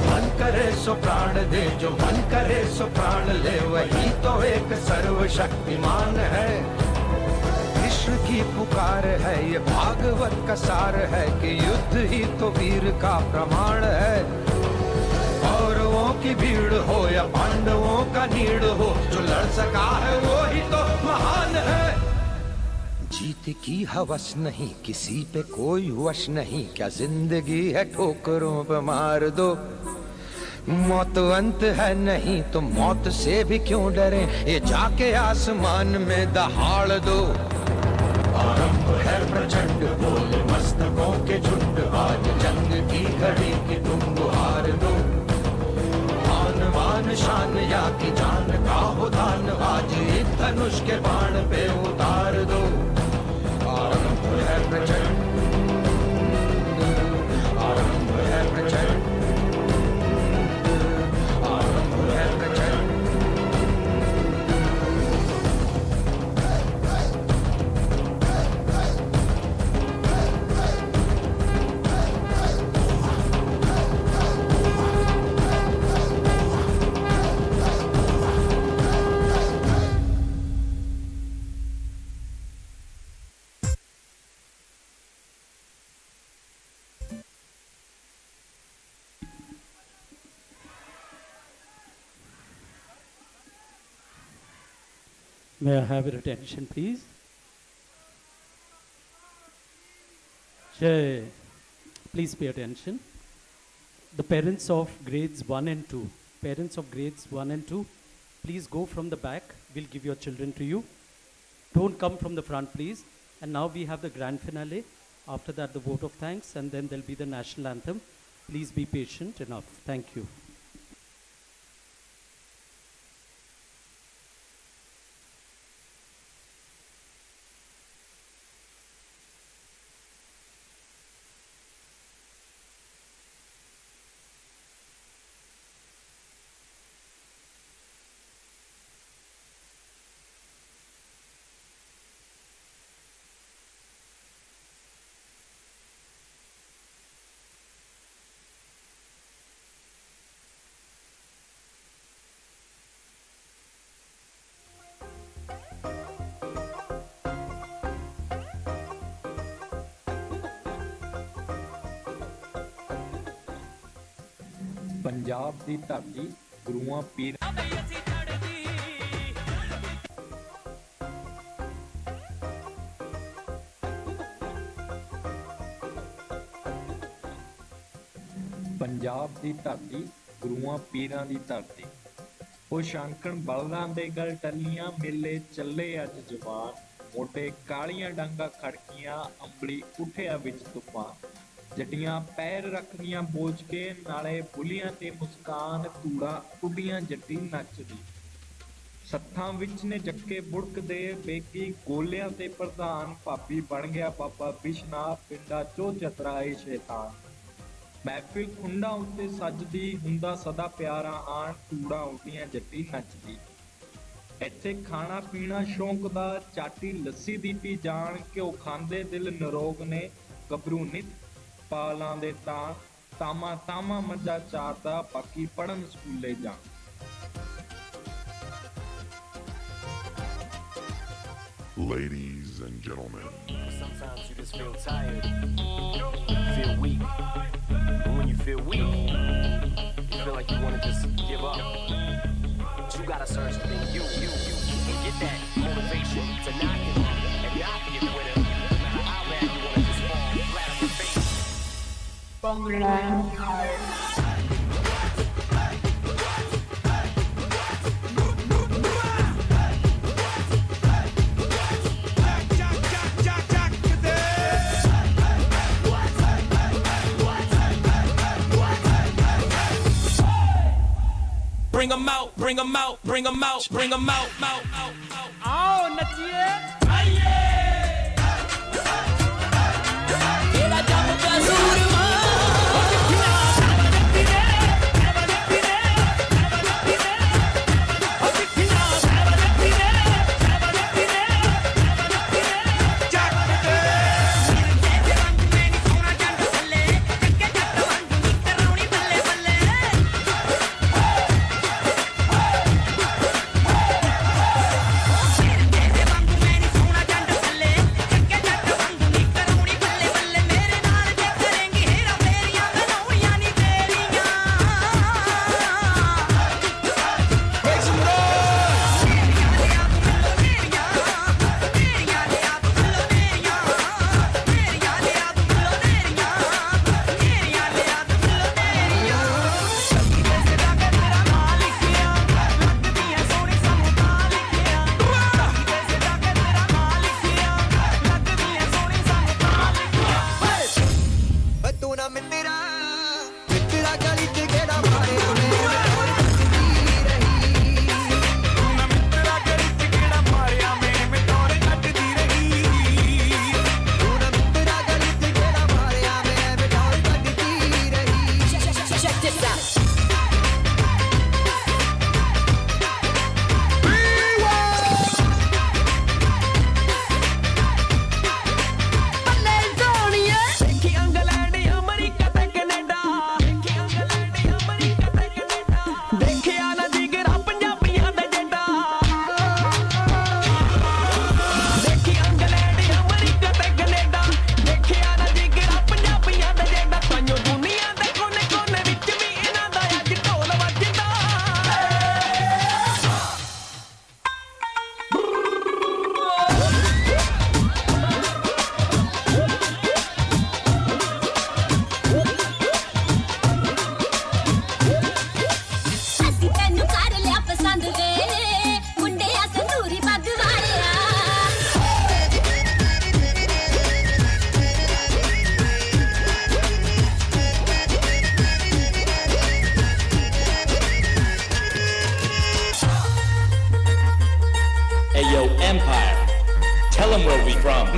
मन करे सो प्राण दे, जो मन करे सो प्राण ले, वही तो एक सर्वशक्तिमान है। कृष्ण की पुकार है, ये भागवत का सार है कि युद्ध ही तो वीर का प्रमाण है। कौरवों की भीड़ हो या पांडवों का नीड़ हो, जो लड़ सका है वो ही तो महान है। जीत की हवस नहीं, किसी पे कोई वश नहीं, क्या जिंदगी है ठोकरों पे मार दो। मौत अंत है नहीं तो मौत से भी क्यों डरे, ये जाके आसमान में दहाड़ दो। आरंभ है प्रचंड बोल मस्तकों के झुंड, आज जंग की घड़ी की तुम गुहार दो। आन बान शान या की जान का हो दान, आज एक धनुष के बाण पे उतार दो। आरंभ है प्रचंड, आरंभ है प्रचंड, आरंभ है प्रचंड। May I have your attention, please? Jai. Please pay attention. The parents of grades 1 and 2, parents of grades 1 and 2, please go from the back. We'll give your children to you. Don't come from the front, please. And now we have the grand finale. After that, the vote of thanks, and then there'll be the national anthem. Please be patient enough. Thank you. Punjab ਦੀ ਧਰਤੀ ਗੁਰੂਆਂ ਪੀਰਾਂ ਪੰਜਾਬ ਦੀ ਧਰਤੀ ਗੁਰੂਆਂ ਪੀਰਾਂ ਦੀ ਧਰਤੀ। ਉਹ ਸ਼ਾਂਕਣ ਬਲਦਾਂ ਦੇ ਗਲ ਟੱਲੀਆਂ, ਮੇਲੇ ਚੱਲੇ ਅੱਜ ਜਵਾਨ, ਮੋਢੇ ਕਾਲੀਆਂ ਡਾਂਗਾ ਖੜਕੀਆਂ, ਅੰਬਲੀ ਉੱਠਿਆ ਵਿੱਚ ਤੂਫਾਨ। ਜੱਟੀਆਂ ਪੈਰ ਰੱਖਦੀਆਂ ਬੋਝ ਕੇ, ਨਾਲੇ ਬੁੱਲੀਆਂ ਤੇ ਮੁਸਕਾਨ, ਤੂੜਾ ਉੱਡੀਆਂ ਜੱਟੀ ਨੱਚਦੀ। ਸੱਥਾਂ ਵਿੱਚ ਨੇ ਜੱਕੇ ਬੁੜਕਦੇ, ਬੇਗੀ ਗੋਲਿਆਂ ਤੇ ਪ੍ਰਧਾਨ, ਭਾਬੀ ਬਣ ਗਿਆ ਬਾਬਾ ਬਿਸ਼ਨਾ, ਪਿੰਡਾਂ ਚੋਂ ਚਤਰਾਏ ਸ਼ੈਤਾਨ। ਮਹਿਫਿਲ ਖੁੰਡਾਂ ਉੱਤੇ ਸੱਜਦੀ, ਹੁੰਦਾ ਸਦਾ ਪਿਆਰਾ ਆਣ, ਤੂੜਾ ਉੱਡੀਆਂ ਜੱਟੀ ਨੱਚਦੀ। ਇੱਥੇ ਖਾਣਾ ਪੀਣਾ ਸ਼ੌਂਕ ਦਾ, ਚਾਟੀ ਲੱਸੀ ਦੀ ਪੀ ਜਾਣ, ਘਿਓ ਖਾਂਦੇ ਦਿਲ ਨਿਰੋਗ ਨੇ, ਗੱਭਰੂ ਨਿੱਤ ਪਾਲਾਂ ਦੇ ਤਾਂ, ਤਾਮਾ ਤਾਮਾ ਮੱਝਾ ਚਾਰਦਾ, ਬਾਕੀ ਪੜਨ ਸਕੂਲੇ ਜਾਣ। Ladies and gentlemen, Sometimes you just feel tired, feel weak. And when you feel weak, you feel like you want to just give up. But you gotta search within you and get that motivation to not give up and not get with it. No matter how bad you want to just fall flat on your face. Bring 'em out, bring 'em out, bring 'em out, bring 'em out, out. आओ नचिए तेरा जब कसूर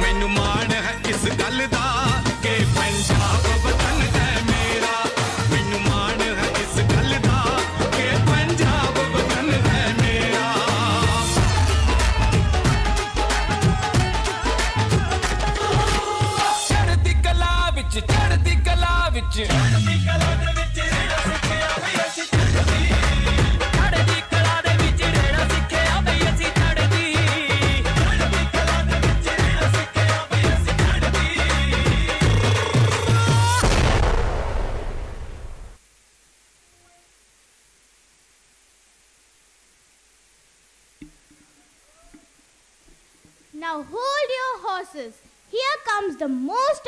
ਮੈਨੂੰ ਮਾਣ ਹੈ ਇਸ ਗੱਲ ਦਾ ਕਿ ਪੰਜਾਬ ਵਤਨ ਹੈ ਮੇਰਾ ਮੈਨੂੰ ਮਾਣ ਹੈ ਇਸ ਗੱਲ ਦਾ ਕਿ ਪੰਜਾਬ ਵਤਨ ਹੈ ਮੇਰਾ ਚੜ੍ਹਦੀ ਕਲਾ ਵਿੱਚ ਚੜ੍ਹਦੀ ਕਲਾ ਵਿੱਚ ਚੜ੍ਹਦੀ ਕਲਾ ਦੇ ਵਿੱਚ ਰਹਿਣਾ ਸਿੱਖਿਆ ਵੀ ਅਸੀਂ ਚੜ੍ਹਦੀ ਕਲਾ ਦੇ ਵਿੱਚ ਰਹਿਣਾ ਸਿੱਖਿਆ ਵੀ ਅਸੀਂ ਚੜ੍ਹਦੀ Now hold your horses. Here comes the most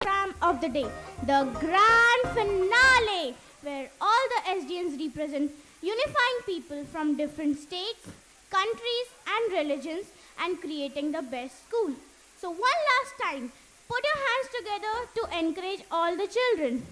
program of the day, the grand finale, where all the SDNs represent unifying people from different states, countries and religions and creating the best school. So one last time, put your hands together to encourage all the children.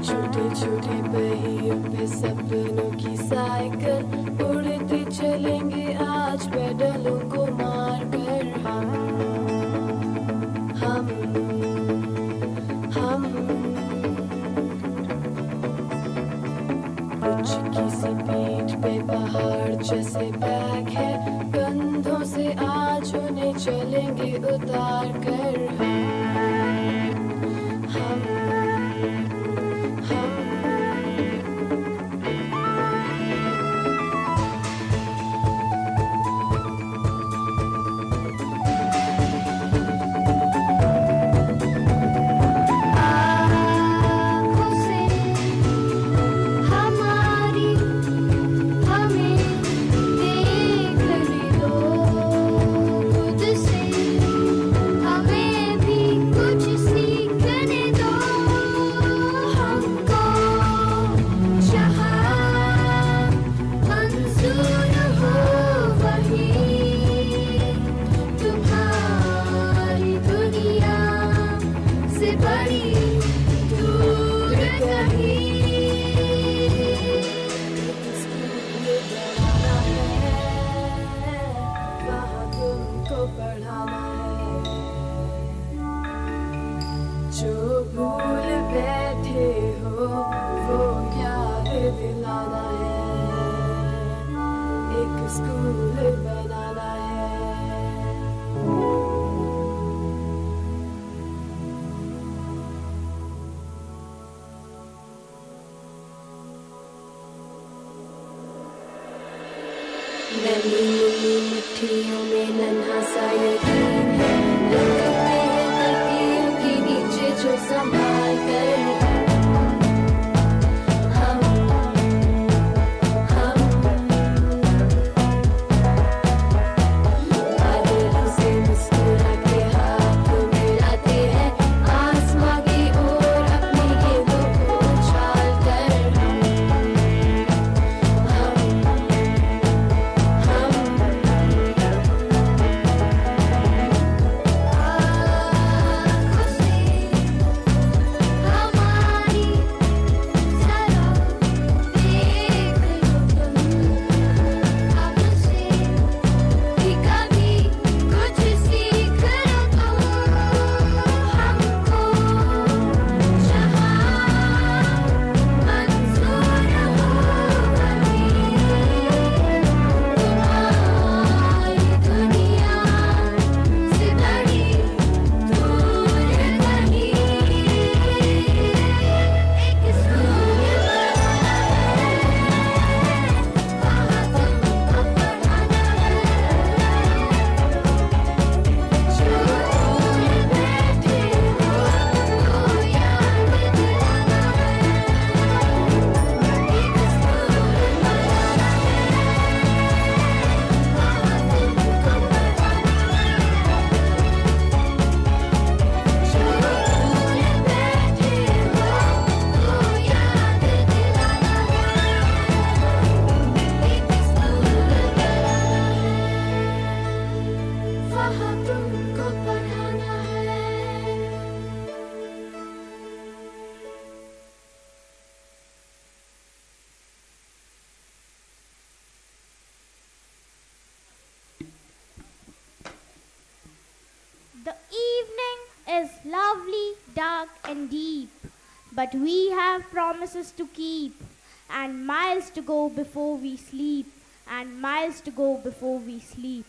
छोटे छोटे पहियों पे सपनों की cycle उड़ते चलेंगे आज पेडलों को मार कर हम कुछ किसी पीठ पे पहाड़ जैसे बैग है कंधों से आज उन्हें चलेंगे उतार कर हम जो भूल बैठे हो वो याद दिलाना है एक स्कूल बनाना है नन्ही मुन्नी मुट्ठियों में नन्हा सा यकीन है लटकते हैं तकियों के नीचे जो संभाल कर बादलों से मुस्कुरा के हाथ मिलाते हैं आसमां की ओर अपनी गेंदों को उछाल कर The evening is lovely, dark, and deep, but we have promises to keep, and miles to go before we sleep, and miles to go before we sleep.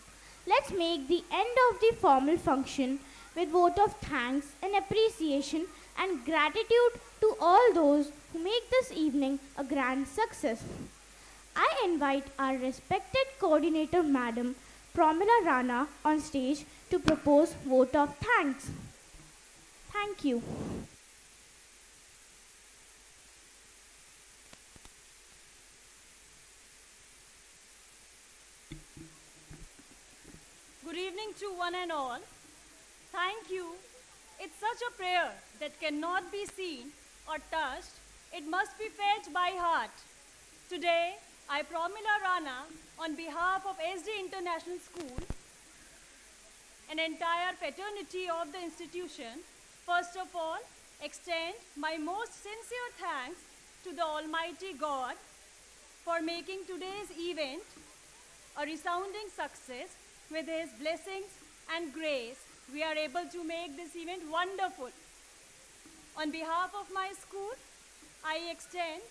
Let's make the end of the formal function with vote of thanks and appreciation and gratitude to all those who make this evening a grand success. I invite our respected coordinator, Madam Pramila Rana, on stage to propose vote of thanks. Thank you. Good evening to one and all. Thank you. It's such a prayer that cannot be seen or touched. It must be felt by heart. Today, I, Pramila Rana, on behalf of Esdee International School, an entire fraternity of the institution, first of all, extend my most sincere thanks to the Almighty God for making today's event a resounding success. With His blessings and grace, we are able to make this event wonderful. On behalf of my school, I extend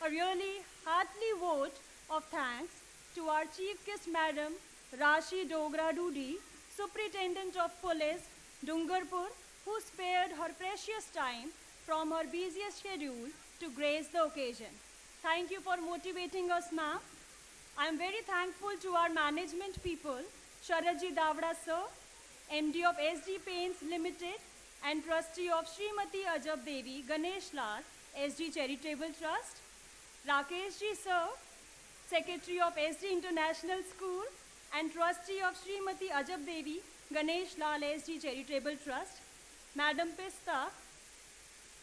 a really heartily vote of thanks to our Chief Guest Madam Rashi Dogra Dudi, Superintendent of Police, Dungarpur, who spared her precious time from her busiest schedule to grace the occasion. Thank you for motivating us, ma'am. I am very thankful to our management people, Sharadji Davda sir, MD of Esdee Paints Limited, and Trustee of Srimati Ajab Devi Ganesh Lal, Esdee Charitable Trust, Rakesh ji sir, Secretary of Esdee International School, and Trustee of Srimati Ajab Devi Ganesh Lal, Esdee Charitable Trust, Madam Pista,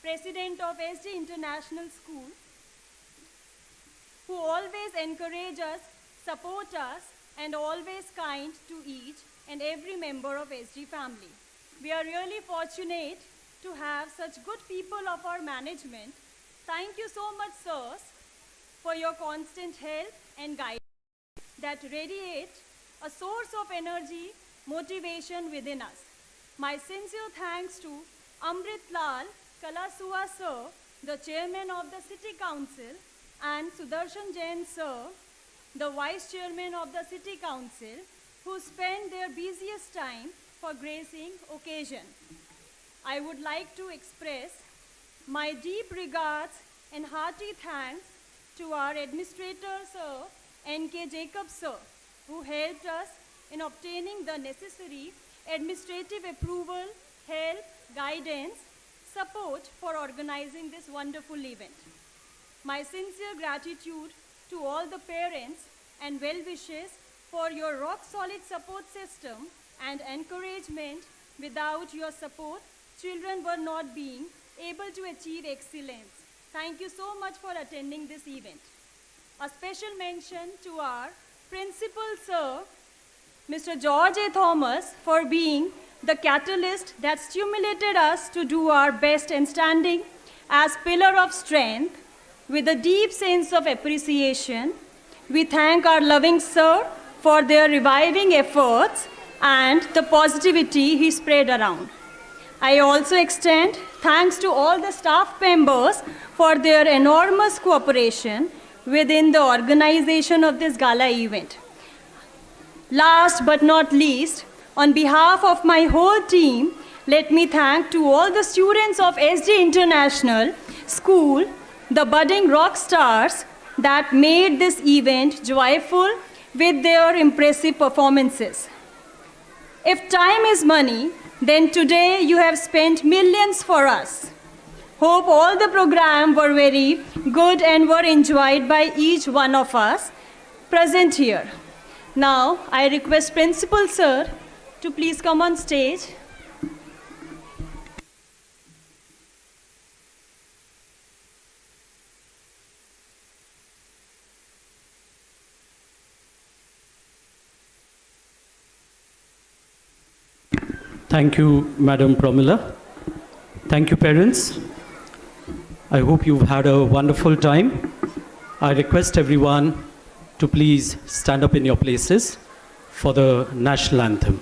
President of Esdee International School, who always encourage us, support us, and always kind to each and every member of Esdee family. We are really fortunate to have such good people of our management. Thank you so much, sirs, for your constant help and guidance that radiate a source of energy, motivation within us. My sincere thanks to Amrit Lal Kalasua sir, the Chairman of the City Council, and Sudarshan Jain sir, the Vice Chairman of the City Council, who spend their busiest time for gracing occasion. I would like to express my deep regards and hearty thanks to our Administrator Sir N.K. Jacob sir, who helped us in obtaining the necessary administrative approval, help, guidance, support for organizing this wonderful event. My sincere gratitude to all the parents and well-wishers for your rock-solid support system and encouragement. Without your support, children were not being able to achieve excellence. Thank you so much for attending this event. A special mention to our Principal Sir, Mr. George A. Thomas, for being the catalyst that stimulated us to do our best and standing as pillar of strength with a deep sense of appreciation. We thank our loving sir for their reviving efforts and the positivity he spread around. I also extend thanks to all the staff members for their enormous cooperation within the organization of this gala event. Last but not least, on behalf of my whole team, let me thank to all the students of Esdee International School, the budding rock stars that made this event joyful with their impressive performances. If time is money, then today you have spent millions for us. Hope all the programs were very good and were enjoyed by each one of us present here. Now, I request Principal Sir to please come on stage. Thank you, Madam Pramila. Thank you, parents. I hope you've had a wonderful time. I request everyone to please stand up in your places for the national anthem.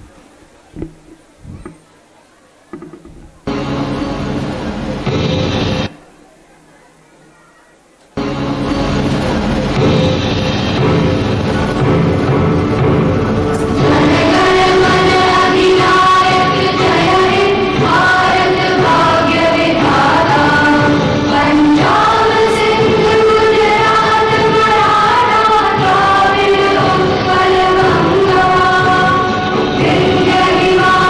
Himalaya.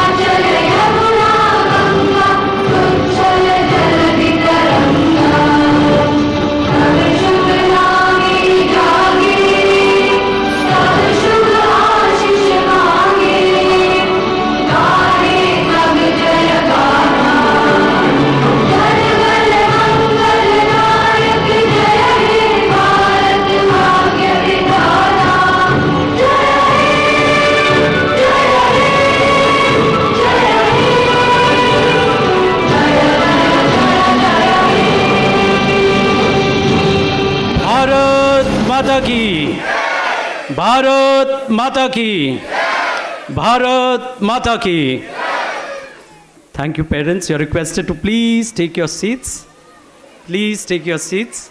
माता की, भारत माता की, भारत माता की. Thank you, parents. You're requested to please take your seats. Please take your seats.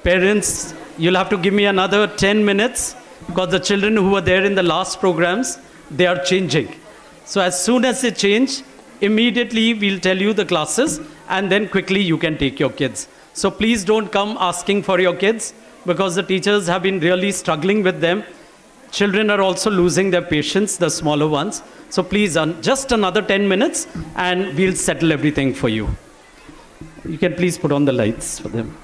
Parents, you'll have to give me another 10 minutes because the children who were there in the last programs, they are changing. So as soon as they change, immediately we'll tell you the classes and then quickly you can take your kids. So please don't come asking for your kids because the teachers have been really struggling with them. Children are also losing their patience, the smaller ones. So please, just another 10 minutes and we'll settle everything for you. You can please put on the lights for them.